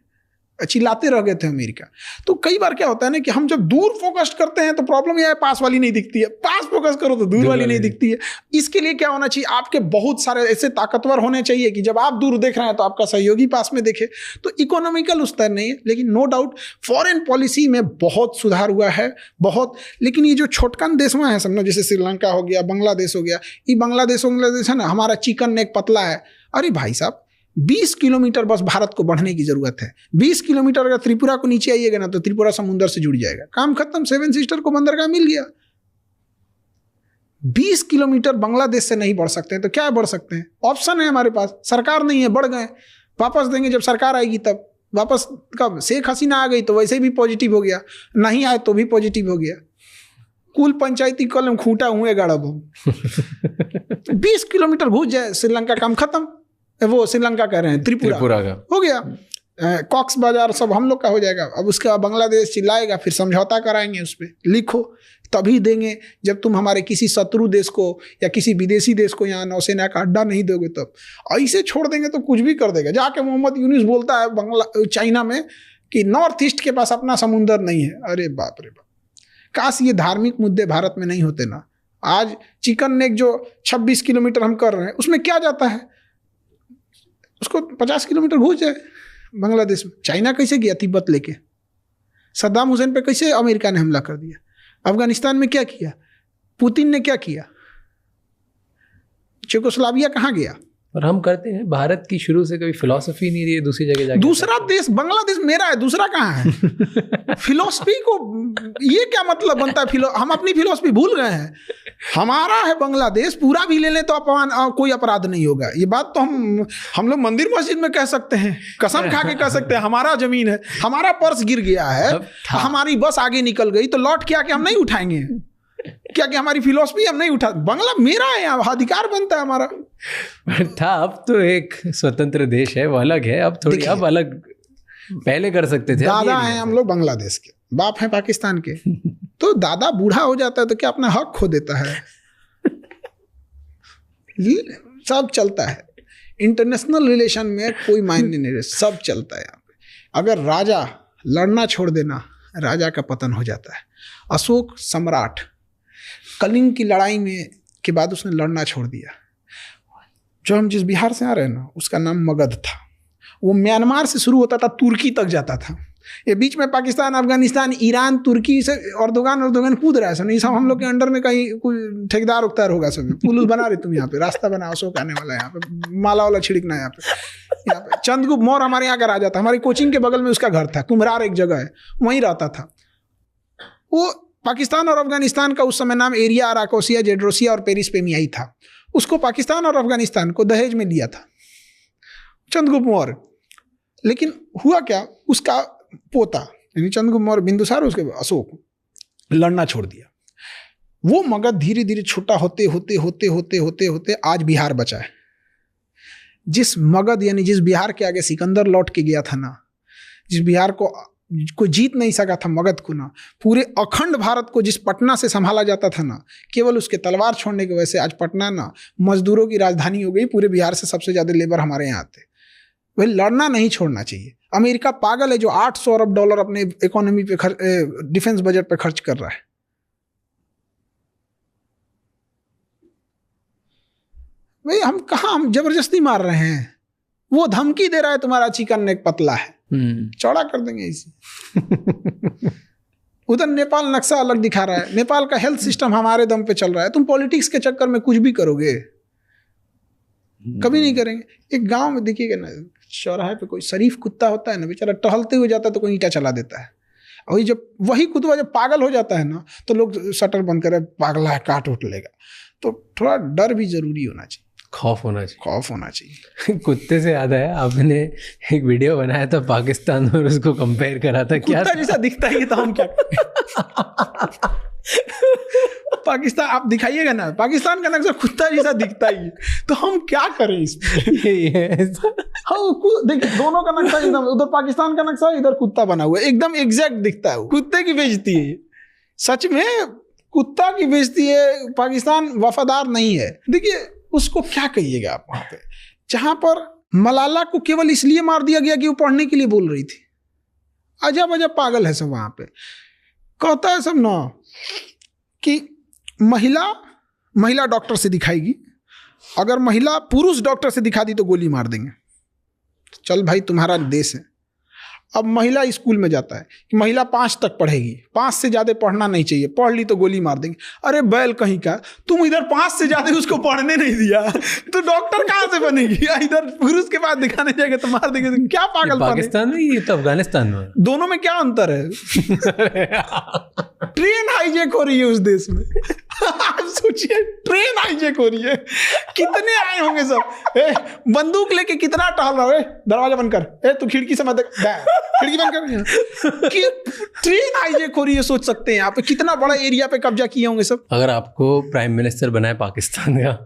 चिल्लाते रह गए थे अमेरिका। तो कई बार क्या होता है ना कि हम जब दूर फोकस करते हैं तो प्रॉब्लम यह है पास वाली नहीं दिखती है, पास फोकस करो तो दूर वाली नहीं दिखती है। इसके लिए क्या होना चाहिए, आपके बहुत सारे ऐसे ताकतवर होने चाहिए कि जब आप दूर देख रहे हैं तो आपका सहयोगी पास में देखे। तो इकोनॉमिकल उस तरह नहीं है, लेकिन नो डाउट फॉरेन पॉलिसी में बहुत सुधार हुआ है, बहुत। लेकिन ये जो छोटकन देश में है समझो, जैसे श्रीलंका हो गया, बांग्लादेश हो गया, ये बांग्लादेश है ना, हमारा चिकन नेक पतला है। अरे भाई साहब 20 किलोमीटर बस भारत को बढ़ने की जरूरत है। 20 किलोमीटर अगर त्रिपुरा को नीचे आइएगा ना तो त्रिपुरा समुद्र से जुड़ जाएगा, काम खत्म, 7 सिस्टर को बंदरगाह मिल गया। 20 किलोमीटर बांग्लादेश से नहीं बढ़ सकते हैं तो क्या बढ़ सकते हैं, ऑप्शन है हमारे पास, सरकार नहीं है, बढ़ गए, वापस देंगे जब सरकार आएगी तब। वापस कब, शेख हसीना आ गई तो वैसे भी पॉजिटिव हो गया, नहीं आए तो भी पॉजिटिव हो गया। कुल पंचायती कलम खूंटा हुए गाड़ब 20 किलोमीटर घुस जाए श्रीलंका, काम खत्म। वो श्रीलंका कह रहे हैं, त्रिपुरा का हो गया, कॉक्स बाजार सब हम लोग का हो जाएगा। अब उसके बाद बांग्लादेश चिल्लाएगा, फिर समझौता कराएंगे, उस पर लिखो तभी देंगे जब तुम हमारे किसी शत्रु देश को या किसी विदेशी देश को यहाँ नौसेना का अड्डा नहीं दोगे तब। ऐसे छोड़ देंगे तो कुछ भी कर देगा। जाके मोहम्मद यूनुस बोलता है चाइना में कि नॉर्थ ईस्ट के पास अपना समुंदर नहीं है। अरे बाप रे बाप, काश ये धार्मिक मुद्दे भारत में नहीं होते ना। आज चिकन नेक जो 26 किलोमीटर हम कर रहे हैं उसमें क्या जाता है, उसको 50 किलोमीटर घुस जाए बांग्लादेश में। चाइना कैसे गया तिब्बत लेके, सद्दाम हुसैन पे कैसे अमेरिका ने हमला कर दिया, अफगानिस्तान में क्या किया, पुतिन ने क्या किया, चेकोस्लोवाकिया कहाँ गया। और हम करते हैं, भारत की शुरू से कभी फिलॉसफी नहीं रही है दूसरी जगह जाके। दूसरा देश बांग्लादेश मेरा है, दूसरा कहाँ है। फिलॉसफी को ये क्या मतलब बनता है, हम अपनी फिलॉसफी भूल गए हैं। हमारा है बांग्लादेश, पूरा भी ले लें तो अपमान, कोई अपराध नहीं होगा। ये बात तो हम लोग मंदिर मस्जिद में कह सकते हैं, कसम खा के कह सकते हैं। हमारा जमीन है, हमारा पर्स गिर गया है, हमारी बस आगे निकल गई तो लौट के आके हम नहीं उठाएंगे क्या कि हमारी फिलॉसफी हम नहीं उठा, बांग्ला मेरा है, अधिकार बनता है हमारा। था, अब तो एक स्वतंत्र देश है, वो अलग है। अब थोड़ी अब अलग, पहले कर सकते थे। दादा हैं हम लोग बांग्लादेश के, बाप हैं पाकिस्तान के। तो दादा बूढ़ा हो जाता है तो क्या अपना हक खो देता है। सब चलता है इंटरनेशनल रिलेशन में, कोई मायने नहीं, सब चलता है यहाँ पे। अगर राजा लड़ना छोड़ देना, राजा का पतन हो जाता है। अशोक सम्राट कलिंग की लड़ाई में के बाद उसने लड़ना छोड़ दिया। जो हम जिस बिहार से आ रहे हैं ना, उसका नाम मगध था। वो म्यांमार से शुरू होता था, तुर्की तक जाता था। ये बीच में पाकिस्तान, अफगानिस्तान, ईरान, तुर्की से अर्दोगान कूद रहा है। सब ये सब हम लोग के अंडर में कहीं कोई ठेकेदार उकतार होगा। सब पुल बना रहे तुम यहाँ पे, रास्ता बना, अशोक आने वाला है यहाँ पे, माला वाला छिड़कना यहाँ पे। चंद्रगुप्त मौर्य हमारे यहाँ का राजा था, हमारी कोचिंग के बगल में उसका घर था, कुम्हरार एक जगह है, वहीं रहता था वो। पाकिस्तान और अफगानिस्तान का उस समय नाम एरिया, अराकोसिया, जेड्रोसिया और पेरिस पेमियाई था। उसको पाकिस्तान और अफगानिस्तान को दहेज में दिया था चंद्रगुप्त मौर्य। लेकिन हुआ क्या, उसका पोता यानी चंद्रगुप्त मौर्य बिंदुसार, उसके अशोक, लड़ना छोड़ दिया। वो मगध धीरे धीरे छोटा होते होते होते होते होते होते आज बिहार बचा है। जिस मगध यानी जिस बिहार के आगे सिकंदर लौट के गया था ना, जिस बिहार को कोई जीत नहीं सका था, मगध को ना, पूरे अखंड भारत को जिस पटना से संभाला जाता था ना, केवल उसके तलवार छोड़ने की वजह से आज पटना ना मजदूरों की राजधानी हो गई। पूरे बिहार से सबसे ज्यादा लेबर हमारे यहाँ आते। वही लड़ना नहीं छोड़ना चाहिए। अमेरिका पागल है जो $800 अरब अपने इकोनॉमी पे डिफेंस बजट पे खर्च कर रहा है। भाई हम कहाँ, हम जबरदस्ती मार रहे हैं। वो धमकी दे रहा है तुम्हारा चिकन नेक पतला है, चौड़ा कर देंगे इसे। उधर नेपाल नक्शा अलग दिखा रहा है, नेपाल का हेल्थ सिस्टम हमारे दम पे चल रहा है। तुम पॉलिटिक्स के चक्कर में कुछ भी करोगे, कभी नहीं करेंगे। एक गांव में देखिएगा ना, चौराहे पे कोई शरीफ कुत्ता होता है ना, बेचारा टहलते हुए जाता है तो कोई ईंटा चला देता है। वही जब वही कुत्ता जब पागल हो जाता है ना, तो लोग शटर बंद करे, पागला है, काट उठ लेगा। तो थोड़ा डर भी जरूरी होना चाहिए, खौफ होना चाहिए। कुत्ते से याद आया, आपने एक वीडियो बनाया था पाकिस्तान और उसको कंपेयर करा था, क्या कुत्ता जैसा दिखता है तो हम क्या पाकिस्तान आप दिखाइएगा ना, पाकिस्तान का नक्शा कुत्ता जैसा दिखता ही है, तो हम क्या करें इसमें? हाँ देखिए, दोनों का नक्शा एकदम, उधर पाकिस्तान का नक्शा, इधर कुत्ता बना हुआ है, एकदम एग्जैक्ट दिखता है। कुत्ते की बेइज्जती है, सच में कुत्ता की बेइज्जती है। पाकिस्तान वफादार नहीं है। देखिए उसको क्या कहिएगा आप वहां पे, जहां पर मलाला को केवल इसलिए मार दिया गया कि वो पढ़ने के लिए बोल रही थी। अजब अजब पागल है सब वहां पे। कहता है सब ना कि महिला डॉक्टर से दिखाएगी, अगर महिला पुरुष डॉक्टर से दिखा दी तो गोली मार देंगे। चल भाई तुम्हारा देश है। अब महिला स्कूल में जाता है कि महिला 5 तक पढ़ेगी, 5 से ज्यादा पढ़ना नहीं चाहिए, पढ़ ली तो गोली मार देंगे। अरे बैल कहीं का, तुम इधर 5 से ज्यादा उसको पढ़ने नहीं दिया तो डॉक्टर कहाँ से बनेगी? इधर पुरुष के पास दिखाने जाएगा तो मार देंगे। तो क्या पागल? पाकिस्तान में, ये तो अफगानिस्तान में, दोनों में क्या अंतर है? ट्रेन हाईजैक हो रही है उस देश में। आप सोचिए, ट्रेन हाईजैक हो रही है, कितने आए होंगे सब। बंदूक लेके कितना टहल रहा है। दरवाजा बंद कर, तू खिड़की से मत, खिड़की बंद कर। कि ट्रेन हाईजैक हो रही है, सोच सकते हैं आप कितना बड़ा एरिया पे कब्जा किए होंगे सब। अगर आपको प्राइम मिनिस्टर बनाए पाकिस्तान का,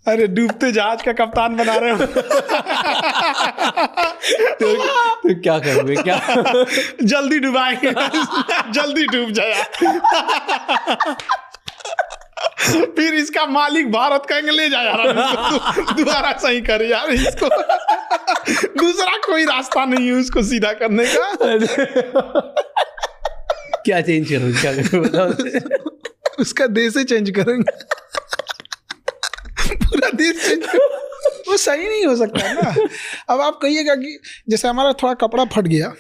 अरे डूबते जहाज का कप्तान बना रहे हो तो क्या करोगे? क्या जल्दी डुबाएंगे, जल्दी डूब जाए। फिर इसका मालिक भारत कहेंगे ले जा यार, दोबारा सही कर यार इसको। दूसरा कोई रास्ता नहीं है उसको सीधा करने का। क्या चेंज करोगे? क्या करोगे? उसका देश ही चेंज करेंगे, पूरा देश चेंज। वो सही नहीं हो सकता है ना। अब आप कहिएगा कि जैसे हमारा थोड़ा कपड़ा फट गया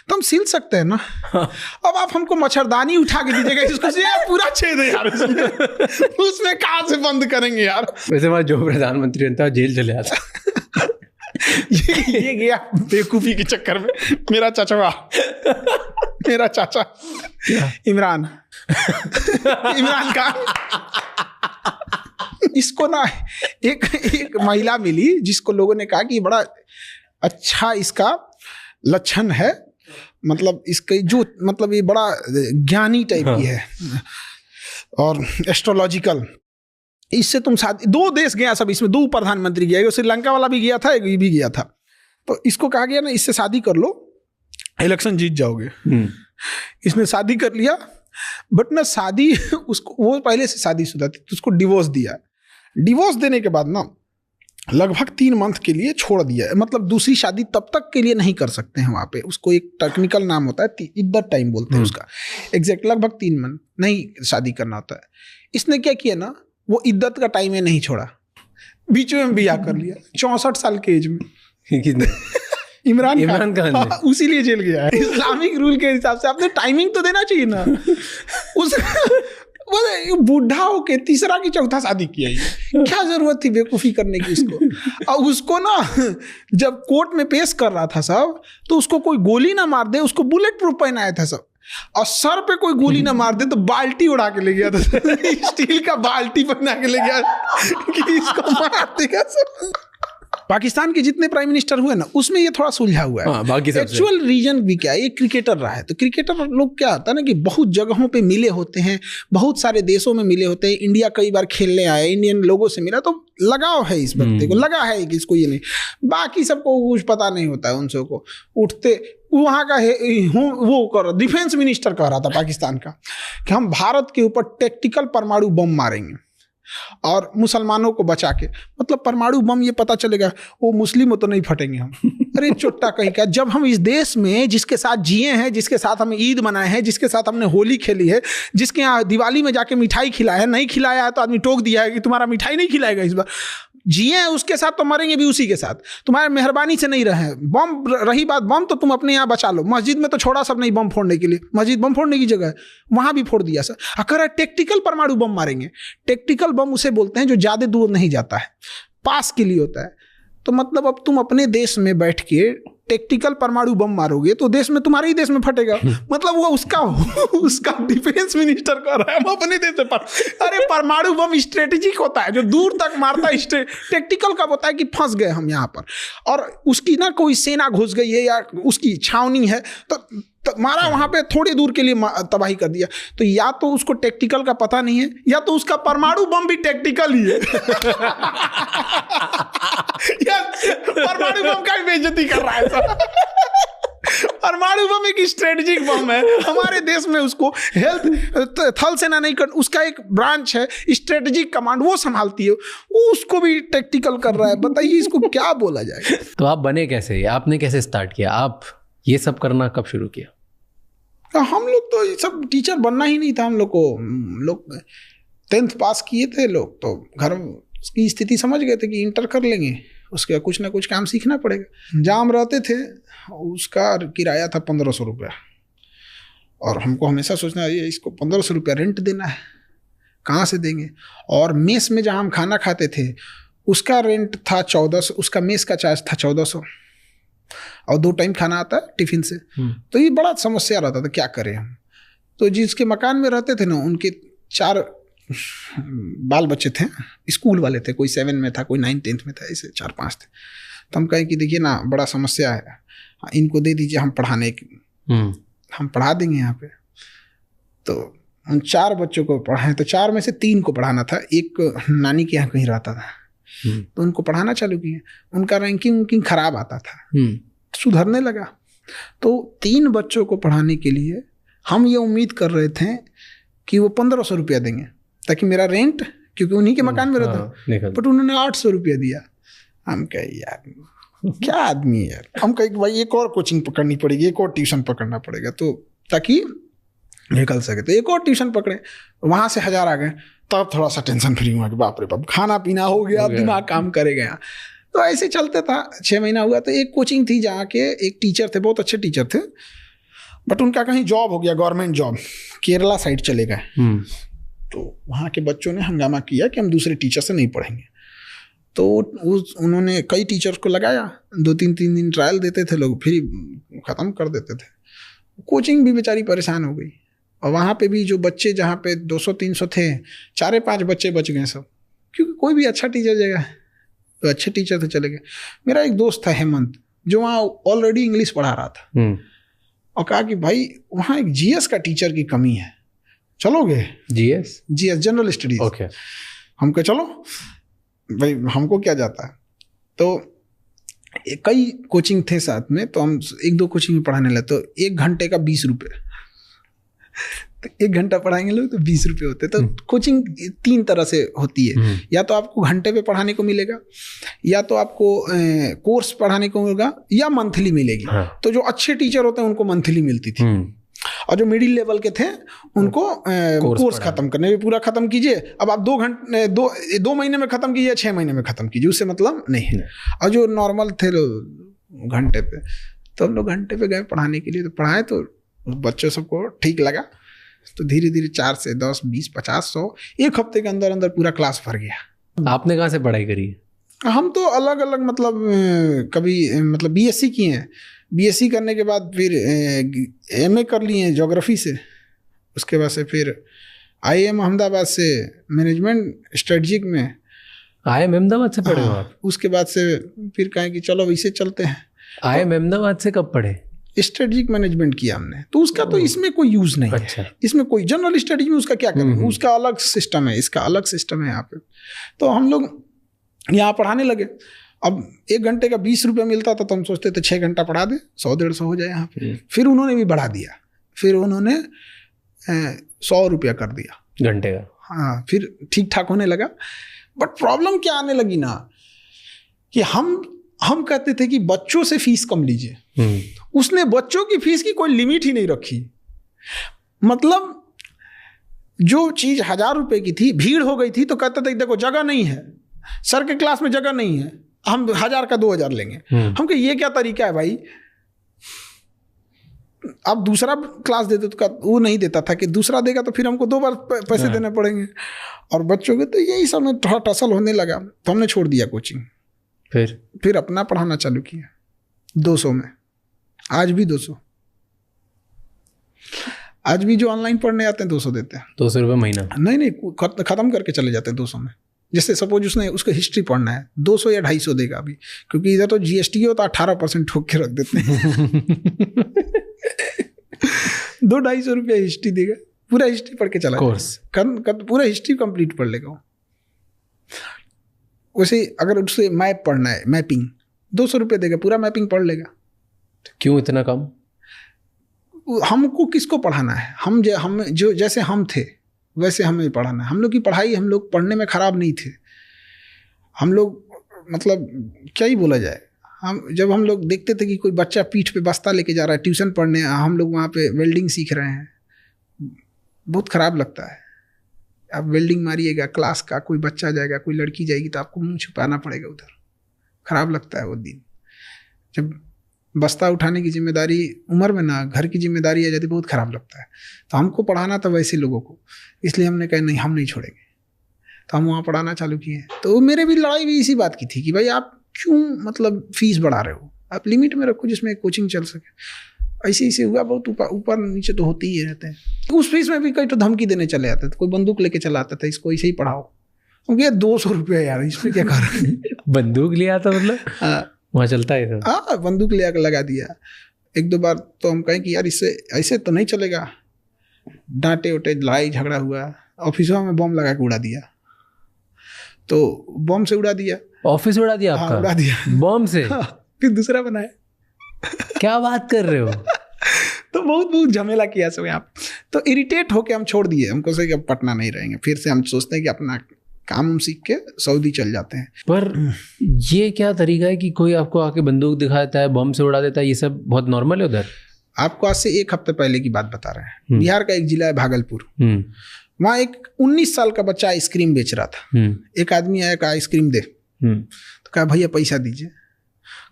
तो हम सिल सकते हैं ना। अब आप हमको मच्छरदानी उठा के दीजिएगा, इसको पूरा छेद है यार उसमें कहाँ से बंद करेंगे यार? वैसे हमारा जो प्रधानमंत्री था जेल चले आता। ये गया बेवकूफी के चक्कर में। मेरा चाचा इमरान खान, इसको ना एक महिला मिली जिसको लोगों ने कहा कि बड़ा अच्छा इसका लक्षण है, मतलब इसके जो मतलब ये बड़ा ज्ञानी टाइप की है और एस्ट्रोलॉजिकल, इससे तुम शादी। 2 देश गया सब, इसमें 2 प्रधानमंत्री गया, श्रीलंका वाला भी गया था, ये भी गया था। तो इसको कहा गया ना इससे शादी कर लो, इलेक्शन जीत जाओगे। इसने शादी कर लिया, बट ना शादी उसको, वो पहले से शादीशुदा थी तो उसको डिवोर्स दिया। डिवोर्स देने के बाद ना लगभग 3 मंथ के लिए छोड़ दिया, मतलब दूसरी शादी तब तक के लिए नहीं कर सकते हैं वहाँ पे। उसको एक टेक्निकल नाम होता है, इद्दत टाइम बोलते हैं उसका, एग्जैक्ट लगभग 3 मंथ नहीं शादी करना होता है। इसने क्या किया ना, वो इद्दत का टाइम नहीं छोड़ा, बीच में ब्याह कर लिया 64 साल के एज में। इमरान खान उसी लिए जेल गया है। इस्लामिक रूल के हिसाब से आपने टाइमिंग तो देना चाहिए ना। उस बूढ़ा होके तीसरा की चौथा शादी किया है, क्या जरूरत थी बेवकूफी करने की उसको। और उसको ना जब कोर्ट में पेश कर रहा था सब, तो उसको कोई गोली ना मार दे, उसको बुलेट प्रूफ पहनाया था सब, और सर पे कोई गोली ना मार दे तो बाल्टी उड़ा के ले गया था। स्टील का बाल्टी पहना के ले गया कि इसको मार देगा सब। पाकिस्तान के जितने प्राइम मिनिस्टर हुए ना, उसमें ये थोड़ा सुलझा हुआ है। एक्चुअल रीजन भी क्या है, ये क्रिकेटर रहा है। तो क्रिकेटर लोग क्या होता है ना कि बहुत जगहों पे मिले होते हैं, बहुत सारे देशों में मिले होते हैं। इंडिया कई बार खेलने आए, इंडियन लोगों से मिला, तो लगाव है इस बंदे को, लगा है कि इसको ये नहीं। बाकी सबको कुछ पता नहीं होता है, उनसे को उठते वहाँ का वो कर डिफेंस मिनिस्टर कह रहा था पाकिस्तान का कि हम भारत के ऊपर टैक्टिकल परमाणु बम मारेंगे और मुसलमानों को बचा के। मतलब परमाणु बम ये पता चलेगा वो मुस्लिम हो तो नहीं फटेंगे हम। अरे चोट्टा कहीं का, जब हम इस देश में जिसके साथ जिए हैं, जिसके साथ हम ईद मनाए हैं, जिसके साथ हमने होली खेली है, जिसके यहाँ दिवाली में जाके मिठाई खिलाया है, नहीं खिलाया है तो आदमी टोक दिया है कि तुम्हारा मिठाई नहीं खिलाएगा इस बार। जिए हैं उसके साथ तो मरेंगे भी उसी के साथ। तुम्हारे मेहरबानी से नहीं रहे बम। रही बात बम, तो तुम अपने यहाँ बचा लो। मस्जिद में तो छोड़ा सब नहीं बम फोड़ने के लिए, मस्जिद बम फोड़ने की जगह है, वहाँ भी फोड़ दिया सर। अगर टैक्टिकल परमाणु बम मारेंगे, टैक्टिकल बम उसे बोलते हैं जो ज़्यादा दूर नहीं जाता है, पास के लिए होता है। तो मतलब अब तुम अपने देश में बैठ के टैक्टिकल परमाणु बम मारोगे तो देश में, तुम्हारे ही देश में फटेगा। मतलब वो उसका डिफेंस मिनिस्टर कर रहा है, हम अपने देश में अरे परमाणु बम स्ट्रेटेजिक होता है जो दूर तक मारता है, टैक्टिकल कब होता है कि फंस गए हम यहाँ पर और उसकी ना कोई सेना घुस गई है या उसकी छावनी है, तो मारा वहां पे, थोड़ी दूर के लिए तबाही कर दिया। तो या तो उसको टैक्टिकल का पता नहीं है, या तो उसका परमाणु बम भी टैक्टिकल ही है। या परमाणु बम का भी बेइज्जती कर रहा है सर। परमाणु बम एक स्ट्रेटेजिक बम है हमारे देश में, उसको हेल्थ थल सेना नहीं कर, उसका एक ब्रांच है स्ट्रेटेजिक कमांड, वो संभालती है, वो उसको भी टैक्टिकल कर रहा है। बताइए इसको क्या बोला जाए। तो आप बने कैसे, आपने कैसे स्टार्ट किया, आप ये सब करना कब शुरू किया? हम लोग तो ये सब टीचर बनना ही नहीं था हम लोग को। लोग 10th पास किए थे लोग, तो घर की स्थिति समझ गए थे कि इंटर कर लेंगे, उसका कुछ ना कुछ काम सीखना पड़ेगा। जहाँ हम रहते थे उसका किराया था 1500 रुपया, और हमको हमेशा सोचना ये इसको 1500 रुपया रेंट देना है, कहाँ से देंगे। और मेस में जहाँ हम खाना खाते थे उसका रेंट था 1400, उसका मेस का चार्ज था 1400, और 2 टाइम खाना आता है टिफिन से। तो ये बड़ा समस्या रहता था, क्या करें हम। तो जिसके मकान में रहते थे ना, उनके 4 बाल बच्चे थे, स्कूल वाले थे, कोई 7 में था, कोई 9-10th में था, ऐसे 4-5 थे। तो हम कहें कि देखिए ना, बड़ा समस्या है, इनको दे दीजिए, हम पढ़ाने की हम पढ़ा देंगे यहाँ पे। तो उन 4 बच्चों को पढ़ाएं, तो 4 में से 3 को पढ़ाना था, एक नानी के यहाँ कहीं रहता था, तो उनको पढ़ाना चालू किए। उनका रैंकिंग खराब आता था, सुधरने लगा। तो 3 बच्चों को पढ़ाने के लिए हम ये उम्मीद कर रहे थे कि वो 1500 रुपया देंगे, ताकि मेरा रेंट, क्योंकि उन्हीं के मकान में रहता, बट उन्होंने 800 रुपया दिया। हम कहे यार क्या आदमी है यार। हम कहे भाई एक और कोचिंग पकड़नी पड़ेगी, एक और ट्यूशन पकड़ना पड़ेगा, तो ताकि निकल सके। तो एक और ट्यूशन पकड़े, वहाँ से 1000 आ गए, तब थोड़ा सा टेंशन फ्री हुआ कि बाप रे बाप, खाना पीना हो गया, दिमाग काम करेगा। तो ऐसे चलते था। 6 महीना हुआ तो एक कोचिंग थी जहाँ के एक टीचर थे, बहुत अच्छे टीचर थे, बट उनका कहीं जॉब हो गया, गवर्नमेंट जॉब, केरला साइड चले गए। तो वहाँ के बच्चों ने हंगामा किया कि हम दूसरे टीचर से नहीं पढ़ेंगे। तो उन्होंने कई टीचर्स को लगाया, 2-3 दिन ट्रायल देते थे लोग, फिर ख़त्म कर देते थे। कोचिंग भी बेचारी परेशान हो गई। और वहाँ पे भी जो बच्चे, जहाँ पे 200-300 थे, 4-5 बच्चे बच गए सब, क्योंकि कोई भी अच्छा टीचर जगह, तो अच्छे टीचर थे चले गए। मेरा एक दोस्त था हेमंत, जो वहाँ ऑलरेडी इंग्लिश पढ़ा रहा था, और कहा कि भाई वहाँ एक जीएस का टीचर की कमी है, चलोगे? GS general studies. ओके। हम कहे चलो भाई, हमको क्या जाता है। तो कई कोचिंग थे साथ में, तो हम 1-2 कोचिंग में पढ़ाने लगे। तो 1 घंटे का 20 रुपये, तो 1 घंटा पढ़ाएंगे लोग तो 20 रुपये होते। तो कोचिंग 3 तरह से होती है, या तो आपको घंटे पे पढ़ाने को मिलेगा, या तो आपको कोर्स पढ़ाने को मिलेगा, या मंथली मिलेगी। तो जो अच्छे टीचर होते हैं उनको मंथली मिलती थी, और जो मिडिल लेवल के थे उनको कोर्स खत्म करने में पूरा खत्म कीजिए। अब आप 2 महीने में खत्म कीजिए, 6 महीने में खत्म कीजिए, उससे मतलब नहीं है। और जो नॉर्मल थे लोग घंटे पे, तो हम लोग घंटे पे गए पढ़ाने के लिए। तो पढ़ाए तो बच्चों सबको ठीक लगा, तो धीरे धीरे 4 से 10, 20, 50, 100 एक हफ्ते के अंदर अंदर पूरा क्लास भर गया। आपने कहाँ से पढ़ाई करी? हम तो अलग अलग, मतलब कभी बीएससी किए हैं, बीएससी करने के बाद फिर एमए कर लिए हैं ज्योग्राफी से, उसके बाद से फिर IIM अहमदाबाद से मैनेजमेंट स्ट्रेटजिक में। IIM अहमदाबाद से पढ़े हो आप? उसके बाद से फिर कहें कि चलो इसे चलते हैं। IIM अहमदाबाद से कब पढ़े? स्ट्रेटजिक मैनेजमेंट किया हमने, तो उसका तो इसमें कोई यूज़ नहीं है। इसमें कोई जनरल स्टडीज में उसका क्या करेंगे, उसका अलग सिस्टम है, इसका अलग सिस्टम है यहाँ पे। तो हम लोग यहाँ पढ़ाने लगे। अब 1 घंटे का 20 रुपये मिलता था, तो हम सोचते थे 6 घंटा पढ़ा दे, 100-150 हो जाए यहाँ पे। फिर उन्होंने भी बढ़ा दिया, फिर उन्होंने 100 रुपया कर दिया घंटे का। हाँ, फिर ठीक ठाक होने लगा। बट प्रॉब्लम क्या आने लगी ना, कि हम कहते थे कि बच्चों से फीस कम लीजिए। उसने बच्चों की फीस की कोई लिमिट ही नहीं रखी। मतलब जो चीज़ 1000 रुपये की थी, भीड़ हो गई थी, तो कहते थे देखो जगह नहीं है, सर के क्लास में जगह नहीं है, हम 1000 का 2000 लेंगे। हम कहे ये क्या तरीका है भाई, आप दूसरा क्लास देते तो वो नहीं देता था कि दूसरा देगा तो फिर हमको 2 बार पैसे देने पड़ेंगे। और बच्चों के तो यही सब में थोड़ा टसल होने लगा, तो हमने छोड़ दिया कोचिंग। फिर अपना पढ़ाना चालू किया 200 में। आज भी 200, आज भी जो ऑनलाइन पढ़ने आते हैं 200 देते हैं। 200 रुपये महीना? नहीं, खत्म करके चले जाते हैं 200 में। जैसे सपोज उसको हिस्ट्री पढ़ना है, 200 या 250 देगा अभी, क्योंकि इधर तो GST हो तो 18% ठोक के रख देते हैं। 200-250 रुपया हिस्ट्री देगा, पूरा हिस्ट्री पढ़ के चला कोर्स पूरा हिस्ट्री कंप्लीट पढ़ लेगा। वैसे अगर उससे मैप पढ़ना है, मैपिंग, 200 रुपये देगा, पूरा मैपिंग पढ़ लेगा। क्यों इतना कम? हमको किसको पढ़ाना है? हम जो जैसे हम थे वैसे हमें पढ़ाना है। हम लोग की पढ़ाई, हम लोग पढ़ने में ख़राब नहीं थे। हम लोग मतलब क्या ही बोला जाए, जब हम लोग देखते थे कि कोई बच्चा पीठ पे बस्ता लेके जा रहा है ट्यूशन पढ़ने, हम लोग वहाँ पे वेल्डिंग सीख रहे हैं, बहुत ख़राब लगता है। आप वेल्डिंग मारिएगा, क्लास का कोई बच्चा जाएगा, कोई लड़की जाएगी तो आपको मुंह छुपाना पड़ेगा उधर, ख़राब लगता है वो दिन। जब बस्ता उठाने की जिम्मेदारी उम्र में ना घर की जिम्मेदारी आ जाती, बहुत ख़राब लगता है। तो हमको पढ़ाना था वैसे लोगों को, इसलिए हमने कहा नहीं, हम नहीं छोड़ेंगे। तो हम वहाँ पढ़ाना चालू किए। तो मेरे भी लड़ाई भी इसी बात की थी कि भाई आप क्यों मतलब फीस बढ़ा रहे हो, आप लिमिट में रखो जिसमें कोचिंग चल सके। ऐसे हुआ, बहुत ऊपर नीचे तो होते ही रहते हैं। उस फीस में भी कई तो धमकी देने चले आते थे, कोई बंदूक लेके चला आता था, इसको ऐसे ही पढ़ाओ। क्योंकि 200 रुपये यार, इसमें क्या कर रहे हैं। बंदूक लिया था मतलब वहाँ चलता है तो। हाँ, बंदूक ले आकर लगा दिया। 1-2 बार तो हम कहें कि यार इससे ऐसे तो नहीं चलेगा, डांटे उटे, लड़ाई झगड़ा हुआ, ऑफिसों में बम लगा के उड़ा दिया। तो बम से उड़ा दिया, ऑफिस उड़ा दिया आपका? हाँ, उड़ा दिया बम से। हाँ, फिर दूसरा बनाया। क्या बात कर रहे हो? तो बहुत झमेला किया सब यहाँ। तो इरिटेट होके हम छोड़ दिए, हमको से कि अब पटना नहीं रहेंगे। फिर से हम सोचते हैं कि अपना काम सीख के सऊदी चल जाते हैं। पर ये क्या तरीका है कि कोई आपको आके बंदूक दिखाता है, बम से उड़ा देता है, ये सब बहुत नॉर्मल है उधर? आपको आज से 1 हफ्ते पहले की बात बता रहे हैं। बिहार का एक जिला है भागलपुर, वहाँ एक 19 साल का बच्चा आइसक्रीम बेच रहा था। एक आदमी आया, कहा आइसक्रीम दे। तो कहा भैया पैसा दीजिए।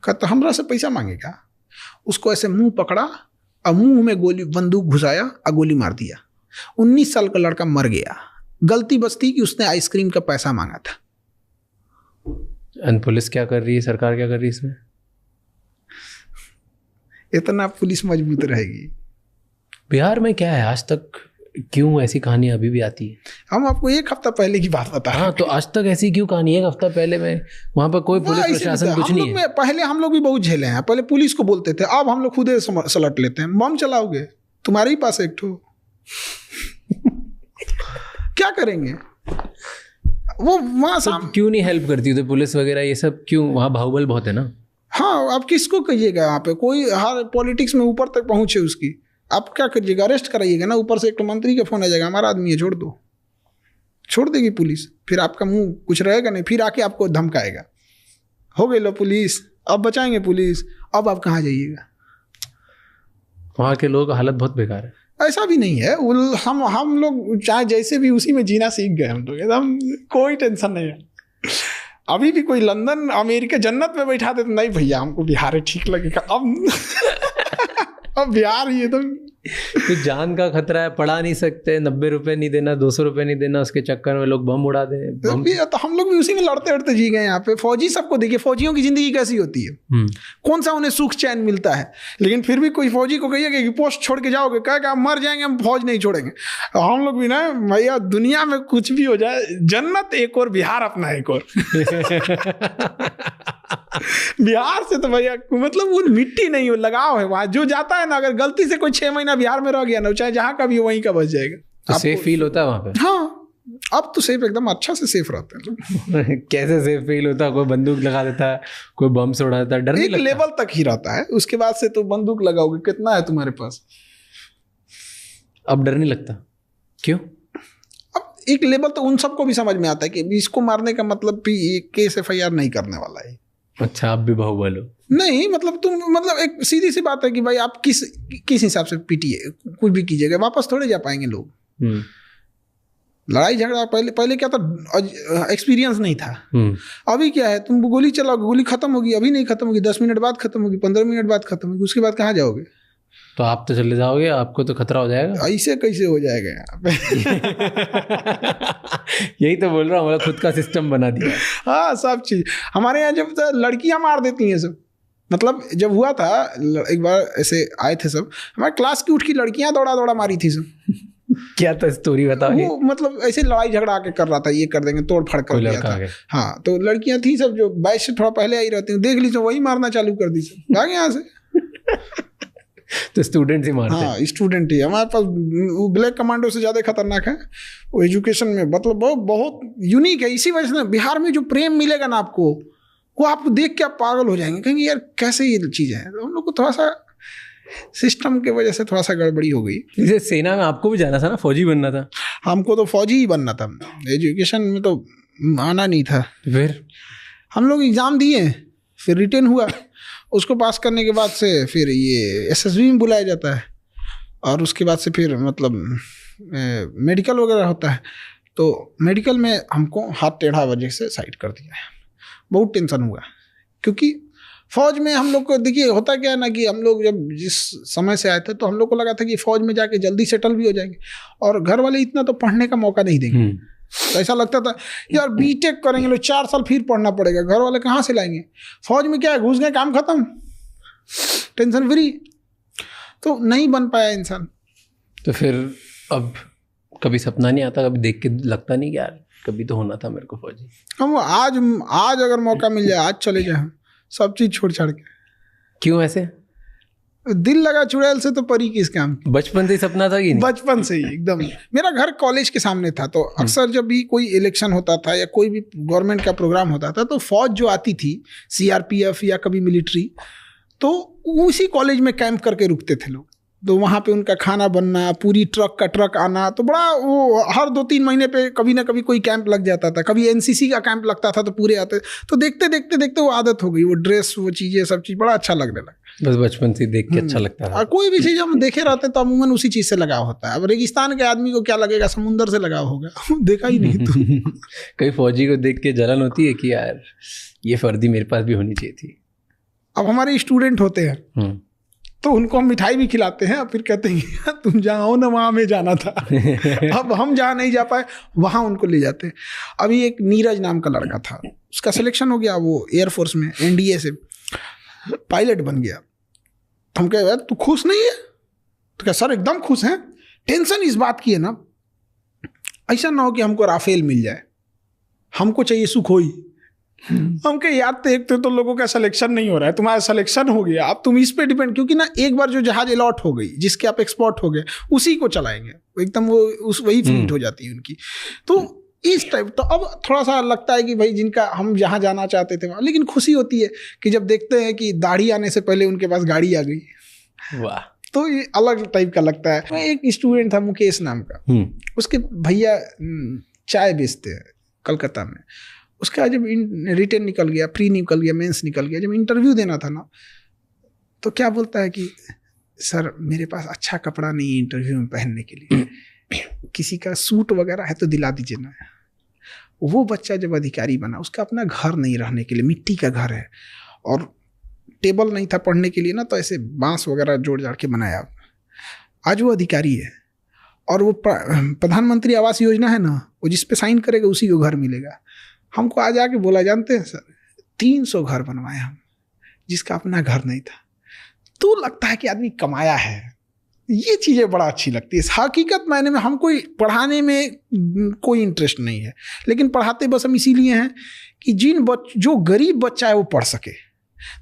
कहा तो हमरा से पैसा मांगेगा? उसको ऐसे मुंह पकड़ा और मुंह में बंदूक घुसाया और गोली मार दिया। 19 साल का लड़का मर गया। गलती बस थी कि उसने आइसक्रीम का पैसा मांगा था। पुलिस क्या कर रही है, सरकार क्या कर रही है इसमें? इतना पुलिस मजबूत रहेगी। बिहार में क्या है आज तक, क्यों ऐसी कहानियां अभी भी आती है? हम आपको 1 हफ्ता पहले की बात बता रहे हैं। हाँ, तो आज तक ऐसी क्यों कहानी? 1 हफ्ता पहले में वहाँ पर कोई पुलिस प्रशासन कुछ नहीं है। पहले हम लोग भी बहुत झेले हैं। पहले पुलिस को बोलते थे, अब हम लोग खुद सलट लेते हैं। बम चलाओगे, तुम्हारे ही पास एक ठो क्या करेंगे वो वहाँ क्यों नहीं हेल्प करती तो पुलिस वगैरह ये सब? क्यों? वहाँ बाहुबल बहुत है ना। हाँ, आप किसको कहिएगा? यहाँ पे कोई हर पॉलिटिक्स में ऊपर तक पहुंचे उसकी, आप क्या करिएगा? अरेस्ट कराइएगा ना। ऊपर से एक तो मंत्री का फोन आ जाएगा, हमारा आदमी है छोड़ दो, छोड़ देगी पुलिस। फिर आपका मुंह कुछ रहेगा नहीं, फिर आके आपको धमकाएगा, हो गई लो पुलिस, अब बचाएंगे पुलिस, अब आप कहाँ जाइएगा? वहाँ के लोग हालत बहुत बेकार है। ऐसा भी नहीं है, हम लोग चाहे जैसे भी उसी में जीना सीख गए। हम लोग एकदम कोई टेंशन नहीं है। अभी भी कोई लंदन अमेरिका जन्नत में बैठा दे तो नहीं भैया हमको बिहार ठीक लगेगा। अब बिहार ही एकदम तो जान का खतरा है, पढ़ा नहीं सकते, 90 रुपए नहीं देना, 200 रुपए नहीं देना, उसके चक्कर में लोग बम उड़ा दे। तो हम लोग भी उसी में लड़ते लड़ते जी गए। यहाँ पे फौजी सबको देखिए, फौजियों की जिंदगी कैसी होती है, कौन सा उन्हें सुख चैन मिलता है। लेकिन फिर भी कोई फौजी को कहिएगा कि पोस्ट छोड़ के जाओगे, कहेगा आप मर जाएंगे, हम फौज नहीं छोड़ेंगे। हम लोग भी ना भैया, दुनिया में कुछ भी हो जाए, जन्नत एक और, बिहार अपना एक और। बिहार से तो भैया मतलब वो मिट्टी नहीं हो, लगाव है वहाँ। जो जाता है ना, अगर गलती से कोई 6 महीना बिहार में रह गया ना, चाहे जहाँ का भी वहीं का बच जाएगा। तो सेफ फील होता है वहाँ पे? हाँ, अब तो सेफ, एकदम अच्छा से सेफ रहते हैं। कैसे सेफ फील होता है? कोई बंदूक लगा देता है, कोई बम से उड़ा देता है, डर नहीं लगता? एक लेवल तक ही रहता है, उसके बाद से तो बंदूक लगाओगे, कितना है तुम्हारे पास, अब डर नहीं लगता? क्यों? अब एक लेवल तो उन सबको भी समझ में आता है कि इसको मारने का मतलब केस FIR नहीं करने वाला है। अच्छा, आप भी बाहुबल हो? नहीं, मतलब तुम मतलब एक सीधी सी बात है कि भाई आप किस हिसाब से पीटिए, कुछ भी कीजिएगा, वापस थोड़े जा पाएंगे लोग। लड़ाई झगड़ा पहले क्या था, एक्सपीरियंस नहीं था। अभी क्या है, तुम गोली चलाओगे, गोली खत्म होगी, अभी नहीं खत्म होगी, 10 मिनट बाद खत्म होगी, 15 मिनट बाद खत्म होगी, उसके बाद कहाँ जाओगे? तो आप तो चले जाओगे, आपको तो खतरा हो जाएगा। ऐसे कैसे हो जाएगा यहाँ पे? यही तो बोल रहा हूँ, हमारा खुद का सिस्टम बना दिया। हाँ, सब चीज हमारे यहाँ जब लड़कियां मार देती हैं सब। मतलब जब हुआ था एक बार, ऐसे आए थे सब, हमारे क्लास की उठ की लड़कियां दौड़ा मारी थी सब। क्या तो स्टोरी बताओ। वो मतलब ऐसे लड़ाई झगड़ा आके कर रहा था, ये कर देंगे, तोड़ फाड़ कर दिया था। हाँ, तो लड़कियां थी सब जो बैच से थोड़ा पहले आई रहती, देख ली तो वही मारना चालू कर दी सब, भागे यहाँ से। तो स्टूडेंट ही मारते हैं। हाँ, स्टूडेंट ही हमारे पास। वो ब्लैक कमांडो से ज़्यादा खतरनाक है वो एजुकेशन में, मतलब बहुत यूनिक है। इसी वजह से बिहार में जो प्रेम मिलेगा ना आपको, वो आपको देख के आप पागल हो जाएंगे, कहेंगे यार कैसे ये चीज़ है। तो हम लोग को थोड़ा सा सिस्टम की वजह से थोड़ा सा गड़बड़ी हो गई। जैसे सेना में आपको भी जाना था ना, फौजी बनना था। हमको तो फौजी ही बनना था, एजुकेशन में तो आना नहीं था। फिर हम लोग एग्ज़ाम दिए, फिर रिटेन हुआ, उसको पास करने के बाद से फिर ये एसएसबी में बुलाया जाता है, और उसके बाद से फिर मतलब मेडिकल वगैरह होता है। तो मेडिकल में हमको हाथ टेढ़ा वजह से साइड कर दिया है। बहुत टेंशन हुआ, क्योंकि फौज में हम लोग को देखिए होता क्या है ना, कि हम लोग जब जिस समय से आए थे तो हम लोग को लगा था कि फौज में जाके जल्दी सेटल भी हो जाएंगे, और घर वाले इतना तो पढ़ने का मौका नहीं देंगे। तो ऐसा लगता था यार बीटेक करेंगे लोग 4 साल फिर पढ़ना पड़ेगा, घर वाले कहाँ से लाएंगे। फौज में क्या है, घुस गए काम खत्म, टेंशन फ्री। तो नहीं बन पाया इंसान। तो फिर अब कभी सपना नहीं आता, कभी देख के लगता नहीं कि यार कभी तो होना था मेरे को फौजी। हम आज अगर मौका मिल जाए आज चले जाए, सब चीज़ छोड़ छाड़ के। क्यों ऐसे? दिल लगा चुड़ैल से तो परी किस काम। बचपन से ही सपना था कि नहीं? बचपन से ही एकदम। मेरा घर कॉलेज के सामने था, तो अक्सर जब भी कोई इलेक्शन होता था या कोई भी गवर्नमेंट का प्रोग्राम होता था, तो फौज जो आती थी, सीआरपीएफ या कभी मिलिट्री, तो उसी कॉलेज में कैंप करके रुकते थे लोग। तो वहाँ पे उनका खाना बनना, पूरी ट्रक का ट्रक आना, तो बड़ा वो हर 2-3 महीने पे कभी ना कभी कोई कैंप लग जाता था। कभी एनसीसी का कैंप लगता था तो पूरे आते। तो देखते देखते देखते वो आदत हो गई, वो ड्रेस, वो चीज़ें, सब चीज़ बड़ा अच्छा लगने लगा। बस बचपन से देख के अच्छा लगता था। और कोई भी चीज़ हम देखे रहते तो अमूमन उसी चीज़ से लगाव होता है। अब रेगिस्तान के आदमी को क्या लगेगा, समुंदर से लगाव होगा, देखा ही नहीं तो। कई फौजी को देख के जलन होती है कि यार ये वर्दी मेरे पास भी होनी चाहिए थी। अब हमारे स्टूडेंट होते हैं तो उनको हम मिठाई भी खिलाते हैं, फिर कहते हैं तुम जहाँ हो ना वहाँ हमें जाना था। अब हम जहाँ नहीं जा पाए वहाँ उनको ले जाते हैं। अभी एक नीरज नाम का लड़का था, उसका सिलेक्शन हो गया, वो एयरफोर्स में एनडीए से पायलट बन गया। हम कहे यार तू खुश नहीं है? तो क्या सर एकदम खुश हैं। टेंशन इस बात की है ना, ऐसा ना हो कि हमको राफेल मिल जाए, हमको चाहिए सुखोई। हम कहे यार तो एक तो लोगों का सिलेक्शन नहीं हो रहा है, तुम्हारा सिलेक्शन हो गया, अब तुम इस पे डिपेंड, क्योंकि ना एक बार जो जहाज अलॉट हो गई, जिसके आप एक्सपोर्ट हो गए, उसी को चलाएंगे एकदम, वो वही फ्लीट हो जाती है उनकी। तो इस टाइप तो अब थोड़ा सा लगता है कि भाई जिनका हम जहाँ जाना चाहते थे वहाँ, लेकिन खुशी होती है कि जब देखते हैं कि दाढ़ी आने से पहले उनके पास गाड़ी आ गई। वाह, तो ये अलग टाइप का लगता है। मैं एक स्टूडेंट था मुकेश नाम का, उसके भैया चाय बेचते हैं कलकत्ता में। उसका जब रिटेन निकल गया, प्री निकल गया, मेंस निकल गया, जब इंटरव्यू देना था ना, तो क्या बोलता है कि सर मेरे पास अच्छा कपड़ा नहीं है इंटरव्यू में पहनने के लिए, किसी का सूट वगैरह है तो दिला दीजिए ना। वो बच्चा जब अधिकारी बना, उसका अपना घर नहीं रहने के लिए, मिट्टी का घर है, और टेबल नहीं था पढ़ने के लिए ना, तो ऐसे बांस वगैरह जोड़ जाड़ के बनाया। आज वो अधिकारी है, और वो प्रधानमंत्री आवास योजना है ना, वो जिस पे साइन करेगा उसी को घर मिलेगा। हमको आज आके बोला, जानते हैं सर 300 घर बनवाए हम, जिसका अपना घर नहीं था। तो लगता है कि आदमी कमाया है। ये चीज़ें बड़ा अच्छी लगती है। हकीकत मायने में हमको पढ़ाने में कोई इंटरेस्ट नहीं है, लेकिन पढ़ाते बस हम इसीलिए हैं कि जो गरीब बच्चा है वो पढ़ सके।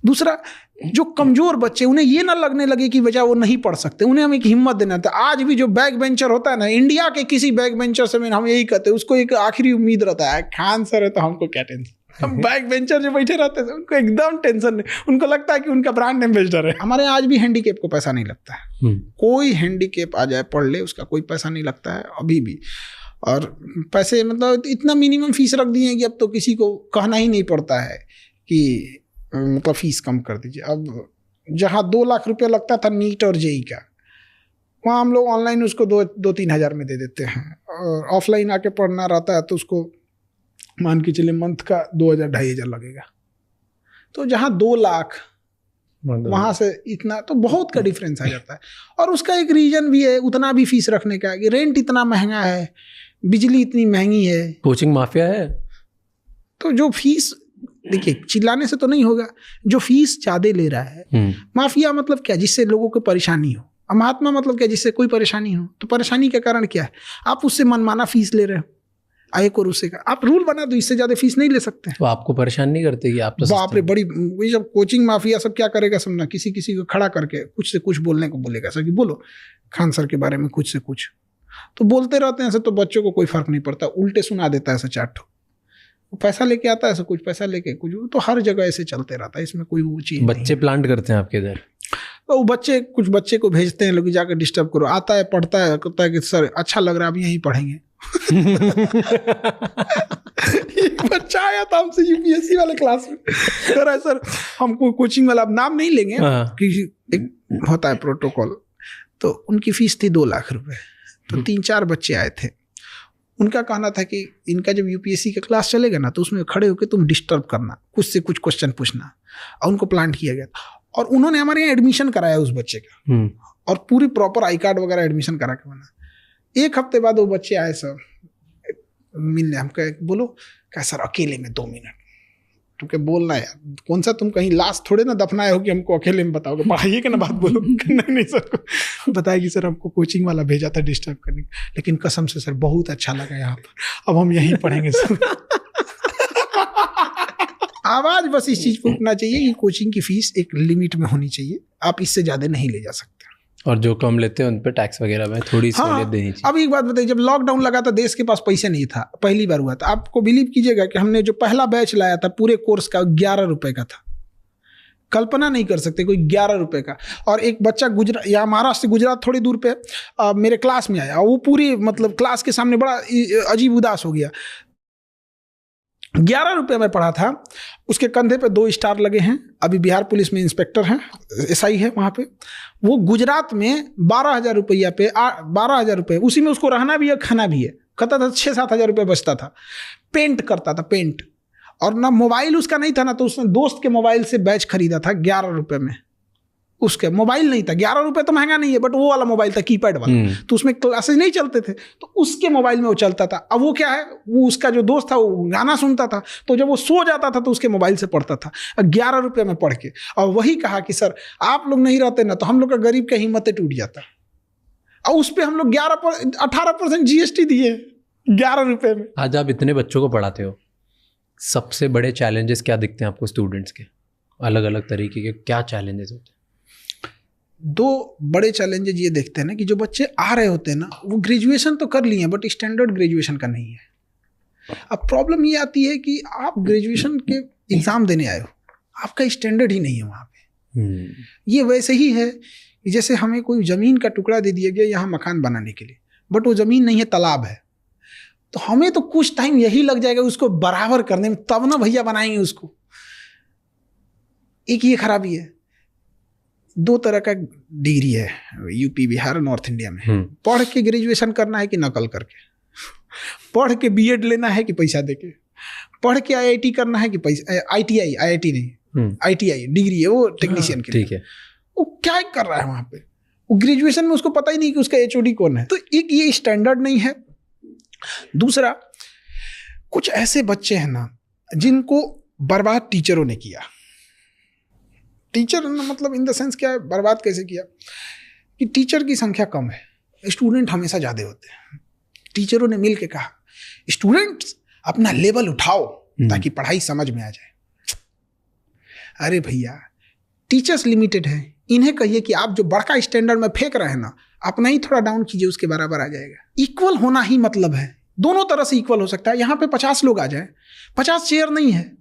दूसरा, जो कमज़ोर बच्चे, उन्हें ये ना लगने लगे कि वजह वो नहीं पढ़ सकते, उन्हें हम एक हिम्मत देना था। आज भी जो बैक बेंचर होता है ना, इंडिया के किसी बैक बेंचर से हम यही कहते हैं, उसको एक आखिरी उम्मीद रहता है, खान सर है तो हमको क्या टेंशन। हम बैक बेंचर जो बैठे रहते हैं उनको एकदम टेंशन नहीं, उनको लगता है कि उनका ब्रांड एम्बेसडर है। हमारे आज भी हैंडीकेप को पैसा नहीं लगता है। कोई हैंडीकेप आ जाए पढ़ ले, उसका कोई पैसा नहीं लगता है अभी भी। और पैसे मतलब इतना मिनिमम फीस रख दिए हैं कि अब तो किसी को कहना ही नहीं पड़ता है कि मतलब फीस कम कर दीजिए। अब जहाँ 2 लाख रुपया लगता था नीट और जेई का, वहाँ हम लोग ऑनलाइन उसको 2-3 हज़ार में दे देते हैं, और ऑफलाइन आके पढ़ना रहता है तो उसको मान के चले मंथ का 2,000-2,500 लगेगा। तो जहाँ 2 लाख वहाँ से इतना, तो बहुत का डिफरेंस आ जाता है। और उसका एक रीजन भी है उतना भी फीस रखने का, कि रेंट इतना महंगा है, बिजली इतनी महंगी है, कोचिंग माफिया है। तो जो फीस, देखिए चिल्लाने से तो नहीं होगा, जो फीस ज़्यादा ले रहा है। माफिया मतलब क्या? जिससे लोगों को परेशानी हो। महात्मा मतलब क्या? जिससे कोई परेशानी हो। तो परेशानी का कारण क्या है? आप उससे मनमाना फीस ले रहे हो। एक और उसे का आप रूल बना दो, इससे ज्यादा फीस नहीं ले सकते। तो आपको परेशान नहीं करते कि आप तो बाप रे, बड़ी वही जब कोचिंग माफिया सब क्या करेगा सब ना, किसी किसी को खड़ा करके कुछ से कुछ बोलने को बोलेगा सर कि बोलो खान सर के बारे में कुछ से कुछ, तो बोलते रहते हैं ऐसे, तो बच्चों को कोई फर्क नहीं पड़ता, उल्टे सुना देता है ऐसे 4 ठो, पैसा लेके आता है ऐसे, कुछ पैसा लेके कुछ, तो हर जगह ऐसे चलते रहता है, इसमें कोई वो चीज। बच्चे प्लांट करते हैं आपके इधर? तो वो बच्चे कुछ बच्चे को भेजते हैं लोग जाकर डिस्टर्ब करो, आता है पढ़ता है, कहता है कि सर अच्छा लग रहा है, अब यहीं पढ़ेंगे। एक बच्चा आया था हमसे यूपीएससी वाले क्लास में, कह रहा है सर हमको कोचिंग वाला, अब नाम नहीं लेंगे कि एक होता है प्रोटोकॉल, तो उनकी फीस थी 2 लाख रुपए, तो 3-4 बच्चे आए थे। उनका कहना था कि इनका जब यूपीएससी का क्लास चलेगा ना तो उसमें खड़े होकर तुम डिस्टर्ब करना, कुछ से कुछ क्वेश्चन पूछना, और उनको प्लांट किया गया था। और उन्होंने हमारे यहाँ एडमिशन कराया उस बच्चे का, और पूरी प्रॉपर आई कार्ड वगैरह एडमिशन करा के बना। 1 हफ्ते बाद वो बच्चे आए सर मिलने, हम कहे बोलो, क्या सर अकेले में 2 मिनट, क्योंकि बोलना है यार, कौन सा तुम कहीं लाश थोड़े ना दफनाए हो कि हमको अकेले में बताओगे, पढ़ाइए के ना बात बोलो। नहीं सर बताएगी सर हमको कोचिंग वाला भेजा था डिस्टर्ब करने, लेकिन कसम से सर बहुत अच्छा लगा यहाँ पर, अब हम यहीं पढ़ेंगे सर। आवाज बस इस चीज को उठना चाहिए कि कोचिंग की फीस एक लिमिट में होनी चाहिए, आप इससे ज्यादा नहीं ले जा सकते, और जो कम लेते हैं उन पे टैक्स वगैरह में थोड़ी सहूलियत देनी चाहिए। अब एक बात बताइए, जब लॉकडाउन लगा था देश के पास पैसे नहीं था, पहली बार हुआ था, आपको बिलीव कीजिएगा कि हमने जो पहला बैच लाया था पूरे कोर्स का 11 रुपए का था, कल्पना नहीं कर सकते कोई 11 रुपए का। और एक बच्चा गुजरात या महाराष्ट्र से गुजरात थोड़ी दूर पे मेरे क्लास में आया, वो पूरी मतलब क्लास के सामने बड़ा अजीब उदास हो गया। 11 रुपये में पढ़ा था, उसके कंधे पे 2 स्टार लगे हैं, अभी बिहार पुलिस में इंस्पेक्टर हैं, एसआई है वहाँ पे। वो गुजरात में 12,000 रुपया पे 12,000 रुपये, उसी में उसको रहना भी है खाना भी है, कहता था 6-7 हज़ार रुपये बचता था। पेंट करता था पेंट, और ना मोबाइल उसका नहीं था ना, तो उसने दोस्त के मोबाइल से बैच खरीदा था 11 रुपये में। उसके मोबाइल नहीं था, 11 रुपये तो महंगा नहीं है, बट वो वाला मोबाइल था कीपैड वाला, तो उसमें क्लासेस नहीं चलते थे, तो उसके मोबाइल में वो चलता था। अब वो क्या है, वो उसका जो दोस्त था वो गाना सुनता था, तो जब वो सो जाता था तो उसके मोबाइल से पढ़ता था 11 रुपये में पढ़ के। और वही कहा कि सर आप लोग नहीं रहते ना तो हम लोग का गरीब का हिम्मतें टूट जाता, और उस पर हम लोग 18% GST दिए 11 रुपये में। आज आप इतने बच्चों को पढ़ाते हो, सबसे बड़े चैलेंजेस क्या दिखते हैं आपको स्टूडेंट्स के? अलग अलग तरीके के क्या चैलेंजेस होते हैं? 2 बड़े चैलेंजेस ये देखते हैं ना कि जो बच्चे आ रहे होते हैं ना वो ग्रेजुएशन तो कर लिए हैं बट स्टैंडर्ड ग्रेजुएशन का नहीं है। अब प्रॉब्लम ये आती है कि आप ग्रेजुएशन के एग्ज़ाम देने आए हो, आपका स्टैंडर्ड ही नहीं है वहाँ पे। ये वैसे ही है कि जैसे हमें कोई ज़मीन का टुकड़ा दे दिया गया यहाँ मकान बनाने के लिए, बट वो ज़मीन नहीं है, तालाब है, तो हमें तो कुछ टाइम यही लग जाएगा उसको बराबर करने में, तब ना भैया बनाएंगे उसको। एक ये खराबी है। 2 तरह का डिग्री है यूपी बिहार नॉर्थ इंडिया में, पढ़ के ग्रेजुएशन करना है कि नकल करके, पढ़ के बीएड लेना है कि पैसा देके, पढ़ के आईआईटी करना है कि पैसा, आईटीआई, आईआईटी नहीं आईटीआई डिग्री है वो टेक्नीशियन के लिए। ठीक है, वो क्या कर रहा है वहाँ पे, वो ग्रेजुएशन में उसको पता ही नहीं कि उसका एचओडी कौन है। तो एक ये स्टैंडर्ड नहीं है। दूसरा, कुछ ऐसे बच्चे हैं ना जिनको बर्बाद टीचरों ने किया। टीचर मतलब इन द सेंस क्या है, बर्बाद कैसे किया कि टीचर की संख्या कम है, स्टूडेंट हमेशा ज़्यादा होते हैं। टीचरों ने मिल के कहा स्टूडेंट्स अपना लेवल उठाओ ताकि पढ़ाई समझ में आ जाए। अरे भैया टीचर्स लिमिटेड है, इन्हें कहिए कि आप जो बड़का स्टैंडर्ड में फेंक रहे हैं ना, अपना ही थोड़ा डाउन कीजिए, उसके बराबर आ जाएगा। इक्वल होना ही मतलब है, दोनों तरह से इक्वल हो सकता है। यहाँ पे 50 लोग आ जाए, 50 चेयर नहीं है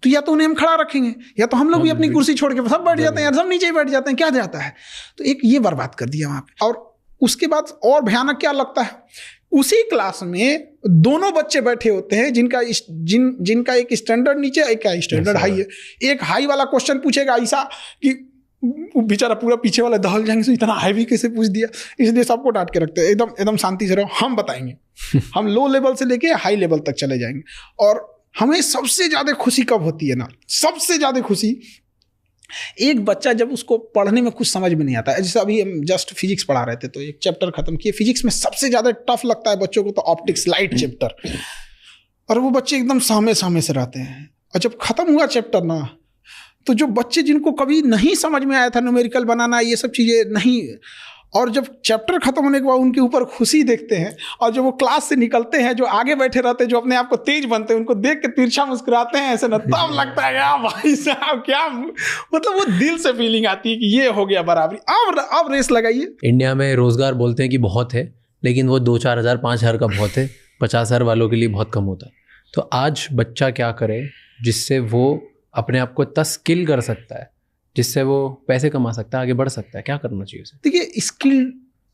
तो या तो उन्हें हम खड़ा रखेंगे या तो हम लोग भी अपनी कुर्सी छोड़ के सब बैठ जाते हैं यार, सब नीचे ही बैठ जाते हैं, क्या जाता है। तो एक ये बर्बाद कर दिया वहाँ पे। और उसके बाद और भयानक क्या लगता है, उसी क्लास में 2 बच्चे बैठे होते हैं जिनका एक स्टैंडर्ड नीचे, एक का स्टैंडर्ड हाई है। एक हाई वाला क्वेश्चन पूछेगा ऐसा कि बेचारा पूरा पीछे वाला दहल जाएंगे, तो इतना हैवी कैसे पूछ दिया। इसलिए सबको डांट के रखते हैं, एकदम शांति से रहो, हम बताएंगे। हम लो लेवल से लेके हाई लेवल तक चले जाएंगे। और हमें सबसे ज़्यादा खुशी कब होती है ना, सबसे ज़्यादा खुशी एक बच्चा जब उसको पढ़ने में कुछ समझ में नहीं आता है। जैसे अभी हम जस्ट फिजिक्स पढ़ा रहे थे तो एक चैप्टर खत्म किए, फिजिक्स में सबसे ज़्यादा टफ लगता है बच्चों को तो ऑप्टिक्स लाइट चैप्टर, और वो बच्चे एकदम सामने से रहते हैं। और जब खत्म हुआ चैप्टर ना, तो जो बच्चे जिनको कभी नहीं समझ में आया था न्यूमेरिकल बनाना, ये सब चीज़ें नहीं, और जब चैप्टर खत्म होने के बाद उनके ऊपर खुशी देखते हैं, और जब वो क्लास से निकलते हैं, जो आगे बैठे रहते हैं, जो अपने आप को तेज बनते हैं, उनको देख के तिरछा मुस्कुराते हैं ऐसे ना, तब लगता है यार भाई साहब क्या, मतलब वो दिल से फीलिंग आती है कि ये हो गया बराबरी। अब रेस लगाइए। इंडिया में रोजगार बोलते हैं कि बहुत है, लेकिन वो 2-4 हज़ार 5 हज़ार का बहुत है, 50 हज़ार वालों के लिए बहुत कम होता है। तो आज बच्चा क्या करे जिससे वो अपने आप को इतना स्किल कर सकता है, जिससे वो पैसे कमा सकता है, आगे बढ़ सकता है? क्या करना चाहिए उसे? देखिए, स्किल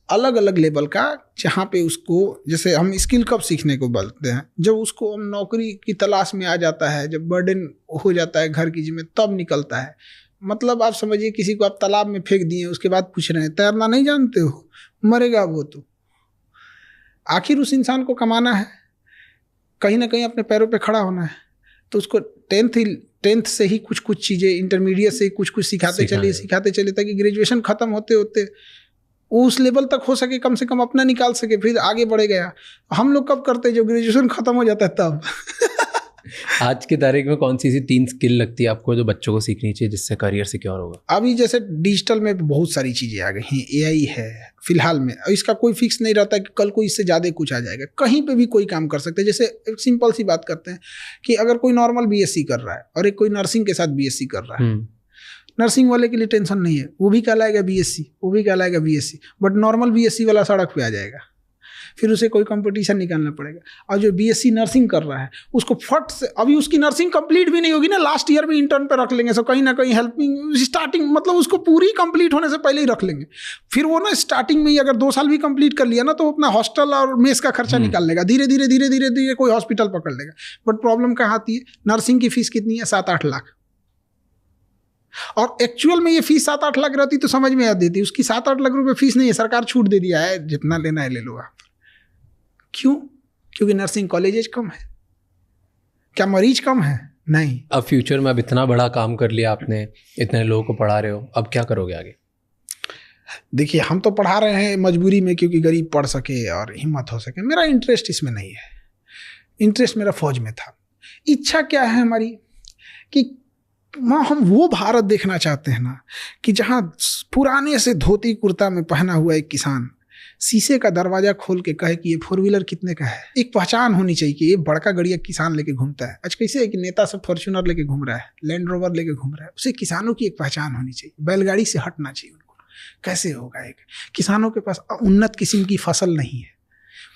अलग अलग लेवल का, जहाँ पे उसको, जैसे हम स्किल कब सीखने को बोलते हैं, जब उसको हम नौकरी की तलाश में आ जाता है, जब बर्डन हो जाता है घर की जिम्मे, तब निकलता है। मतलब आप समझिए किसी को आप तालाब में फेंक दिए, उसके बाद पूछ रहे हैं तैरना नहीं जानते हो, मरेगा वो तो। आखिर उस इंसान को कमाना है, कहीं ना कहीं अपने पैरों पे खड़ा होना है, तो उसको टेंथ से ही कुछ चीज़ें, इंटरमीडिएट से ही कुछ सिखाते चलिए ताकि ग्रेजुएशन खत्म होते होते वो उस लेवल तक हो सके, कम से कम अपना निकाल सके, फिर आगे बढ़े गया। हम लोग कब करते हैं? जब ग्रेजुएशन खत्म हो जाता है तब। आज की तारीख में कौन सी 3 स्किल लगती है आपको जो बच्चों को सीखनी चाहिए जिससे करियर सिक्योर होगा? अभी जैसे डिजिटल में बहुत सारी चीज़ें आ गई हैं, AI है फिलहाल में, इसका कोई फिक्स नहीं रहता कि कल को इससे ज़्यादा कुछ आ जाएगा, कहीं पे भी कोई काम कर सकते हैं। जैसे एक सिंपल सी बात करते हैं कि अगर कोई नॉर्मल BSc कर रहा है और एक कोई नर्सिंग के साथ BSc कर रहा है, नर्सिंग वाले के लिए टेंशन नहीं है, वो भी कहलाएगा BSc, वो भी कहलाएगा BSc, बट नॉर्मल BSc वाला सड़क पे आ जाएगा, फिर उसे कोई कंपटीशन निकालना पड़ेगा। और जो BSc नर्सिंग कर रहा है उसको फट से, अभी उसकी नर्सिंग कंप्लीट भी नहीं होगी ना, लास्ट ईयर में इंटर्न पे रख लेंगे, सो कहीं ना कहीं हेल्पिंग स्टार्टिंग, मतलब उसको पूरी कंप्लीट होने से पहले ही रख लेंगे। फिर वो ना स्टार्टिंग में ही अगर 2 साल भी कंप्लीट कर लिया ना, तो अपना हॉस्टल और मेस का खर्चा निकाल लेगा, धीरे धीरे कोई हॉस्पिटल पकड़ लेगा। बट प्रॉब्लम कहाँ आती है? नर्सिंग की फीस कितनी है? 7-8 लाख। और एक्चुअल में ये फीस 7-8 लाख रहती तो समझ में आ देती, उसकी 7-8 लाख रुपए फीस नहीं है, सरकार छूट दे दिया है, जितना लेना है ले लो आप। क्यों? क्योंकि नर्सिंग कॉलेजेस कम है। क्या मरीज कम है? नहीं। अब फ्यूचर में अब इतना बड़ा काम कर लिया आपने, इतने लोगों को पढ़ा रहे हो, अब क्या करोगे आगे? देखिए, हम तो पढ़ा रहे हैं मजबूरी में, क्योंकि गरीब पढ़ सके और हिम्मत हो सके। मेरा इंटरेस्ट इसमें नहीं है, इंटरेस्ट मेरा फौज में था। इच्छा क्या है हमारी कि हम वो भारत देखना चाहते हैं ना, कि जहाँ पुराने से धोती कुर्ता में पहना हुआ एक किसान शीशे का दरवाजा खोल के कहे कि ये 4 व्हीलर कितने का है। एक पहचान होनी चाहिए कि ये बड़का गड़िया किसान लेके घूमता है। आज कैसे है कि नेता सब फॉर्च्यूनर लेके घूम रहा है, लैंड रोवर लेके घूम रहा है, उसे किसानों की एक पहचान होनी चाहिए, बैलगाड़ी से हटना चाहिए उनको। कैसे होगा? एक किसानों के पास उन्नत किस्म की फसल नहीं है,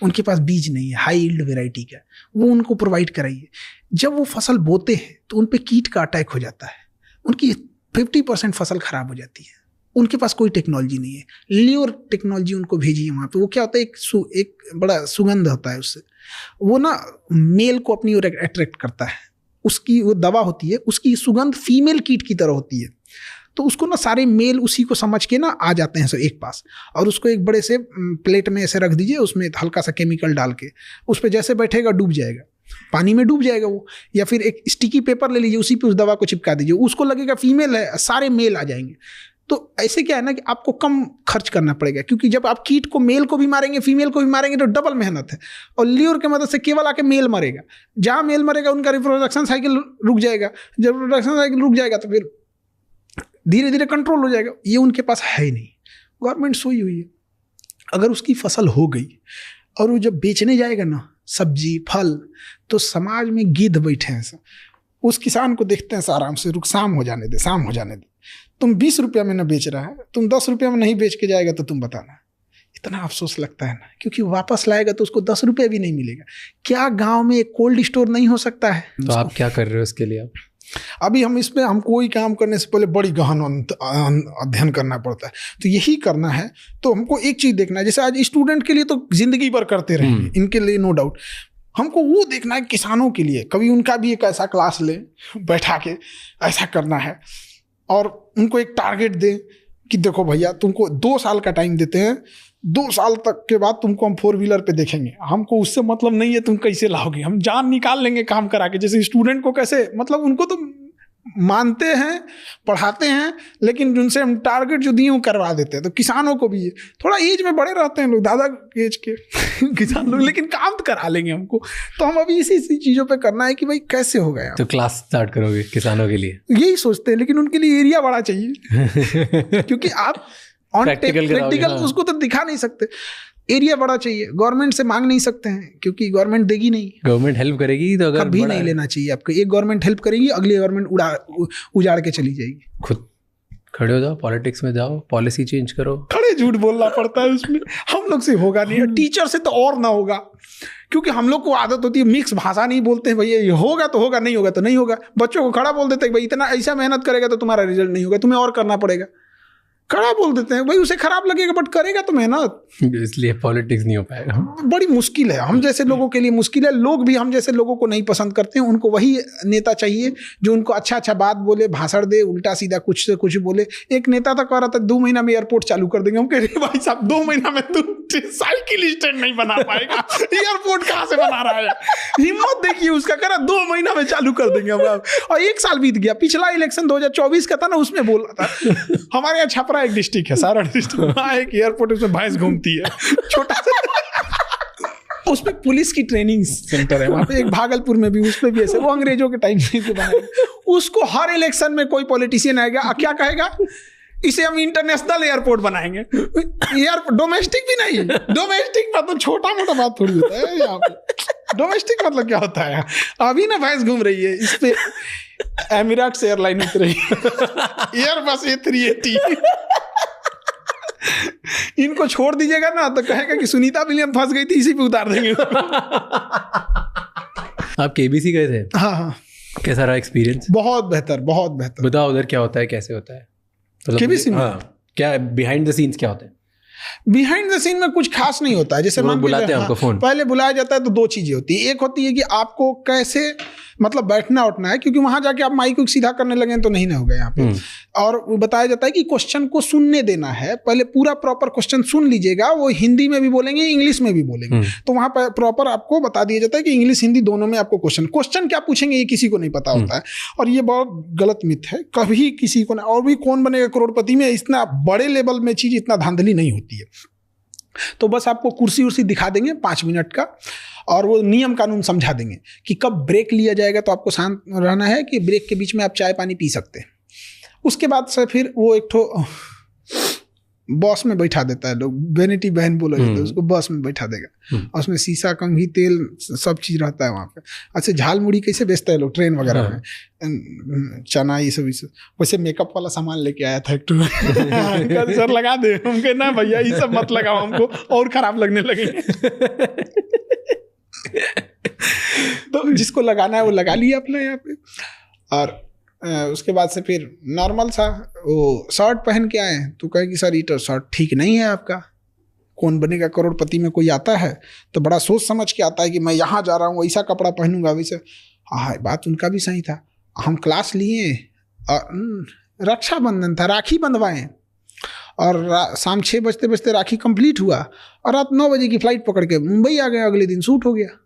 उनके पास बीज नहीं है हाई यील्ड वेराइटी का, वो उनको प्रोवाइड कराइए। जब वो फसल बोते हैं तो उन पे कीट का अटैक हो जाता है, उनकी 50% फसल खराब हो जाती है, उनके पास कोई टेक्नोलॉजी नहीं है। ल्योर टेक्नोलॉजी उनको भेजिए वहाँ पे। वो क्या होता है, एक बड़ा सुगंध होता है उससे, वो ना मेल को अपनी ओर अट्रैक्ट करता है। उसकी वो दवा होती है, उसकी सुगंध फीमेल कीट की तरह होती है, तो उसको ना सारे मेल उसी को समझ के ना आ जाते हैं सब एक पास, और उसको एक बड़े से प्लेट में ऐसे रख दीजिए, उसमें हल्का सा केमिकल डाल के, उस पर जैसे बैठेगा डूब जाएगा, पानी में डूब जाएगा वो। या फिर एक स्टिकी पेपर ले लीजिए, उसी पे उस दवा को चिपका दीजिए, उसको लगेगा फीमेल है, सारे मेल आ जाएंगे। तो ऐसे क्या है ना कि आपको कम खर्च करना पड़ेगा, क्योंकि जब आप कीट को, मेल को भी मारेंगे फीमेल को भी मारेंगे तो डबल मेहनत है। और ल्योर की मदद से केवल आके मेल मरेगा, जहाँ मेल मरेगा उनका रिप्रोडक्शन साइकिल रुक जाएगा। जब रिप्रोडक्शन साइकिल रुक जाएगा तो फिर धीरे धीरे कंट्रोल हो जाएगा। ये उनके पास है ही नहीं। गवर्नमेंट सोई हुई है, अगर उसकी फसल हो गई और वो जब बेचने जाएगा ना सब्जी फल, तो समाज में गिद्ध बैठे हैं सब, उस किसान को देखते हैं आराम से, रुक शाम हो जाने दे, शाम हो जाने दे, तुम 20 रुपया में ना बेच रहा है, तुम 10 रुपया में नहीं बेच के जाएगा तो तुम बताना। इतना अफसोस लगता है ना, क्योंकि वापस लाएगा तो उसको 10 रुपया भी नहीं मिलेगा। क्या गांव में एक कोल्ड स्टोर नहीं हो सकता है? तो आप क्या कर रहे हो इसके लिए? अभी हम इसमें, हम कोई काम करने से पहले बड़ी गहन अध्ययन करना पड़ता है। तो यही करना है तो हमको एक चीज़ देखना है, जैसे आज स्टूडेंट के लिए तो जिंदगी भर करते रहेंगे, इनके लिए नो डाउट। हमको वो देखना है किसानों के लिए, कभी उनका भी एक ऐसा क्लास ले बैठा के, ऐसा करना है, और उनको एक टारगेट दें कि देखो भैया, तुमको 2 साल का टाइम देते हैं, 2 साल तक के बाद तुमको हम 4 व्हीलर पे देखेंगे, हमको उससे मतलब नहीं है तुम कैसे लाओगे, हम जान निकाल लेंगे काम करा के। जैसे स्टूडेंट को कैसे, मतलब उनको तो मानते हैं, पढ़ाते हैं, लेकिन उनसे हम टारगेट जो दिए वो करवा देते हैं। तो किसानों को भी थोड़ा एज में बड़े रहते हैं लोग, दादा एज के किसान लोग, लेकिन काम तो करा लेंगे हमको। तो हम अभी इसी चीज़ों पे करना है कि भाई कैसे हो गया। तो क्लास स्टार्ट करोगे किसानों के लिए? यही सोचते हैं, लेकिन उनके लिए एरिया बड़ा चाहिए क्योंकि आप प्रैक्टिकल उसको तो दिखा नहीं सकते। एरिया बड़ा चाहिए, गवर्नमेंट से मांग नहीं सकते हैं क्योंकि गवर्नमेंट देगी नहीं। गवर्नमेंट हेल्प करेगी तो अगर कभी नहीं लेना चाहिए आपको। एक गवर्नमेंट हेल्प करेगी, अगली गवर्नमेंट उजाड़ के चली जाएगी। खुद खड़े हो जाओ, पॉलिटिक्स में जाओ, पॉलिसी चेंज करो। खड़े झूठ बोलना पड़ता है उसमें, हम लोग से होगा नहीं। टीचर से तो और ना होगा, क्योंकि हम लोग को आदत होती है मिक्स भाषा नहीं बोलते हैं। भैया ये होगा तो होगा, नहीं होगा तो नहीं होगा। बच्चों को खड़ा बोल देते हैं भाई इतना ऐसा मेहनत करेगा तो तुम्हारा रिजल्ट नहीं होगा, तुम्हें और करना पड़ेगा। खड़ा बोल देते हैं भाई, उसे खराब लगेगा बट करेगा तो मेहनत, इसलिए पॉलिटिक्स नहीं हो पाएगा। बड़ी मुश्किल है, हम जैसे लोगों के लिए मुश्किल है। लोग भी हम जैसे लोगों को नहीं पसंद करते हैं। उनको वही नेता चाहिए जो उनको अच्छा अच्छा बात बोले, भाषण दे, उल्टा सीधा कुछ से कुछ बोले। एक नेता तो कह रहा था 2 महीना में एयरपोर्ट चालू कर देंगे। हम कह रहे भाई साहब 2 महीना में तुम साइकिल स्टैंड नहीं बना पाएगा, एयरपोर्ट कहाँ से बना रहा है? हिम्मत देखिए उसका, कह रहा 2 महीना में चालू कर देंगे हम। और 1 साल बीत गया। पिछला इलेक्शन 2024 का था ना, उसमें बोल रहा था हमारे यहाँ छपरा एक डिस्ट्रिक्ट है, सारा डिस्ट्रिक्ट, वहाँ एक एयरपोर्ट, उसमें भैंस घूमती है छोटा सा। उसमें पुलिस की ट्रेनिंग सेंटर है वहाँ पे, एक भागलपुर में भी, उस पे भी ऐसे, वो अंग्रेजों के टाइम से बनाया। उसको हर इलेक्शन में कोई पॉलिटिशियन आएगा, क्या कहेगा, इसे हम इंटरनेशनल एयरपोर्ट बनाएंगे। डोमेस्टिक भी नहीं, डोमेस्टिक मतलब छोटा मोटा बात थोड़ी होता है यहाँ पे। डोमेस्टिक मतलब क्या होता है? अभी ना भैंस घूम रही है, इस पे एमिरेट्स एयरलाइन उतरी, एयरबस A380। इनको छोड़ दीजिएगा ना तो कहेगा कि सुनीता विलियम फंस गई थी, इसी पे उतार देंगे। आप KBC गए थे? हाँ। कैसा रहा एक्सपीरियंस? बहुत बेहतर, बहुत बेहतर। बताओ उधर क्या होता है, कैसे होता है? KBC में क्या बिहाइंड द सीन्स क्या होता है? बिहाइंड द सीन में कुछ खास नहीं होता है। जैसे लोग बुलाते हैं आपको फोन, पहले बुलाया जाता है तो 2 चीजें होती है। एक होती है कि आपको कैसे मतलब बैठना उठना है, क्योंकि वहां जाके आप माइक को सीधा करने लगे तो नहीं ना होगा यहाँ पे। और वो बताया जाता है कि क्वेश्चन को सुनने देना है, पहले पूरा प्रॉपर क्वेश्चन सुन लीजिएगा। वो हिंदी में भी बोलेंगे, इंग्लिश में भी बोलेंगे, तो वहां पर प्रॉपर आपको बता दिया जाता है कि इंग्लिश हिंदी दोनों में आपको क्वेश्चन क्या पूछेंगे ये किसी को नहीं पता होता है। और ये बहुत गलत मिथ है, कभी किसी को और भी कौन बनेगा करोड़पति में, इतना बड़े लेवल में चीज इतना धांधली नहीं होती है। तो बस आपको कुर्सी उर्सी दिखा देंगे 5 मिनट का, और वो नियम कानून समझा देंगे कि कब ब्रेक लिया जाएगा, तो आपको शांत रहना है कि ब्रेक के बीच में आप चाय पानी पी सकते हैं। उसके बाद से फिर वो एक ठो बॉस में बैठा देता है, लोग वेनिटी बहन बोला जाता है उसको, बस में बैठा देगा। और उसमें शीशा, कंघी, तेल सब चीज रहता है वहाँ पे। अच्छा, झाल मुड़ी कैसे बेचता है लोग ट्रेन वगैरह में, चना ये सब। वैसे मेकअप वाला सामान लेके आया था एक टू सर लगा दे, हम कहे ना भैया ये सब मत लगाओ, हमको और खराब लगने लगेंगे। तो जिसको लगाना है वो लगा लिया अपना यहाँ पे। और उसके बाद से फिर नॉर्मल सा वो शर्ट पहन के आए, तो कहे कि सर ये तो शर्ट ठीक नहीं है आपका। कौन बनेगा करोड़पति में कोई आता है तो बड़ा सोच समझ के आता है कि मैं यहाँ जा रहा हूँ, ऐसा कपड़ा पहनूंगा वैसे। हाँ, बात उनका भी सही था। हम क्लास लिए और रक्षाबंधन था, राखी बंधवाएं, और शाम 6 बजते बजते राखी कंप्लीट हुआ, और रात 9 बजे की फ्लाइट पकड़ के मुंबई आ गए। अगले दिन शूट हो गया।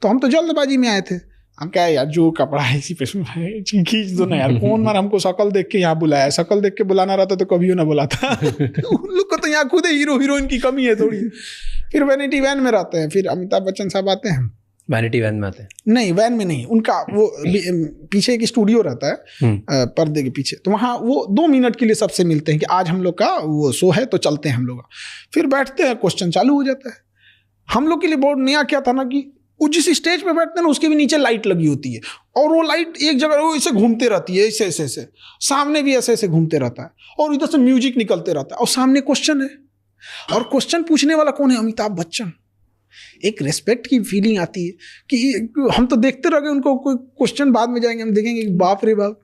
तो हम तो जल्दबाजी में आए थे। हम क्या यार, जो कपड़ा है इसी पे खींच दो ना यार, कौन मार हमको शक्ल देख के यहाँ बुलाया। शक्ल देख के बुलाना रहता तो कभी ना बुलाता। उन लोग को तो यहाँ खुद हीरो हीरोइन की कमी है थोड़ी। फिर वैनिटी वैन में रहते हैं, फिर अमिताभ बच्चन साहब आते हैं। वैनिटी वैन में आते हैं? नहीं, वैन में नहीं, उनका वो पीछे एक स्टूडियो रहता है पर्दे के पीछे, तो वहाँ वो 2 मिनट के लिए सबसे मिलते हैं कि आज हम लोग का वो शो है तो चलते हैं हम लोग। फिर बैठते हैं, क्वेश्चन चालू हो जाता है। हम लोग के लिए बहुत नया क्या था ना कि वो जिस स्टेज पे बैठते हैं ना उसके भी नीचे लाइट लगी होती है, और वो लाइट एक जगह वो ऐसे घूमते रहती है, ऐसे ऐसे ऐसे, सामने भी ऐसे ऐसे घूमते रहता है, और इधर से म्यूजिक निकलते रहता है, और सामने क्वेश्चन है, और क्वेश्चन पूछने वाला कौन है? अमिताभ बच्चन। एक रेस्पेक्ट की फीलिंग आती है कि हम तो देखते रह गए उनको, कोई क्वेश्चन बाद में जाएंगे हम देखेंगे बाप रे बाप।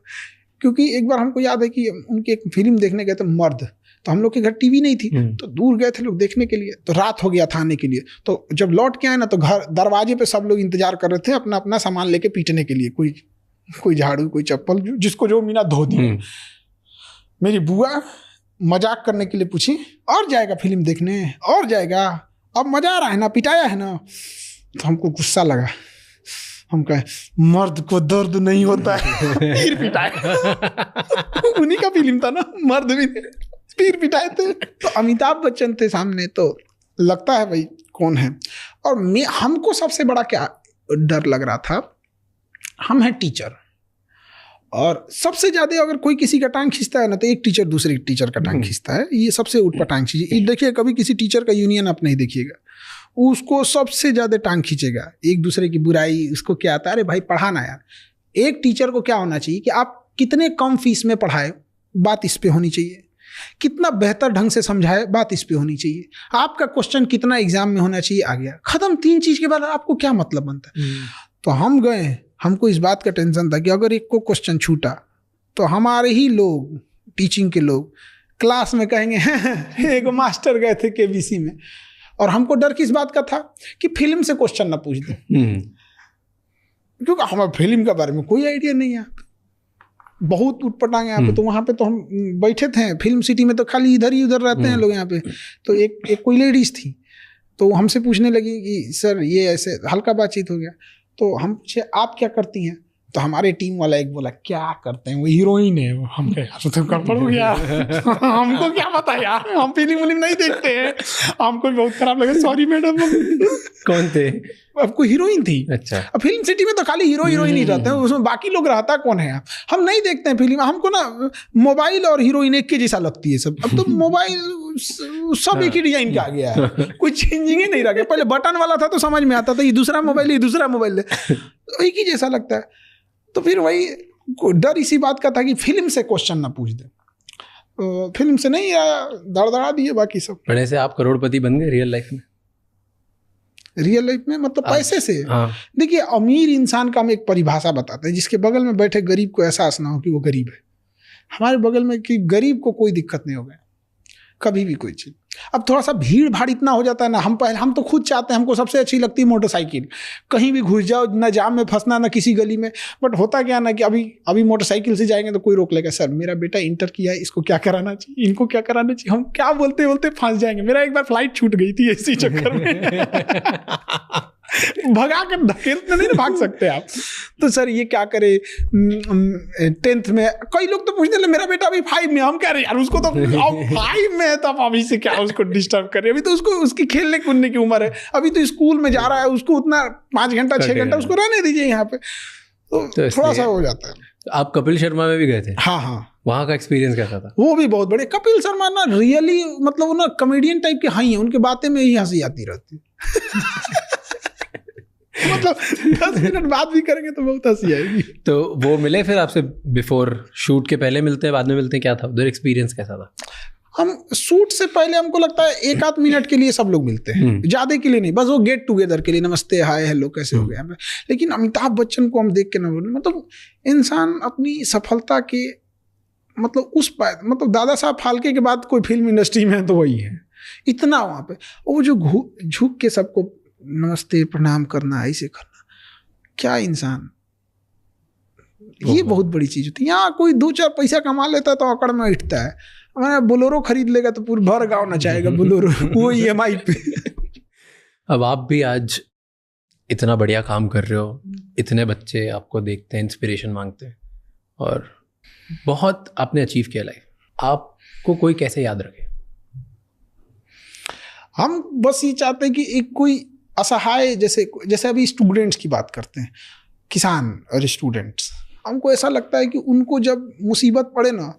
क्योंकि एक बार हमको याद है कि उनकी एक फिल्म देखने गए थे, मर्द, तो हम लोग के घर टीवी नहीं थी, तो दूर गए थे लोग देखने के लिए, तो रात हो गया था आने के लिए। तो जब लौट के आए ना, तो घर दरवाजे पे सब लोग इंतजार कर रहे थे अपना अपना सामान लेके पीटने के लिए, कोई झाड़ू, कोई चप्पल, जिसको जो मिला धो दिया। मेरी बुआ मजाक करने के लिए पूछी, और जाएगा फिल्म देखने? और जाएगा? अब मजा आ रहा है ना, पिटाया है ना? तो हमको गुस्सा लगा। हम कहे मर्द को दर्द नहीं होता है, फिर पिटाया। उन्हीं का फिल्म था ना, मर्द भी फिर पिटाए थे। तो अमिताभ बच्चन थे सामने, तो लगता है भाई कौन है। और हमको सबसे बड़ा क्या डर लग रहा था, हम हैं टीचर, और सबसे ज्यादा अगर कोई किसी का टांग खींचता है ना तो एक टीचर दूसरे टीचर का टांग खींचता है, ये सबसे उटपटांग चीज है। देखिए कभी किसी टीचर का यूनियन आप नहीं देखिएगा, उसको सबसे ज्यादा टांग खींचेगा, एक दूसरे की बुराई, उसको क्या आता है, अरे भाई पढ़ाना यार। एक टीचर को क्या होना चाहिए कि आप कितने कम फीस में पढ़ाए, बात इस पे होनी चाहिए, कितना बेहतर ढंग से समझाए, बात इस पे होनी चाहिए, आपका क्वेश्चन कितना एग्जाम में होना चाहिए, आ गया खत्म। 3 चीज के बाद आपको क्या मतलब बनता है। तो हम गए, हमको इस बात का टेंशन था कि अगर एक को क्वेश्चन छूटा तो हमारे ही लोग, टीचिंग के लोग क्लास में कहेंगे एक मास्टर गए थे केबीसी में, और हमको डर किस बात का था कि फिल्म से क्वेश्चन ना पूछ दे, क्योंकि हमें फिल्म के बारे में कोई आइडिया नहीं है, बहुत उटपटांगे यहाँ पे। तो वहाँ पे तो हम बैठे थे, फिल्म सिटी में तो खाली इधर ही उधर रहते हैं लोग यहाँ पे। तो एक कोई लेडीज थी, तो हमसे पूछने लगी कि सर ये ऐसे, हल्का बातचीत हो गया। तो हम पूछे आप क्या करती हैं, तो हमारे टीम वाला एक बोला क्या करते हैं, वो हीरोइन है। वो हम कहे तो गड़बड़ हो गया हमको क्या पता यार, हम फिल्म नहीं देखते हैं। हमको बहुत खराब लगा, सॉरी मैडम। कौन थे? आपको हीरोइन थी। अच्छा। अब फिल्म सिटी में तो खाली हीरोइन ही रहते हैं, उसमें बाकी लोग रहता कौन है। हम नहीं देखते हैं फिल्म, हमको ना मोबाइल और हीरोइन एक के जैसा लगती है सब। अब तो मोबाइल सब एक ही डिजाइन का आ गया है, कोई चेंजिंग ही नहीं रह गया। पहले बटन वाला था तो समझ में आता था ये दूसरा मोबाइल, ये दूसरा मोबाइल है, एक ही जैसा लगता है। तो फिर वही डर इसी बात का था कि फिल्म से क्वेश्चन ना पूछ दे। फिल्म से नहीं आया, दड़दड़ा दिए बाकी सब। पढ़ने से आप करोड़पति बन गए रियल लाइफ में? रियल लाइफ में मतलब पैसे से? हाँ। देखिए अमीर इंसान का हम एक परिभाषा बताते हैं, जिसके बगल में बैठे गरीब को एहसास ना हो कि वो गरीब है। हमारे बगल में कि गरीब को कोई दिक्कत नहीं हो गया कभी भी कोई चीज़। अब थोड़ा सा भीड़ भाड़ इतना हो जाता है ना, हम तो खुद चाहते हैं, हमको सबसे अच्छी लगती है मोटरसाइकिल, कहीं भी घुस जाओ, ना जाम में फंसना ना किसी गली में। बट होता क्या ना कि अभी मोटरसाइकिल से जाएंगे तो कोई रोक लेगा, सर मेरा बेटा इंटर किया है, इसको क्या कराना चाहिए, इनको क्या कराना चाहिए। हम क्या बोलते बोलते फंस जाएंगे। मेरा एक बार फ्लाइट छूट गई थी इसी चक्कर में भगा कर धकेलते नहीं ना भाग सकते आप। तो सर ये क्या करे, 10th में कई लोग तो पूछते हैं मेरा बेटा अभी 5 में। हम कह रहे यार उसको तो 5 में है, तो आप अभी से क्या उसको डिस्टर्ब करें, अभी तो उसको उसकी खेलने कूदने की उम्र है, अभी तो स्कूल में जा रहा है, उसको उतना 5 घंटा 6 घंटा उसको रहने दीजिए यहाँ पे। तो थोड़ा सा हो जाता है। आप कपिल शर्मा में भी गए थे? हाँ। वहाँ का एक्सपीरियंस कैसा था? वो भी बहुत बड़े। कपिल शर्मा ना रियली मतलब वो ना कॉमेडियन टाइप के हाई है, उनके बातें में ही हंसी आती रहती मतलब 10 मिनट बात भी करेंगे तो बहुत हंसी आएगी। तो वो मिले फिर आपसे बिफोर शूट के? पहले मिलते हैं बाद में मिलते हैं, क्या था उधर एक्सपीरियंस कैसा था? हम शूट से पहले हमको लगता है 1-8 मिनट के लिए सब लोग मिलते हैं, ज्यादा के लिए नहीं, बस वो गेट टुगेदर के लिए, नमस्ते हाय हेलो कैसे हो गया। लेकिन अमिताभ बच्चन को हम देख के ना बोले, मतलब इंसान अपनी सफलता के मतलब दादा साहब फाल्के के बाद कोई फिल्म इंडस्ट्री में है तो वही है। इतना वहाँ पे वो जो झुक के सबको नमस्ते प्रणाम करना, ऐसे करना, क्या इंसान, ये बहुत बड़ी चीज होती है। यहाँ कोई 2-4 पैसा कमा लेता है तो अकड़ में उठता है, हमारा बोलेरो खरीद लेगा तो पूरा भर गाँव नचाएगा बोलेरो वो EMI पे। अब आप भी आज इतना बढ़िया काम कर रहे हो, इतने बच्चे आपको देखते हैं, इंस्पिरेशन मांगते हैं, और बहुत आपने अचीव किया लाइफ। आपको कोई कैसे याद रखे? हम बस ये चाहते हैं कि एक कोई असहाय, जैसे अभी स्टूडेंट्स की बात करते हैं, किसान और स्टूडेंट्स, हमको ऐसा लगता है कि उनको जब मुसीबत पड़े ना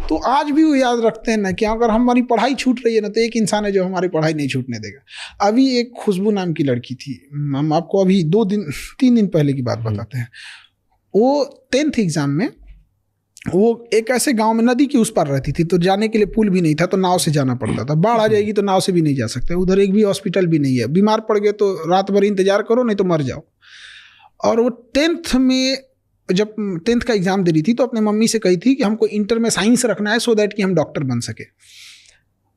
तो आज भी वो याद रखते हैं ना कि अगर हमारी पढ़ाई छूट रही है ना तो एक इंसान है जो हमारी पढ़ाई नहीं छूटने देगा। अभी एक खुशबू नाम की लड़की थी, हम आपको अभी 3 दिन पहले की बात बताते हैं। वो 10th एग्जाम में वो एक ऐसे गांव में नदी की उस पार रहती थी, तो जाने के लिए पुल भी नहीं था, तो नाव से जाना पड़ता था। बाढ़ आ जाएगी तो नाव से भी नहीं जा सकते, उधर एक भी हॉस्पिटल भी नहीं है, बीमार पड़ गए तो रात भर इंतजार करो नहीं तो मर जाओ। और वो 10th में जब 10th का एग्जाम दे रही थी तो अपने मम्मी से कही थी कि हमको इंटर में साइंस रखना है सो दैट कि हम डॉक्टर बन सके।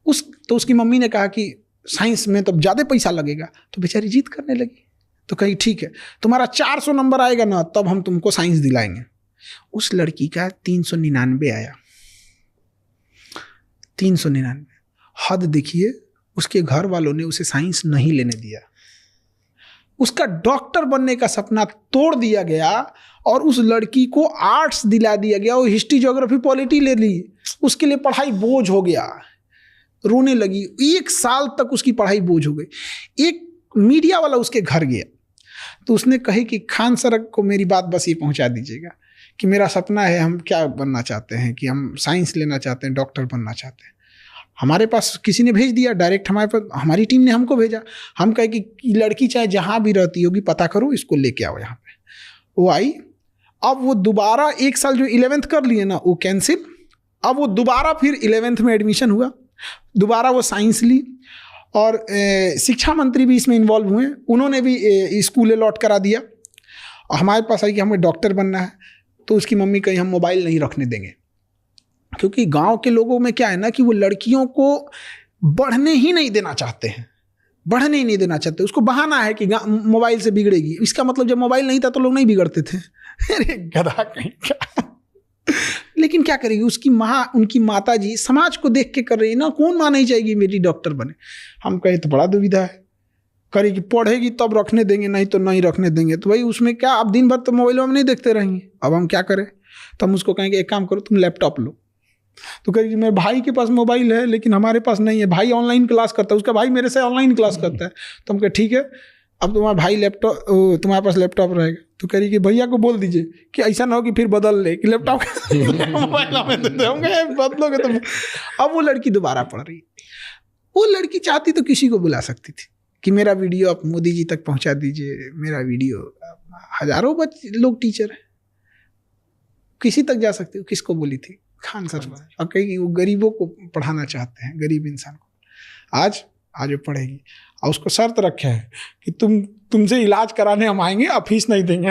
तो उसकी मम्मी ने कहा कि साइंस में तो ज़्यादा पैसा लगेगा, तो बेचारी जिद करने लगी। तो कही ठीक है, तुम्हारा 400 नंबर आएगा ना तब हम तुमको साइंस दिलाएंगे। उस लड़की का 399 आया, 399। हद देखिए, उसके घर वालों ने उसे साइंस नहीं लेने दिया, उसका डॉक्टर बनने का सपना तोड़ दिया गया और उस लड़की को आर्ट्स दिला दिया गया। वो हिस्ट्री ज्योग्राफी पॉलिटी ले ली, उसके लिए पढ़ाई बोझ हो गया, रोने लगी। 1 साल तक उसकी पढ़ाई बोझ हो गई। एक मीडिया वाला उसके घर गया तो उसने कहे कि खान सर को मेरी बात बस ये पहुंचा दीजिएगा कि मेरा सपना है, हम क्या बनना चाहते हैं, कि हम साइंस लेना चाहते हैं, डॉक्टर बनना चाहते हैं। हमारे पास किसी ने भेज दिया डायरेक्ट, हमारे पास हमारी टीम ने हमको भेजा। हम कहे कि लड़की चाहे जहाँ भी रहती होगी पता करो, इसको लेके आओ यहाँ पे। वो आई, अब वो दोबारा 1 साल जो 11th कर लिए ना वो कैंसिल। अब वो दोबारा फिर 11th में एडमिशन हुआ, दोबारा वो साइंस ली। और शिक्षा मंत्री भी इसमें इन्वॉल्व हुए, उन्होंने भी स्कूल अलॉट करा दिया। हमारे पास आई कि हमें डॉक्टर बनना है, तो उसकी मम्मी कही हम मोबाइल नहीं रखने देंगे, क्योंकि गांव के लोगों में क्या है ना कि वो लड़कियों को बढ़ने ही नहीं देना चाहते हैं, बढ़ने ही नहीं देना चाहते। उसको बहाना है कि मोबाइल से बिगड़ेगी। इसका मतलब जब मोबाइल नहीं था तो लोग नहीं बिगड़ते थे। अरे गधा कहीं का। लेकिन क्या करेगी उसकी माँ, उनकी माता जी समाज को देख के कर रही है ना, कौन माँ नहीं चाहेगी मेरी डॉक्टर बने। हम कहे तो बड़ा दुविधा है, करेगी पढ़ेगी तब रखने देंगे, नहीं तो नहीं रखने देंगे। तो भाई उसमें क्या, अब दिन भर तो मोबाइल में नहीं देखते रहेंगे, अब हम क्या करें। तो हम उसको कहेंगे एक काम करो तुम लैपटॉप लो। तो कहेगी मेरे भाई के पास मोबाइल है लेकिन हमारे पास नहीं है, भाई ऑनलाइन क्लास करता है, उसका भाई मेरे से ऑनलाइन क्लास करता है। तो हम कहे ठीक है, अब तुम्हारा भाई लैपटॉप, तुम्हारे पास लैपटॉप रहेगा। तो कह रही कि भैया को बोल दीजिए कि ऐसा ना हो कि फिर बदल ले, कि लैपटॉप मोबाइल हमें दे दोगे, बदलोगे तो। अब वो लड़की दोबारा पढ़ रही। वो लड़की चाहती तो किसी को बुला सकती थी कि मेरा वीडियो आप मोदी जी तक पहुंचा दीजिए, मेरा वीडियो। हजारों लोग टीचर हैं, किसी तक जा सकते हो। किसको बोली थी? खान सर। और कही वो गरीबों को पढ़ाना चाहते हैं, गरीब इंसान को। आज वो पढ़ेगी, और उसको शर्त रखे है कि तुमसे इलाज कराने हम आएंगे, अब फीस नहीं देंगे।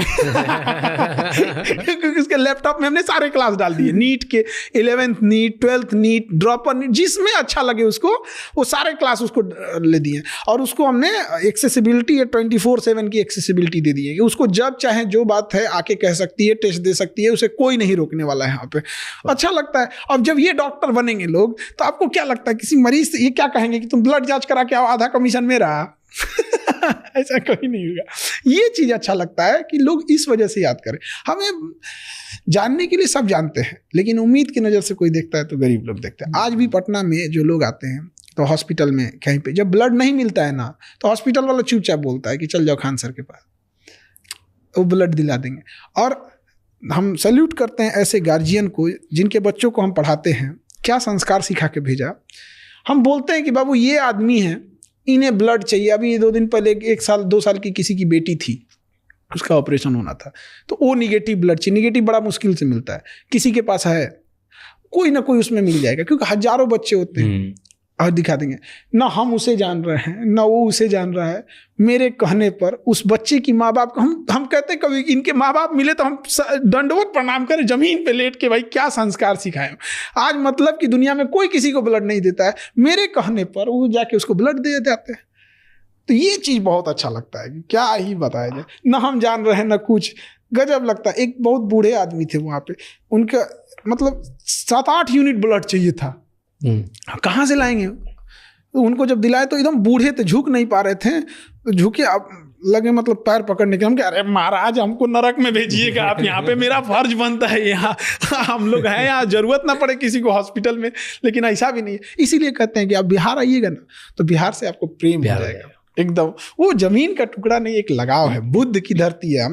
क्योंकि उसके लैपटॉप में हमने सारे क्लास डाल दिए, नीट के 11th NEET, 12th NEET, dropper NEET, जिसमें अच्छा लगे उसको वो सारे क्लास उसको ले दिए। और उसको हमने एक्सेसिबिलिटी 24/7 की एक्सेसिबिलिटी दे दी है कि उसको जब चाहे जो बात है आके कह सकती है, टेस्ट दे सकती है, उसे कोई नहीं रोकने वाला है यहाँ पे। अच्छा लगता है। अब जब ये डॉक्टर बनेंगे लोग तो आपको क्या लगता है, किसी मरीज से ये क्या कहेंगे कि तुम ब्लड जांच करा के आओ, आधा कमीशन मेरा। ऐसा कोई नहीं होगा। ये चीज अच्छा लगता है कि लोग इस वजह से याद करें। हमें जानने के लिए सब जानते हैं, लेकिन उम्मीद की नजर से कोई देखता है तो गरीब लोग देखते हैं। आज भी पटना में जो लोग आते हैं तो हॉस्पिटल में कहीं पे जब ब्लड नहीं मिलता है ना, तो हॉस्पिटल वाला चुपचाप बोलता है कि चल जाओ खान सर के पास, वो ब्लड दिला देंगे। और हम सैल्यूट करते हैं ऐसे गार्जियन को जिनके बच्चों को हम पढ़ाते हैं, क्या संस्कार सिखा के भेजा। हम बोलते हैं कि बाबू ये आदमी है, इन्हें ब्लड चाहिए। अभी 2 दिन पहले 1 साल 2 साल की किसी की बेटी थी, उसका ऑपरेशन होना था, तो वो निगेटिव ब्लड चाहिए। निगेटिव बड़ा मुश्किल से मिलता है, किसी के पास है, कोई ना कोई उसमें मिल जाएगा, क्योंकि हजारों बच्चे होते हैं। और दिखा देंगे ना, हम उसे जान रहे हैं ना वो उसे जान रहा है। मेरे कहने पर उस बच्चे की माँ बाप को हम कहते हैं कभी इनके माँ बाप मिले तो हम दंडवत प्रणाम करें जमीन पे लेट के, भाई क्या संस्कार सिखाए। आज मतलब कि दुनिया में कोई किसी को ब्लड नहीं देता है, मेरे कहने पर वो जाके उसको ब्लड दे जाते हैं। तो ये चीज़ बहुत अच्छा लगता है कि क्या ही बताया जाए, ना हम जान रहे हैं ना कुछ। गजब लगता है। एक बहुत बूढ़े आदमी थे वहाँ पे, उनका मतलब 7-8 यूनिट ब्लड चाहिए था। कहाँ से लाएंगे? तो उनको जब दिलाए तो एकदम बूढ़े थे, झुक नहीं पा रहे थे, तो झुके अब लगे मतलब पैर पकड़ने के। हम क्या, अरे महाराज हमको नरक में भेजिएगा आप, यहाँ पे मेरा फर्ज बनता है, यहाँ हम लोग हैं, यहाँ जरूरत ना पड़े किसी को हॉस्पिटल में। लेकिन ऐसा भी नहीं है। इसीलिए कहते हैं कि आप बिहार आइएगा ना तो बिहार से आपको प्रेम हो जाएगा एकदम। वो जमीन का टुकड़ा नहीं, एक लगाव है। बुद्ध की धरती है।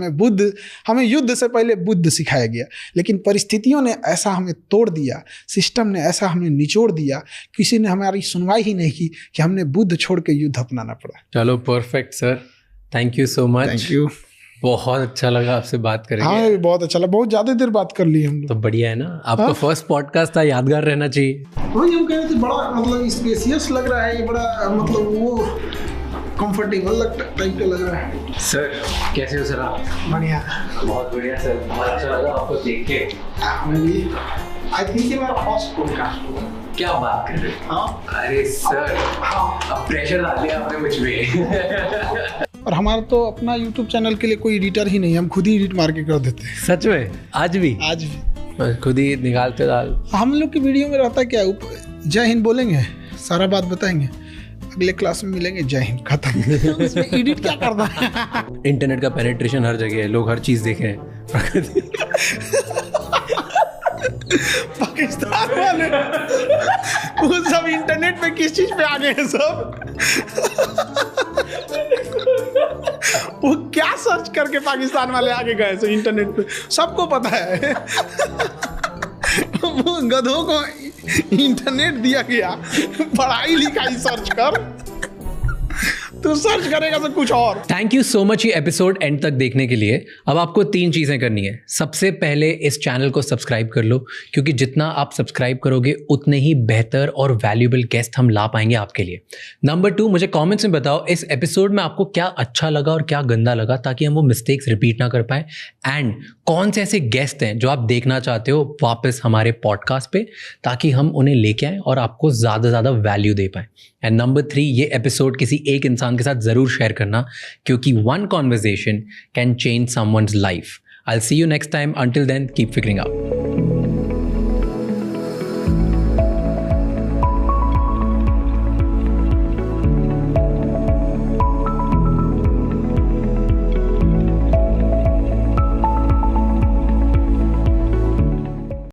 हमें युद्ध से पहले बुद्ध सिखाया गया, लेकिन परिस्थितियों ने ऐसा हमें तोड़ दिया, सिस्टम ने ऐसा हमें निचोड़ दिया, किसी ने हमारी सुनवाई ही नहीं की कि हमने बुद्ध छोड़ के युद्ध अपनाना पड़ा। चलो perfect sir, thank you so much. Thank you, बहुत अच्छा लगा आपसे बात करके। हाँ बहुत अच्छा लगा, बहुत ज्यादा देर बात कर ली हम लोग। तो बढ़िया है ना, आपका फर्स्ट पॉडकास्ट था, यादगार रहना चाहिए। वही हम कह रहे थे, बड़ा मतलब स्पेसियस लग रहा है ये, बड़ा मतलब वो कंफर्टेबल टाइप का लग रहा है। सर कैसे हो सर आप? बढ़िया, बहुत बढ़िया सर, बहुत अच्छा लगा आपको देख के। आई थिंक ये मेरा फर्स्ट पॉडकास्ट होगा। क्या बात कर रहे हैं? हाँ अरे सर, अब प्रेशर डाल दिया आपने मुझ पे। और हमारा तो अपना YouTube चैनल के लिए कोई एडिटर ही नहीं, हम खुद ही एडिट मार के कर देते हैं। सच में? आज भी खुद ही निकालते डाल। हम लोग की वीडियो में रहता क्या, जय हिंद बोलेंगे, सारा बात बताएंगे, अगले क्लास में मिलेंगे, जय हिंद, खत्म। उसमें एडिट क्या करना है? इंटरनेट का पेनिट्रेशन हर जगह है, लोग हर चीज देख रहे हैं। पाकिस्तान वाले वो सब इंटरनेट पे किस चीज पे आ गए हैं सब। वो क्या सर्च करके पाकिस्तान वाले आगे गए थे इंटरनेट पे, सबको पता है। वो गधों को इंटरनेट दिया गया, पढ़ाई लिखाई सर्च कर, तू सर्च करेगा तो कुछ और। थैंक यू सो मच ये एपिसोड एंड तक देखने के लिए। अब आपको 3 चीजें करनी है। सबसे पहले इस चैनल को सब्सक्राइब कर लो, क्योंकि जितना आप सब्सक्राइब करोगे उतने ही बेहतर और वैल्यूएबल गेस्ट हम ला पाएंगे आपके लिए। नंबर 2, मुझे कमेंट्स में बताओ इस एपिसोड में आपको क्या अच्छा लगा और क्या गंदा लगा, ताकि हम वो मिस्टेक्स रिपीट ना कर पाए। एंड कौन से ऐसे गेस्ट हैं जो आप देखना चाहते हो वापस हमारे पॉडकास्ट पे, ताकि हम उन्हें लेके आएँ और आपको ज़्यादा से ज़्यादा वैल्यू दे पाएँ। एंड नंबर 3, ये एपिसोड किसी एक इंसान के साथ ज़रूर शेयर करना, क्योंकि one conversation can change someone's life. I'll see you next time. Until then, keep figuring out.